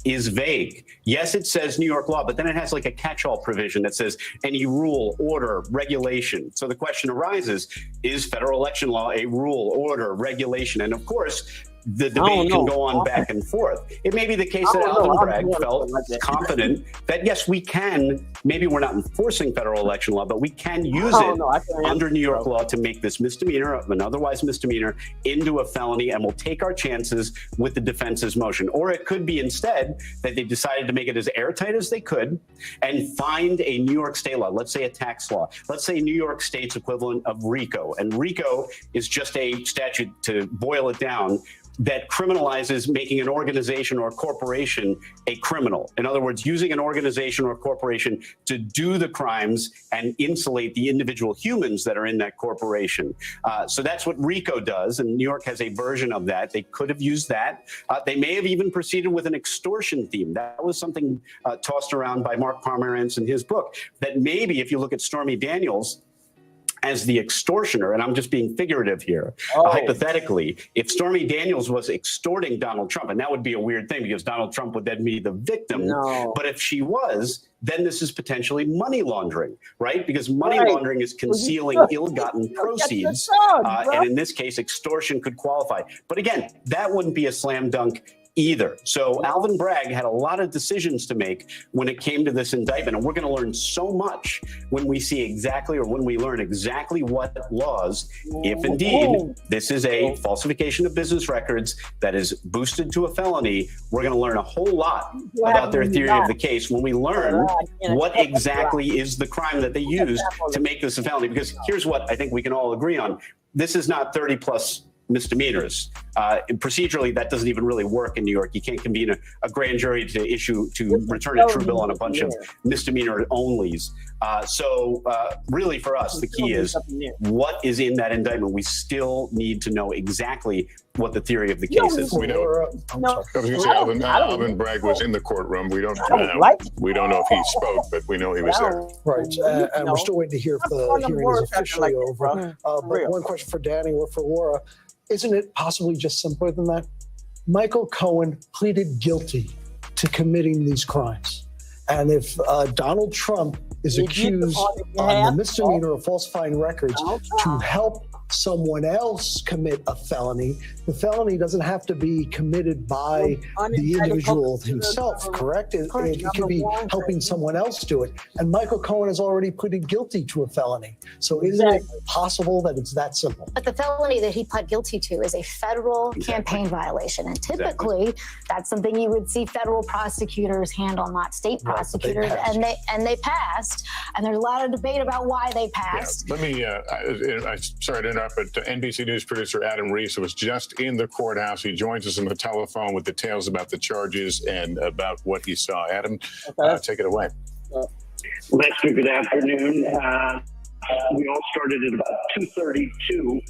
is vague. Yes, it says New York law, but then it has like a catch-all provision that says any rule, order, regulation. So the question arises, is federal election law a rule, order, regulation? And of course, the debate can go on back and forth. It may be the case that Alvin Bragg felt confident that, yes, we can, maybe we're not enforcing federal election law, but we can use it under New York law to make this misdemeanor, an otherwise misdemeanor, into a felony, and we'll take our chances with the defense's motion. Or it could be instead that they decided to make it as airtight as they could and find a New York state law, let's say a tax law, let's say New York State's equivalent of RICO. And RICO is just a statute, to boil it down, that criminalizes making an organization or a corporation a criminal. In other words, using an organization or a corporation to do the crimes and insulate the individual humans that are in that corporation. So that's what RICO does, and New York has a version of that. They could have used that. They may have even proceeded with an extortion theme. That was something tossed around by Mark Pomerantz in his book, that maybe if you look at Stormy Daniels as the extortioner, and I'm just being figurative here, hypothetically, if Stormy Daniels was extorting Donald Trump, and that would be a weird thing because Donald Trump would then be the victim, but if she was, then this is potentially money laundering, right? Because money laundering is concealing ill-gotten proceeds, and in this case, extortion could qualify. But again, that wouldn't be a slam dunk either. So Alvin Bragg had a lot of decisions to make when it came to this indictment, and we're going to learn so much when we see exactly, or when we learn exactly what laws, if indeed this is a falsification of business records that is boosted to a felony, we're going to learn a whole lot about their theory of the case when we learn what exactly is the crime that they used to make this a felony. Because here's what I think we can all agree on. This is not 30 plus misdemeanors. Procedurally, that doesn't even really work in New York. You can't convene a grand jury to return a true bill on a bunch of misdemeanor onlys. So really for us, the key is what is in that indictment. We still need to know exactly what the theory of the case is. We know. I was going to say Alvin Bragg was in the courtroom. We don't know if he spoke, but we know he was there. Right, and we're still waiting to hear if the hearing is officially over. But one question for Danny or for Laura. Isn't it possibly just simpler than that? Michael Cohen pleaded guilty to committing these crimes. And if Donald Trump is accused on the misdemeanor of falsifying records to help someone else commit a felony, the felony doesn't have to be committed by the individual himself, correct? It could be helping someone else do it. And Michael Cohen has already pleaded guilty to a felony. So isn't it possible that it's that simple? But the felony that he pled guilty to is a federal campaign violation. And typically, that's something you would see federal prosecutors handle, not state prosecutors. And they passed. And there's a lot of debate about why they passed. Yeah. Let me, I'm sorry to interrupt, but NBC News producer Adam Reese was just in the courthouse. He joins us on the telephone with details about the charges and about what he saw. Adam, take it away. Lester, good afternoon. We all started at about 2:32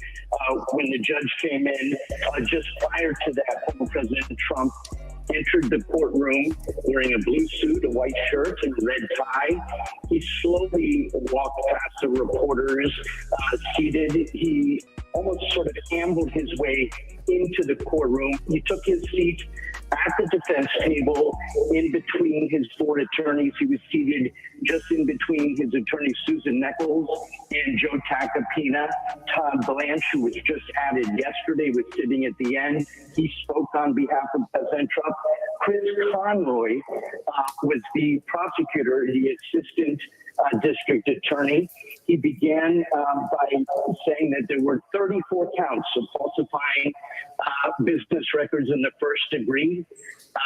when the judge came in. Just prior to that, former President Trump entered the courtroom wearing a blue suit, a white shirt, and a red tie. He slowly walked past the reporters seated. He almost sort of ambled his way into the courtroom. He took his seat at the defense table in between his four attorneys. He was seated just in between his attorney, Susan Nichols, and Joe Tacopina. Todd Blanche, who was just added yesterday, was sitting at the end. He spoke on behalf of President Trump. Chris Conroy was the prosecutor, the assistant district attorney. He began by saying that there were 34 counts of falsifying business records in the first degree.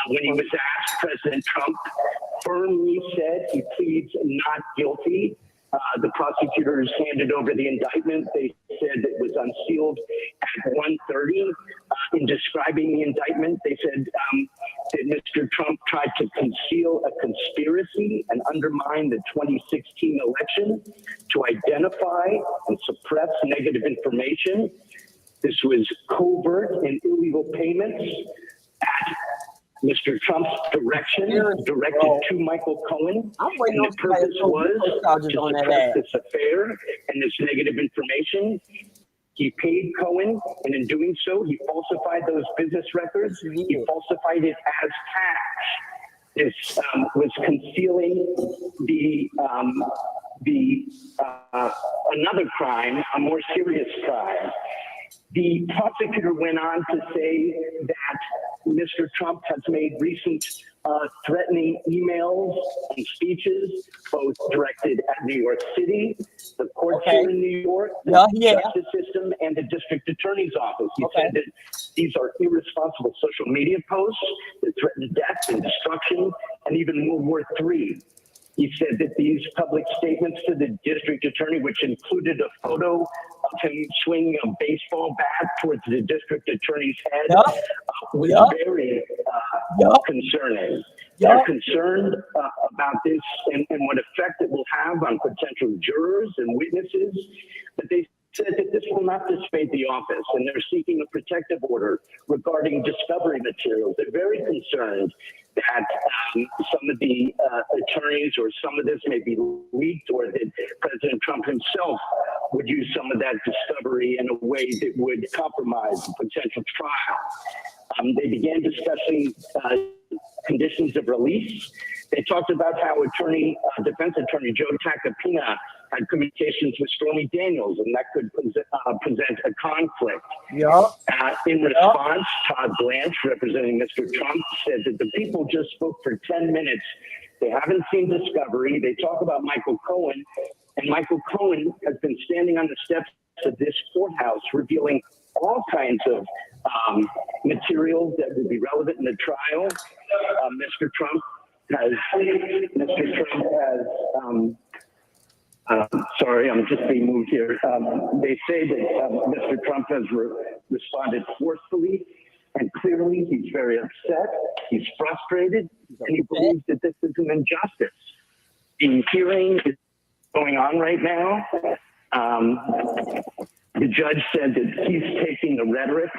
When he was asked, President Trump firmly said he pleads not guilty. The prosecutors handed over the indictment. They said it was unsealed at 1:30. In describing the indictment, they said that Mr. Trump tried to conceal a conspiracy and undermine the 2016 election, to identify and suppress negative information. This was covert and illegal payments at Mr. Trump's direction, directed to Michael Cohen. And the purpose was to suppress this affair and this negative information. He paid Cohen, and in doing so, he falsified those business records. He falsified it as cash. This was concealing another crime, a more serious crime. The prosecutor went on to say that Mr. Trump has made recent threatening emails and speeches, both directed at New York City, the courts here in New York, the justice system, and the district attorney's office. He said that these are irresponsible social media posts that threaten death and destruction, and even World War III. He said that these public statements to the district attorney, which included a photo of him swinging a baseball bat towards the district attorney's head, was very concerning. They're concerned about this and what effect it will have on potential jurors and witnesses. But they said that this will not dissuade the office, and they're seeking a protective order regarding discovery materials. They're very concerned that some of the attorneys or some of this may be leaked, or that President Trump himself would use some of that discovery in a way that would compromise the potential trial. They began discussing conditions of release. They talked about how defense attorney Joe Tacopina had communications with Stormy Daniels, and that could present a conflict. In response, Todd Blanche, representing Mr. Trump, said that the people just spoke for 10 minutes. They haven't seen discovery. They talk about Michael Cohen, and Michael Cohen has been standing on the steps of this courthouse revealing all kinds of materials that will be relevant in the trial. Mr. Trump has sorry, I'm just being moved here. They say that Mr. Trump has responded forcefully and clearly. He's very upset. He's frustrated, and he believes that this is an injustice. The hearing is going on right now. The judge said that he's taking the rhetoric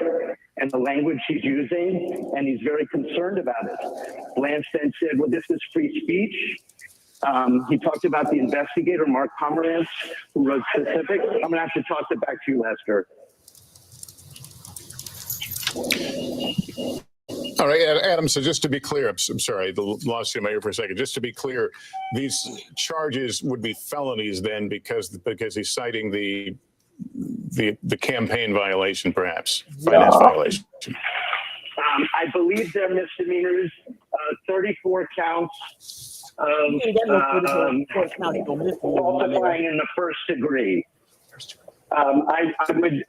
and the language he's using, and he's very concerned about it. Blanche then said, well, this is free speech. He talked about the investigator, Mark Pomerantz, who wrote specifics. I'm going to have to toss it back to you, Lester. All right, Adam, so just to be clear, I'm sorry, lost you in my ear for a second. Just to be clear, these charges would be felonies then because he's citing the the campaign violation, perhaps finance violation? I believe they're misdemeanors, 34 counts of falsifying in the first degree. I would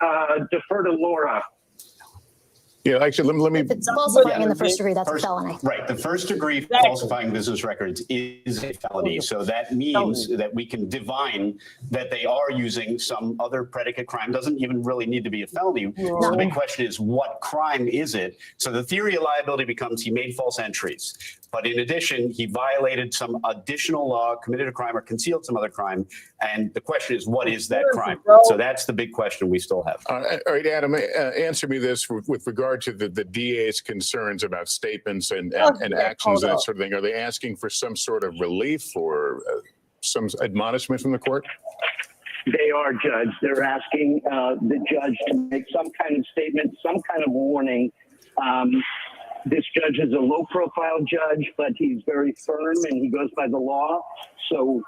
defer to Laura. Yeah, actually, let me. If it's falsifying in the first degree, that's a felony. Right. The first degree falsifying business records is a felony. So that means that we can divine that they are using some other predicate crime. Doesn't even really need to be a felony. So the big question is, what crime is it? So the theory of liability becomes he made false entries. But in addition, he violated some additional law, committed a crime, or concealed some other crime. And the question is, what is that crime? So that's the big question we still have. All right, Adam, answer me this with regard to the DA's concerns about statements and actions and that sort of thing. Are they asking for some sort of relief or some admonishment from the court? They are, Judge. They're asking the judge to make some kind of statement, some kind of warning. This judge is a low-profile judge, but he's very firm and he goes by the law. So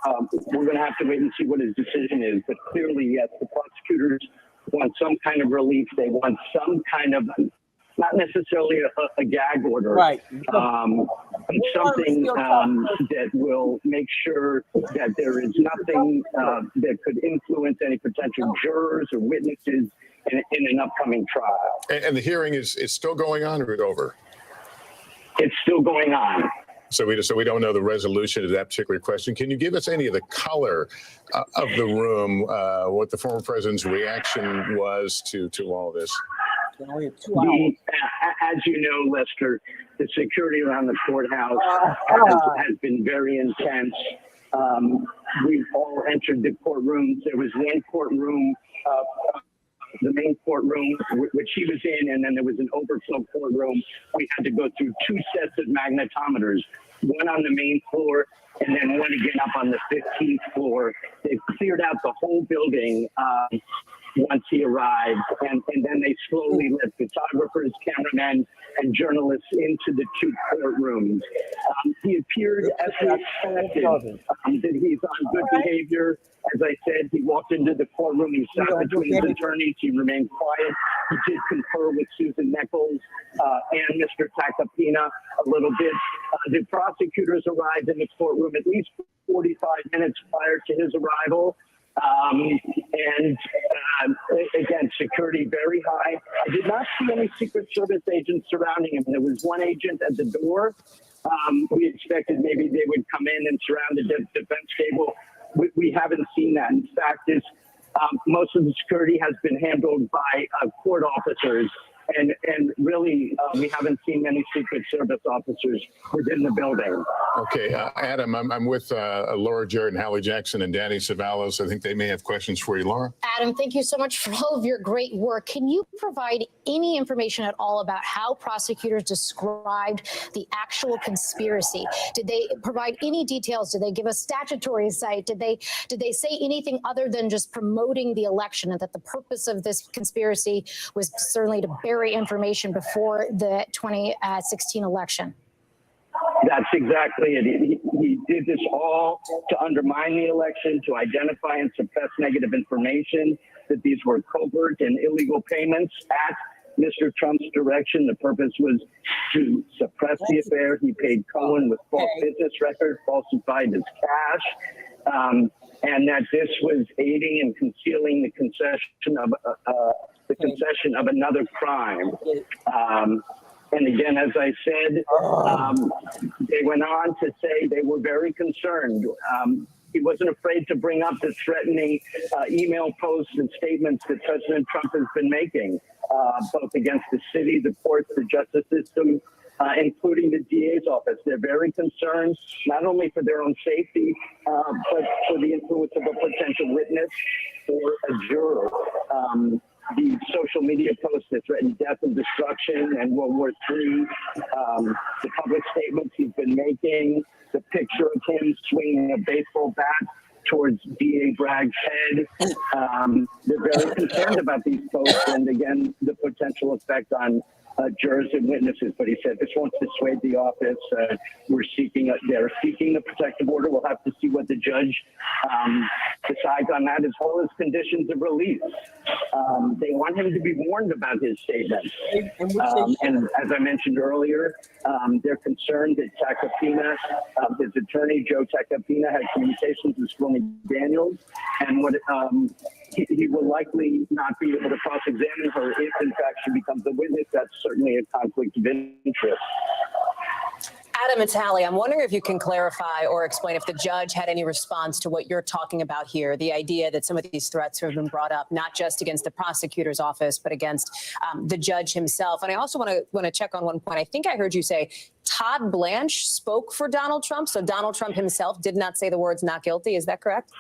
we're going to have to wait and see what his decision is. But clearly, yes, the prosecutors want some kind of relief. They want some kind of, not necessarily a gag order, right? But something that will make sure that there is nothing that could influence any potential jurors or witnesses in an upcoming trial. And the hearing is still going on, or is it over? It's still going on. So we don't know the resolution to that particular question. Can you give us any of the color of the room, what the former president's reaction was to all this? As you know, Lester, the security around the courthouse has been very intense. We've all entered the courtrooms. There was one courtroom, the main courtroom, which he was in, and then there was an overflow courtroom. We had to go through 2 sets of magnetometers, one on the main floor and then one again up on the 15th floor. They cleared out the whole building once he arrived, and then they slowly let photographers, cameramen, and journalists into the 2 courtrooms. He appeared, as we expected, that he's on good behavior. As I said, he walked into the courtroom, he sat between his attorneys, he remained quiet. He did confer with Susan Nichols and Mr. Tacopina a little bit. The prosecutors arrived in the courtroom at least 45 minutes prior to his arrival. Again, security very high. I did not see any Secret Service agents surrounding him. There was one agent at the door. We expected maybe they would come in and surround the defense table. We haven't seen that. In fact, most of the security has been handled by court officers. And really, we haven't seen many Secret Service officers within the building. Okay, Adam, I'm with Laura Jarrett and Hallie Jackson and Danny Savalos. I think they may have questions for you, Laura. Adam, thank you so much for all of your great work. Can you provide any information at all about how prosecutors described the actual conspiracy? Did they provide any details? Did they give a statutory site? Did they say anything other than just promoting the election, and that the purpose of this conspiracy was certainly to bury information before the 2016 election? That's exactly it. He did this all to undermine the election, to identify and suppress negative information, that these were covert and illegal payments at Mr. Trump's direction. The purpose was to suppress the affair. He paid Cohen with false business records, falsified his cash, and that this was aiding and concealing the concession of another crime. And again, as I said, they went on to say they were very concerned. He wasn't afraid to bring up the threatening email posts and statements that President Trump has been making, both against the city, the courts, the justice system, including the DA's office. They're very concerned, not only for their own safety, but for the influence of a potential witness or a juror. The social media posts that threaten death and destruction and World War III, the public statements he's been making, the picture of him swinging a baseball bat towards DA Bragg's head. They're very concerned about these posts and, again, the potential effect on jurors and witnesses. But he said this won't dissuade the office. They're seeking the protective order. We'll have to see what the judge decides on that, as well as conditions of release. They want him to be warned about his statements. And as I mentioned earlier, they're concerned that Tacopina, his attorney, Joe Tacopina, had communications with Stormy Daniels, and he will likely not be able to cross-examine her if, in fact, she becomes a witness. That's certainly a conflict of interest. Adam, it's Hallie. I'm wondering if you can clarify or explain if the judge had any response to what you're talking about here, the idea that some of these threats have been brought up, not just against the prosecutor's office, but against the judge himself. And I also want to check on one point. I think I heard you say Todd Blanche spoke for Donald Trump, so Donald Trump himself did not say the words not guilty. Is that correct?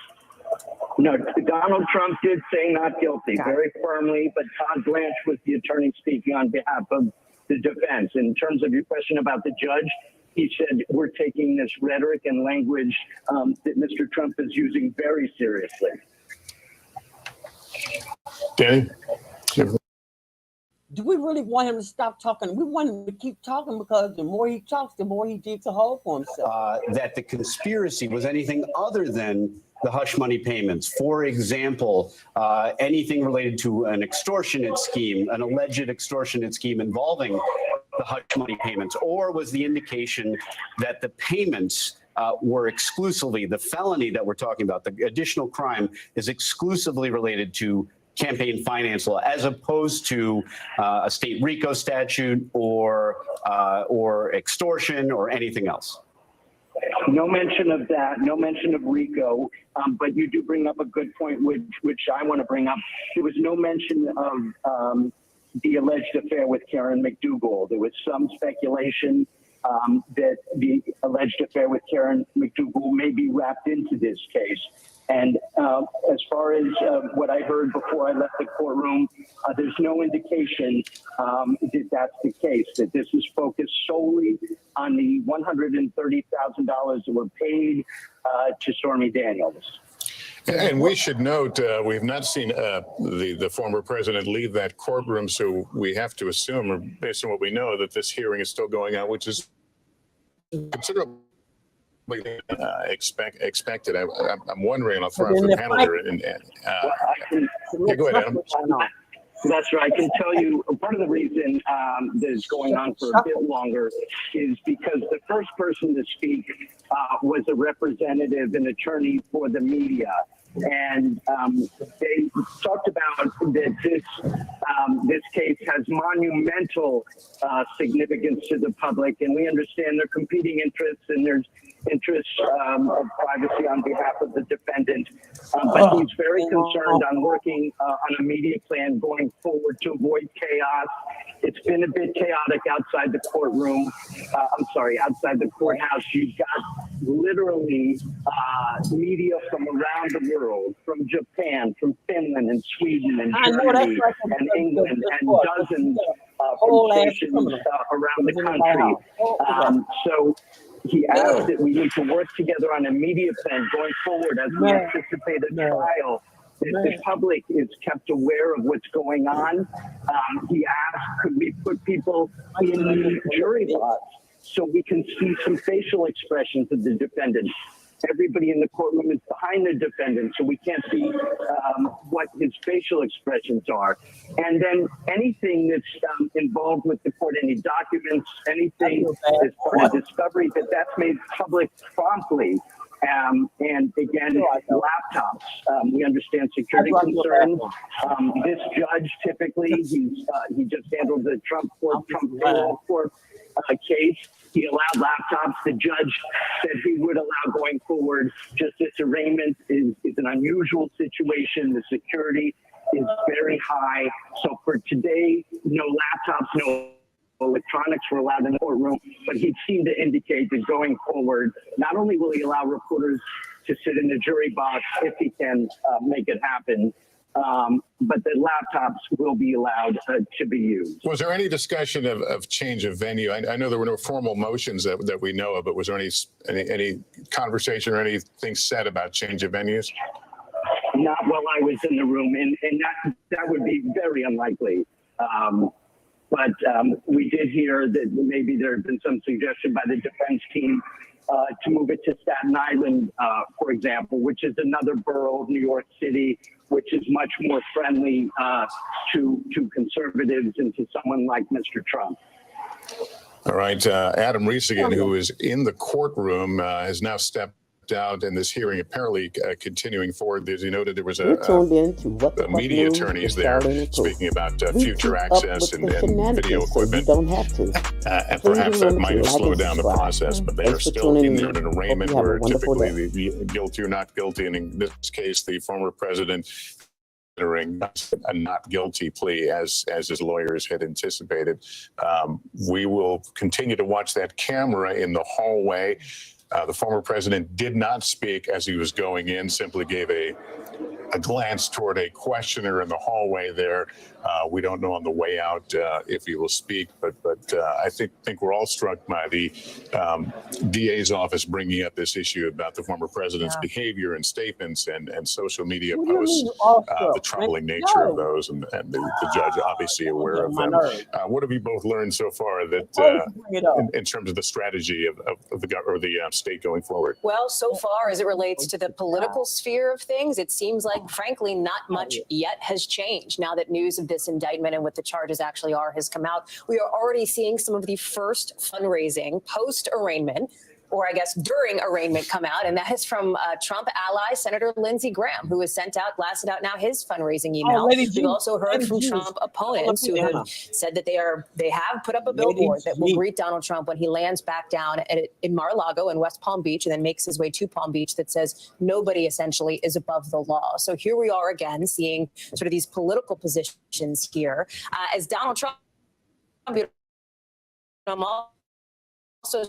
No, Donald Trump did say not guilty very firmly, but Todd Blanche was the attorney speaking on behalf of the defense. In terms of your question about the judge, he said, we're taking this rhetoric and language that Mr. Trump is using very seriously. Danny? Do we really want him to stop talking? We want him to keep talking because the more he talks, the more he digs a hole for himself. That the conspiracy was anything other than the hush money payments. For example, anything related to an extortionate scheme, an alleged extortionate scheme involving the hush money payments, or was the indication that the payments were exclusively, the felony that we're talking about, the additional crime is exclusively related to campaign finance law, as opposed to a state RICO statute or extortion or anything else? No mention of that, no mention of RICO, but you do bring up a good point, which I want to bring up. There was no mention of the alleged affair with Karen McDougal. There was some speculation that the alleged affair with Karen McDougal may be wrapped into this case. And as far as what I heard before I left the courtroom, there's no indication that that's the case, that this is focused solely on the $130,000 that were paid to Stormy Daniels. And we should note, we've not seen the former president leave that courtroom, so we have to assume, or based on what we know, that this hearing is still going on, which is considerably expected. I'm wondering, and I'll throw out for the panel here. Go ahead, Adam. That's right. I can tell you part of the reason that is going on for a bit longer is because the first person to speak was a representative and attorney for the media. And they talked about that this case has monumental significance to the public, and we understand their competing interests, and there's interests of privacy on behalf of the defendant. But he's very concerned on working on a media plan going forward to avoid chaos. It's been a bit chaotic outside the courtroom. Outside the courthouse. You've got literally media from around the world, from Japan, from Finland and Sweden and Germany and England and dozens from stations around the country. So he asked that we need to work together on a media plan going forward as we anticipate a trial. If the public is kept aware of what's going on, he asked, could we put people in the jury box so we can see some facial expressions of the defendant? Everybody in the courtroom is behind the defendant, so we can't see what his facial expressions are. And then anything that's involved with the court, any documents, anything as part of discovery, that's made public promptly. And again, laptops. We understand security concerns. This judge typically, he just handled the Trump payroll court case. He allowed laptops. The judge said he would allow going forward. Just this arraignment is an unusual situation. The security is very high. So for today, no laptops, no electronics were allowed in the courtroom, but he seemed to indicate that going forward, not only will he allow reporters to sit in the jury box if he can make it happen, but the laptops will be allowed to be used. Was there any discussion of change of venue? I know there were no formal motions that we know of, but was there any conversation or anything said about change of venues? Not while I was in the room, and that would be very unlikely. But we did hear that maybe there had been some suggestion by the defense team to move it to Staten Island, for example, which is another borough of New York City, which is much more friendly to conservatives and to someone like Mr. Trump. All right, Adam Reese again, who is in the courtroom, has now stepped out in this hearing, apparently continuing forward. As you noted, there was a media attorneys there speaking about future access and video equipment. And perhaps that might have slowed down the process, but they are still in an arraignment where typically the guilty or not guilty, and in this case, the former president considering a not guilty plea as his lawyers had anticipated. We will continue to watch that camera in the hallway. The former president did not speak as he was going in, simply gave a glance toward a questioner in the hallway there. We don't know on the way out if he will speak, but I think we're all struck by the DA's office bringing up this issue about the former president's behavior and statements and social media posts, the troubling nature of those, and the judge obviously aware of them. What have you both learned so far that in terms of the strategy of the state going forward? Well, so far as it relates to the political sphere of things, it seems like, frankly, not much yet has changed. Now that news of this indictment and what the charges actually are has come out, we are already seeing some of the first fundraising post-arraignment, or I guess during arraignment, come out, and that is from Trump ally Senator Lindsey Graham, who has blasted out now his fundraising email. We've also heard from Trump opponents who have said that they have put up a billboard that will greet Donald Trump when he lands back down in Mar-a-Lago in West Palm Beach and then makes his way to Palm Beach, that says nobody essentially is above the law. So here we are again seeing sort of these political positions here as Donald Trump. I'm also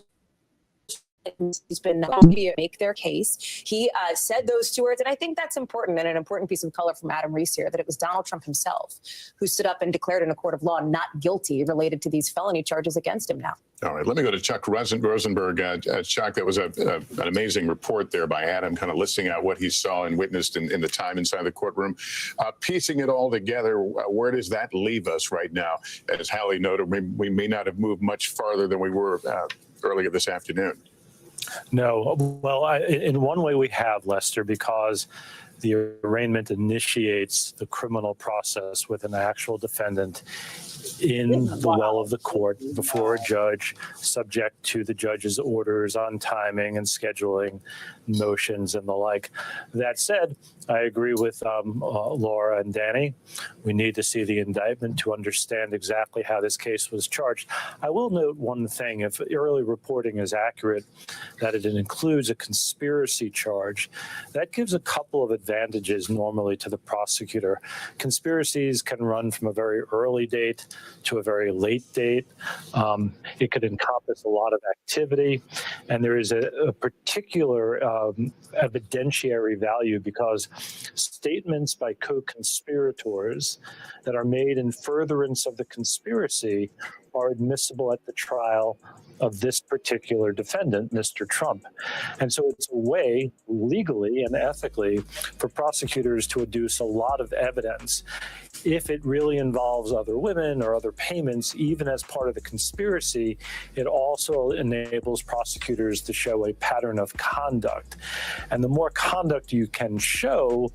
he's been media make their case. He said those two words, and I think that's important and an important piece of color from Adam Reese here, that it was Donald Trump himself who stood up and declared in a court of law not guilty related to these felony charges against him now. All right, let me go to Chuck Rosenberg. Chuck, that was an amazing report there by Adam, kind of listing out what he saw and witnessed in the time inside the courtroom. Piecing it all together, where does that leave us right now? As Hallie noted, we may not have moved much farther than we were earlier this afternoon. No, well, in one way we have, Lester, because the arraignment initiates the criminal process with an actual defendant in the well of the court before a judge, subject to the judge's orders on timing and scheduling motions and the like. That said, I agree with Laura and Danny. We need to see the indictment to understand exactly how this case was charged. I will note one thing. If early reporting is accurate, that it includes a conspiracy charge, that gives a couple of advantages normally to the prosecutor. Conspiracies can run from a very early date to a very late date. It could encompass a lot of activity, and there is a particular evidentiary value because statements by co-conspirators that are made in furtherance of the conspiracy are admissible at the trial of this particular defendant, Mr. Trump. And so it's a way, legally and ethically, for prosecutors to adduce a lot of evidence. If it really involves other women or other payments, even as part of the conspiracy, it also enables prosecutors to show a pattern of conduct. And the more conduct you can show,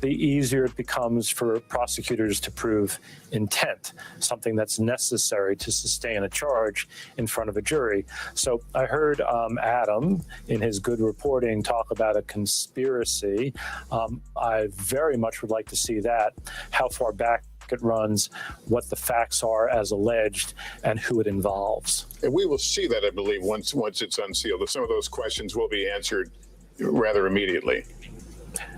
the easier it becomes for prosecutors to prove intent, something that's necessary to sustain a charge in front of a jury. So I heard Adam, in his good reporting, talk about a conspiracy. I very much would like to see that, how far back it runs, what the facts are as alleged, and who it involves. And we will see that, I believe, once it's unsealed. Some of those questions will be answered rather immediately.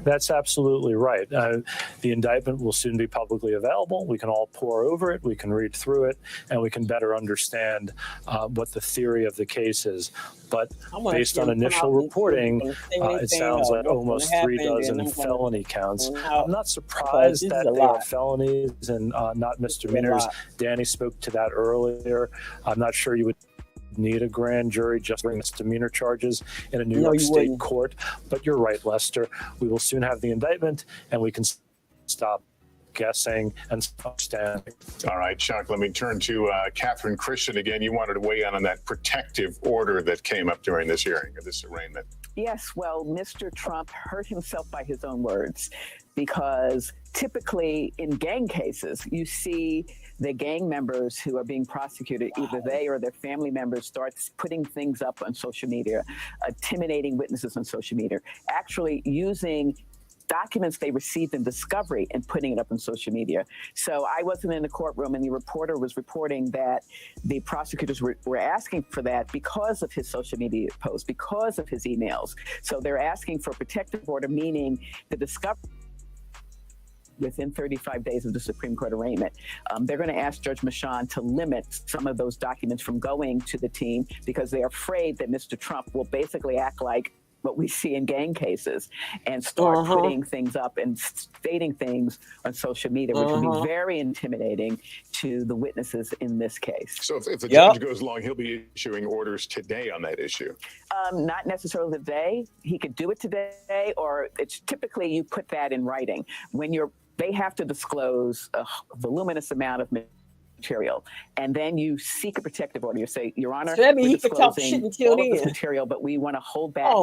That's absolutely right. The indictment will soon be publicly available. We can all pore over it, we can read through it, and we can better understand what the theory of the case is. But based on initial reporting, it sounds like almost 36 felony counts. I'm not surprised that they are felonies and not misdemeanors. Danny spoke to that earlier. I'm not sure you would need a grand jury just for misdemeanor charges in a New York State court. But you're right, Lester. We will soon have the indictment, and we can stop guessing and understanding. All right, Chuck, let me turn to Catherine Christian again. You wanted to weigh in on that protective order that came up during this hearing, or this arraignment. Yes, well, Mr. Trump hurt himself by his own words, because typically in gang cases, you see the gang members who are being prosecuted, either they or their family members start putting things up on social media, intimidating witnesses on social media, actually using documents they received in discovery and putting it up on social media. So I wasn't in the courtroom, and the reporter was reporting that the prosecutors were asking for that because of his social media posts, because of his emails. So they're asking for a protective order, meaning the discovery within 35 days of the Supreme Court arraignment. They're going to ask Judge Michon to limit some of those documents from going to the team, because they're afraid that Mr. Trump will basically act like what we see in gang cases and start putting things up and stating things on social media, which would be very intimidating to the witnesses in this case. So if the judge goes along, he'll be issuing orders today on that issue? Not necessarily today. He could do it today, or it's typically you put that in writing. When they have to disclose a voluminous amount of material, and then you seek a protective order. You say, Your Honor, we're disclosing all of this material, but we want to hold back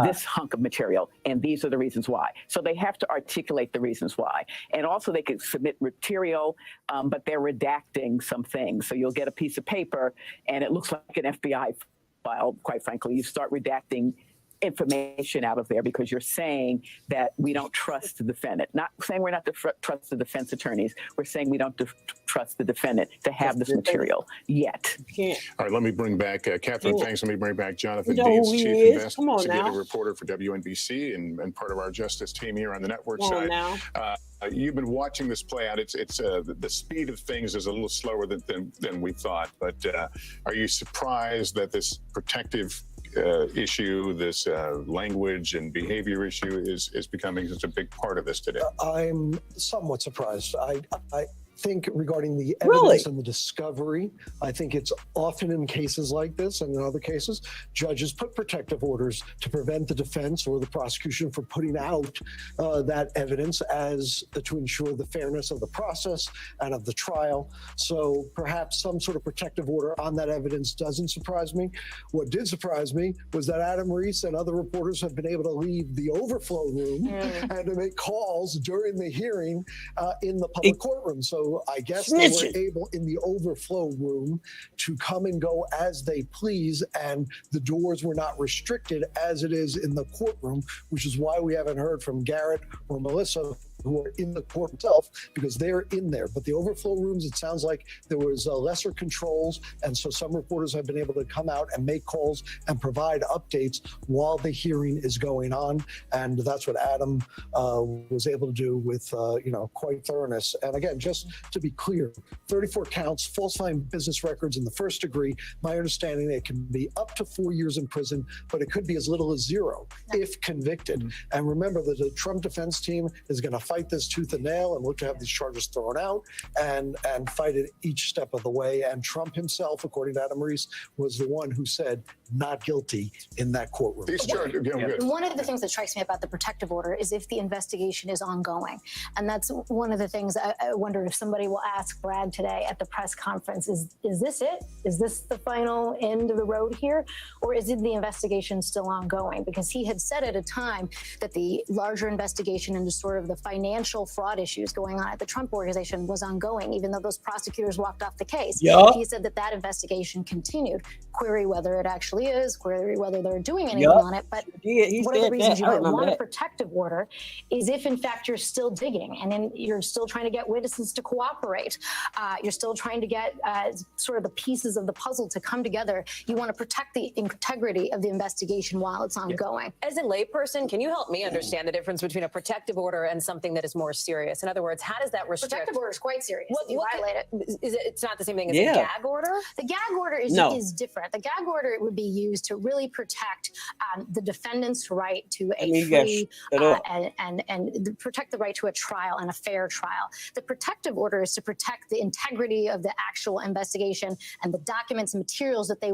this hunk of material, and these are the reasons why. So they have to articulate the reasons why. And also they could submit material, but they're redacting some things. So you'll get a piece of paper, and it looks like an FBI file, quite frankly. You start redacting information out of there because you're saying that we don't trust the defendant. Not saying we're not to trust the defense attorneys. We're saying we don't trust the defendant to have this material yet. All right, let me bring back Catherine. Thanks. Let me bring back Jonathan Deans, chief investigative reporter for WNBC and part of our justice team here on the network side. You've been watching this play out. It's the speed of things is a little slower than we thought. But are you surprised that this protective issue, this language and behavior issue is becoming such a big part of this today? I'm somewhat surprised. I think regarding the evidence and the discovery, I think it's often in cases like this and in other cases, judges put protective orders to prevent the defense or the prosecution from putting out that evidence as to ensure the fairness of the process and of the trial. So perhaps some sort of protective order on that evidence doesn't surprise me. What did surprise me was that Adam Reese and other reporters have been able to leave the overflow room and to make calls during the hearing in the public courtroom. So I guess they were able in the overflow room to come and go as they please, and the doors were not restricted as it is in the courtroom, which is why we haven't heard from Garrett or Melissa, who are in the court itself, because they're in there. But the overflow rooms, it sounds like there was lesser controls, and so some reporters have been able to come out and make calls and provide updates while the hearing is going on, and that's what Adam was able to do with quite thoroughness. And again, just to be clear, 34 counts, falsifying business records in the first degree. My understanding, it can be up to 4 years in prison, but it could be as little as 0 if convicted. And remember that the Trump defense team is going to fight this tooth and nail and look to have these charges thrown out and fight it each step of the way. And Trump himself, according to Adam Reese, was the one who said not guilty in that courtroom. One of the things that strikes me about the protective order is if the investigation is ongoing. And that's one of the things I wonder if somebody will ask Bragg today at the press conference, is this it? Is this the final end of the road here? Or is it the investigation still ongoing? Because he had said at a time that the larger investigation into sort of the financial fraud issues going on at the Trump organization was ongoing, even though those prosecutors walked off the case. He said that investigation continued. Query whether it actually is, query whether they're doing anything on it. But one of the reasons you might want a protective order is if, in fact, you're still digging and then you're still trying to get witnesses to cooperate. You're still trying to get sort of the pieces of the puzzle to come together. You want to protect the integrity of the investigation while it's ongoing. As a layperson, can you help me understand the difference between a protective order and something that is more serious? In other words, how does that restrict? Protective order is quite serious. If you violate it. It's not the same thing as a gag order? The gag order is different. The gag order would be used to really protect the defendant's right to a free and protect the right to a trial and a fair trial. The protective order is to protect the integrity of the actual investigation and the documents and materials that they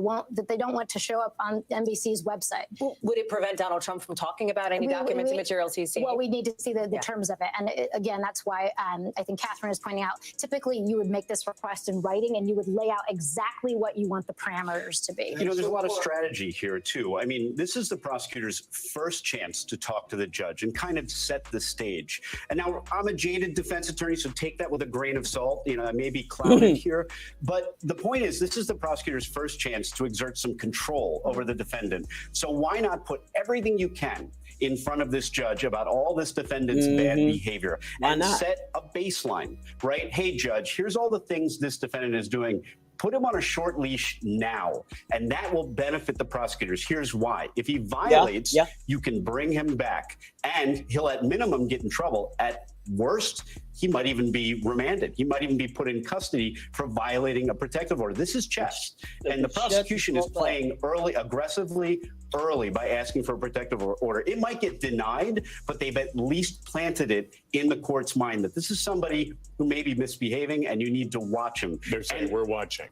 don't want to show up on NBC's website. Would it prevent Donald Trump from talking about any documents and materials he's seen? Well, we need to see the terms of it. And again, that's why I think Catherine is pointing out, typically you would make this request in writing and you would lay out exactly what you want the parameters to be. You know, there's a lot of strategy here, too. I mean, this is the prosecutor's first chance to talk to the judge and kind of set the stage. And now I'm a jaded defense attorney, so take that with a grain of salt. You know, I may be clouded here. But the point is, this is the prosecutor's first chance to exert some control over the defendant. So why not put everything you can in front of this judge about all this defendant's bad behavior and set a baseline, right? Hey, judge, here's all the things this defendant is doing. Put him on a short leash now, and that will benefit the prosecutors. Here's why. If he violates, you can bring him back, and he'll at minimum get in trouble. At worst, he might even be remanded. He might even be put in custody for violating a protective order. This is chess, and the prosecution is playing aggressively early by asking for a protective order. It might get denied, but they've at least planted it in the court's mind that this is somebody who may be misbehaving and you need to watch him. They're saying we're watching.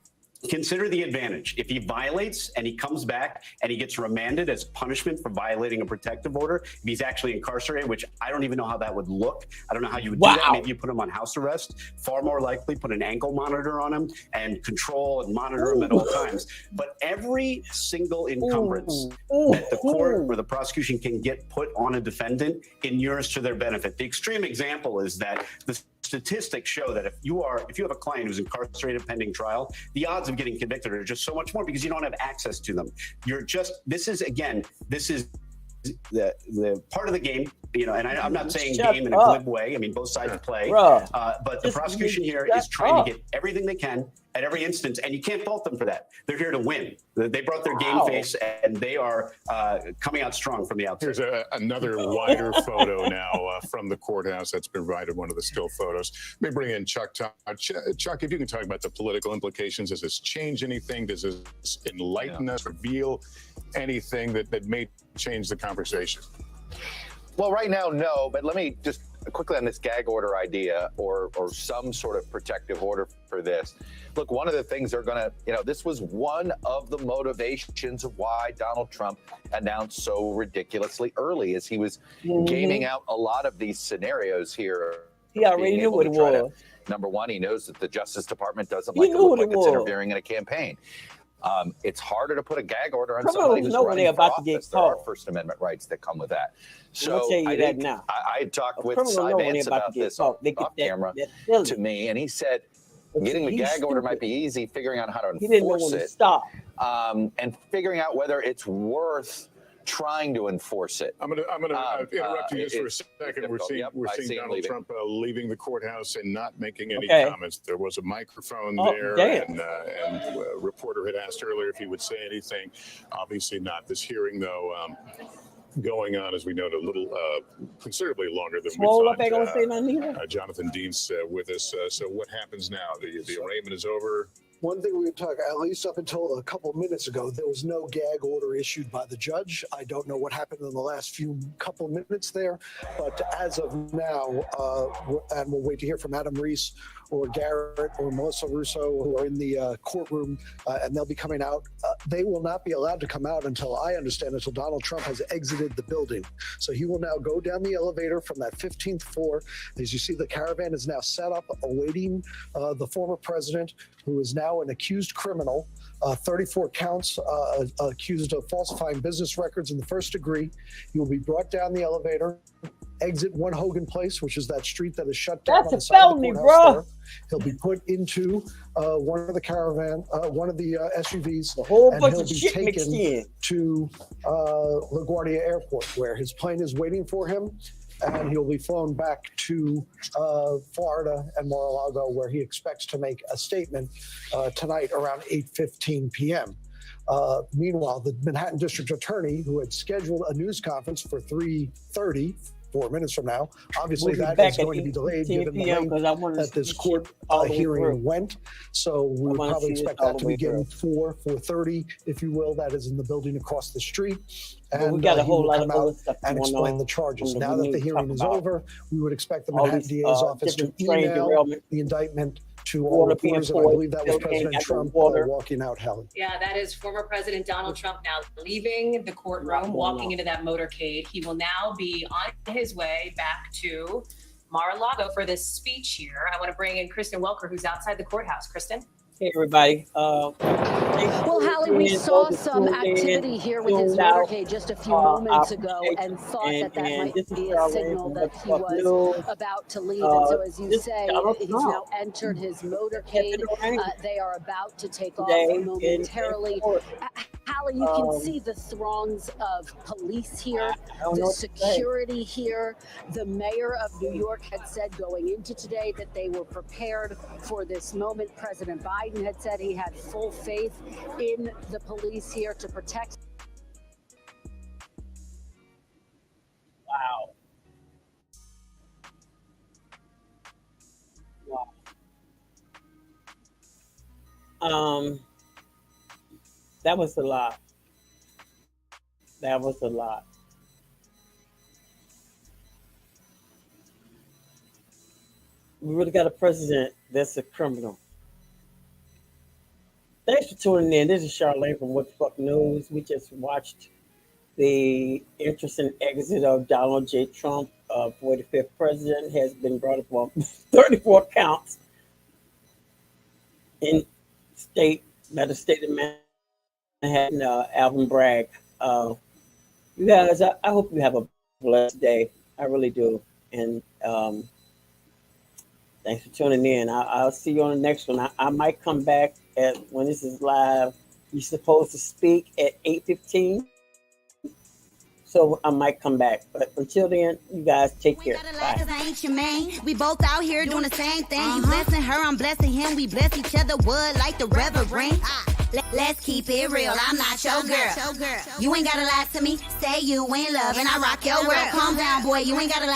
Consider the advantage. If he violates and he comes back and he gets remanded as punishment for violating a protective order, if he's actually incarcerated, which I don't even know how that would look. I don't know how you would do that. Maybe you put him on house arrest. Far more likely put an ankle monitor on him and control and monitor him at all times. But every single encumbrance that the court or the prosecution can get put on a defendant inures to their benefit. The extreme example is that the statistics show that if you have a client who's incarcerated pending trial, the odds of getting convicted are just so much more because you don't have access to them. This is the part of the game, you know, and I'm not saying game in a glib way. I mean, both sides play, but the prosecution here is trying to get everything they can at every instance, and you can't fault them for that. They're here to win. They brought their game face, and they are coming out strong from the outside. Here's another wider photo now from the courthouse that's been provided, one of the still photos. Let me bring in Chuck. Chuck, if you can talk about the political implications. Does this change anything? Does this enlighten us, reveal anything that may change the conversation? Well, right now, no, but let me just quickly on this gag order idea or some sort of protective order for this. Look, one of the things they're going to, you know, this was one of the motivations of why Donald Trump announced so ridiculously early as he was gaming out a lot of these scenarios here. He already knew what it was. Number one, he knows that the Justice Department doesn't like to look like it's interfering in a campaign. It's harder to put a gag order on somebody who's running for office. There are First Amendment rights that come with that. So I had talked with Cy Vance about this off camera to me, and he said getting the gag order might be easy, figuring out how to enforce it, and figuring out whether it's worth trying to enforce it. I'm gonna interrupt you just for a second. We're seeing Donald Trump leaving the courthouse and not making any comments. There was a microphone there, and a reporter had asked earlier if he would say anything. Obviously not. This hearing, though, going on, as we know, a little considerably longer than we thought. Jonathan Dean's with us. So what happens now? The arraignment is over. One thing we would talk, at least up until a couple of minutes ago, there was no gag order issued by the judge. I don't know what happened in the last couple of minutes there, but as of now, and we'll wait to hear from Adam Reese or Garrett or Melissa Russo, who are in the courtroom, and they'll be coming out. They will not be allowed to come out until Donald Trump has exited the building. So he will now go down the elevator from that 15th floor. As you see, the caravan is now set up awaiting the former president, who is now an accused criminal, 34 counts, accused of falsifying business records in the first degree. He will be brought down the elevator, exit 1 Hogan Place, which is that street that is shut down. That's a felony, bro. He'll be put into one of the SUVs, the whole and bunch he'll of be shit taken to LaGuardia Airport, where his plane is waiting for him, and he'll be flown back to Florida and Mar-a-Lago, where he expects to make a statement tonight around 8:15 p.m. Meanwhile, the Manhattan District Attorney, who had scheduled a news conference for 3:30 4 minutes from now. Obviously, We'll be that back is at going to be delayed 8:15 given the p.m. length because I want that this to court all the way hearing through. went. So we would wanna probably see this expect all that the to way begin through. 4:30, if you will. That is in the building across the street. But we And got a he whole will lot come of other out stuff and going explain on the charges. that Now we that the need to hearing talk is about. over, we would expect the All Manhattan these, DA's office to different train email derailment, the indictment to all water being reporters, and I poured, believe that was still can't President get the Trump water. walking out, Helen. Yeah, that is former President Donald Trump now leaving the courtroom, walking into that motorcade. He will now be on his way back to Mar-a-Lago for this speech here. I want to bring in Kristen Welker, who's outside the courthouse. Kristen? Hey, everybody. Well, Hallie, we saw some activity here with his motorcade just a few moments ago and thought that might be a signal that he was about to leave. And so, as you say, he's now entered his motorcade. They are about to take off momentarily. Hallie, you can see the throngs of police here, the security here. The mayor of New York had said going into today that they were prepared for this moment. President Biden had said he had full faith in the police here to protect. Wow. That was a lot. That was a lot. We really got a president that's a criminal. Thanks for tuning in. This is Charlene from Wtf Newz. We just watched the interesting exit of Donald J. Trump, 45th president, has been brought up on 34 counts in by the state of Manhattan, Alvin Bragg. You guys, I hope you have a blessed day. I really do. And thanks for tuning in. I'll see you on the next one. I might come back when this is live. You're supposed to speak at 8:15. So I might come back. But until then, you guys take care. Bye. I ain't your man. We both out here doing the same thing. You blessing her, I'm blessing him. We bless each other, wood like the reverend. Let's keep it real. I'm not your girl. You ain't gotta lie to me. Say you in love and I rock your world. Calm down, boy. You ain't gotta lie.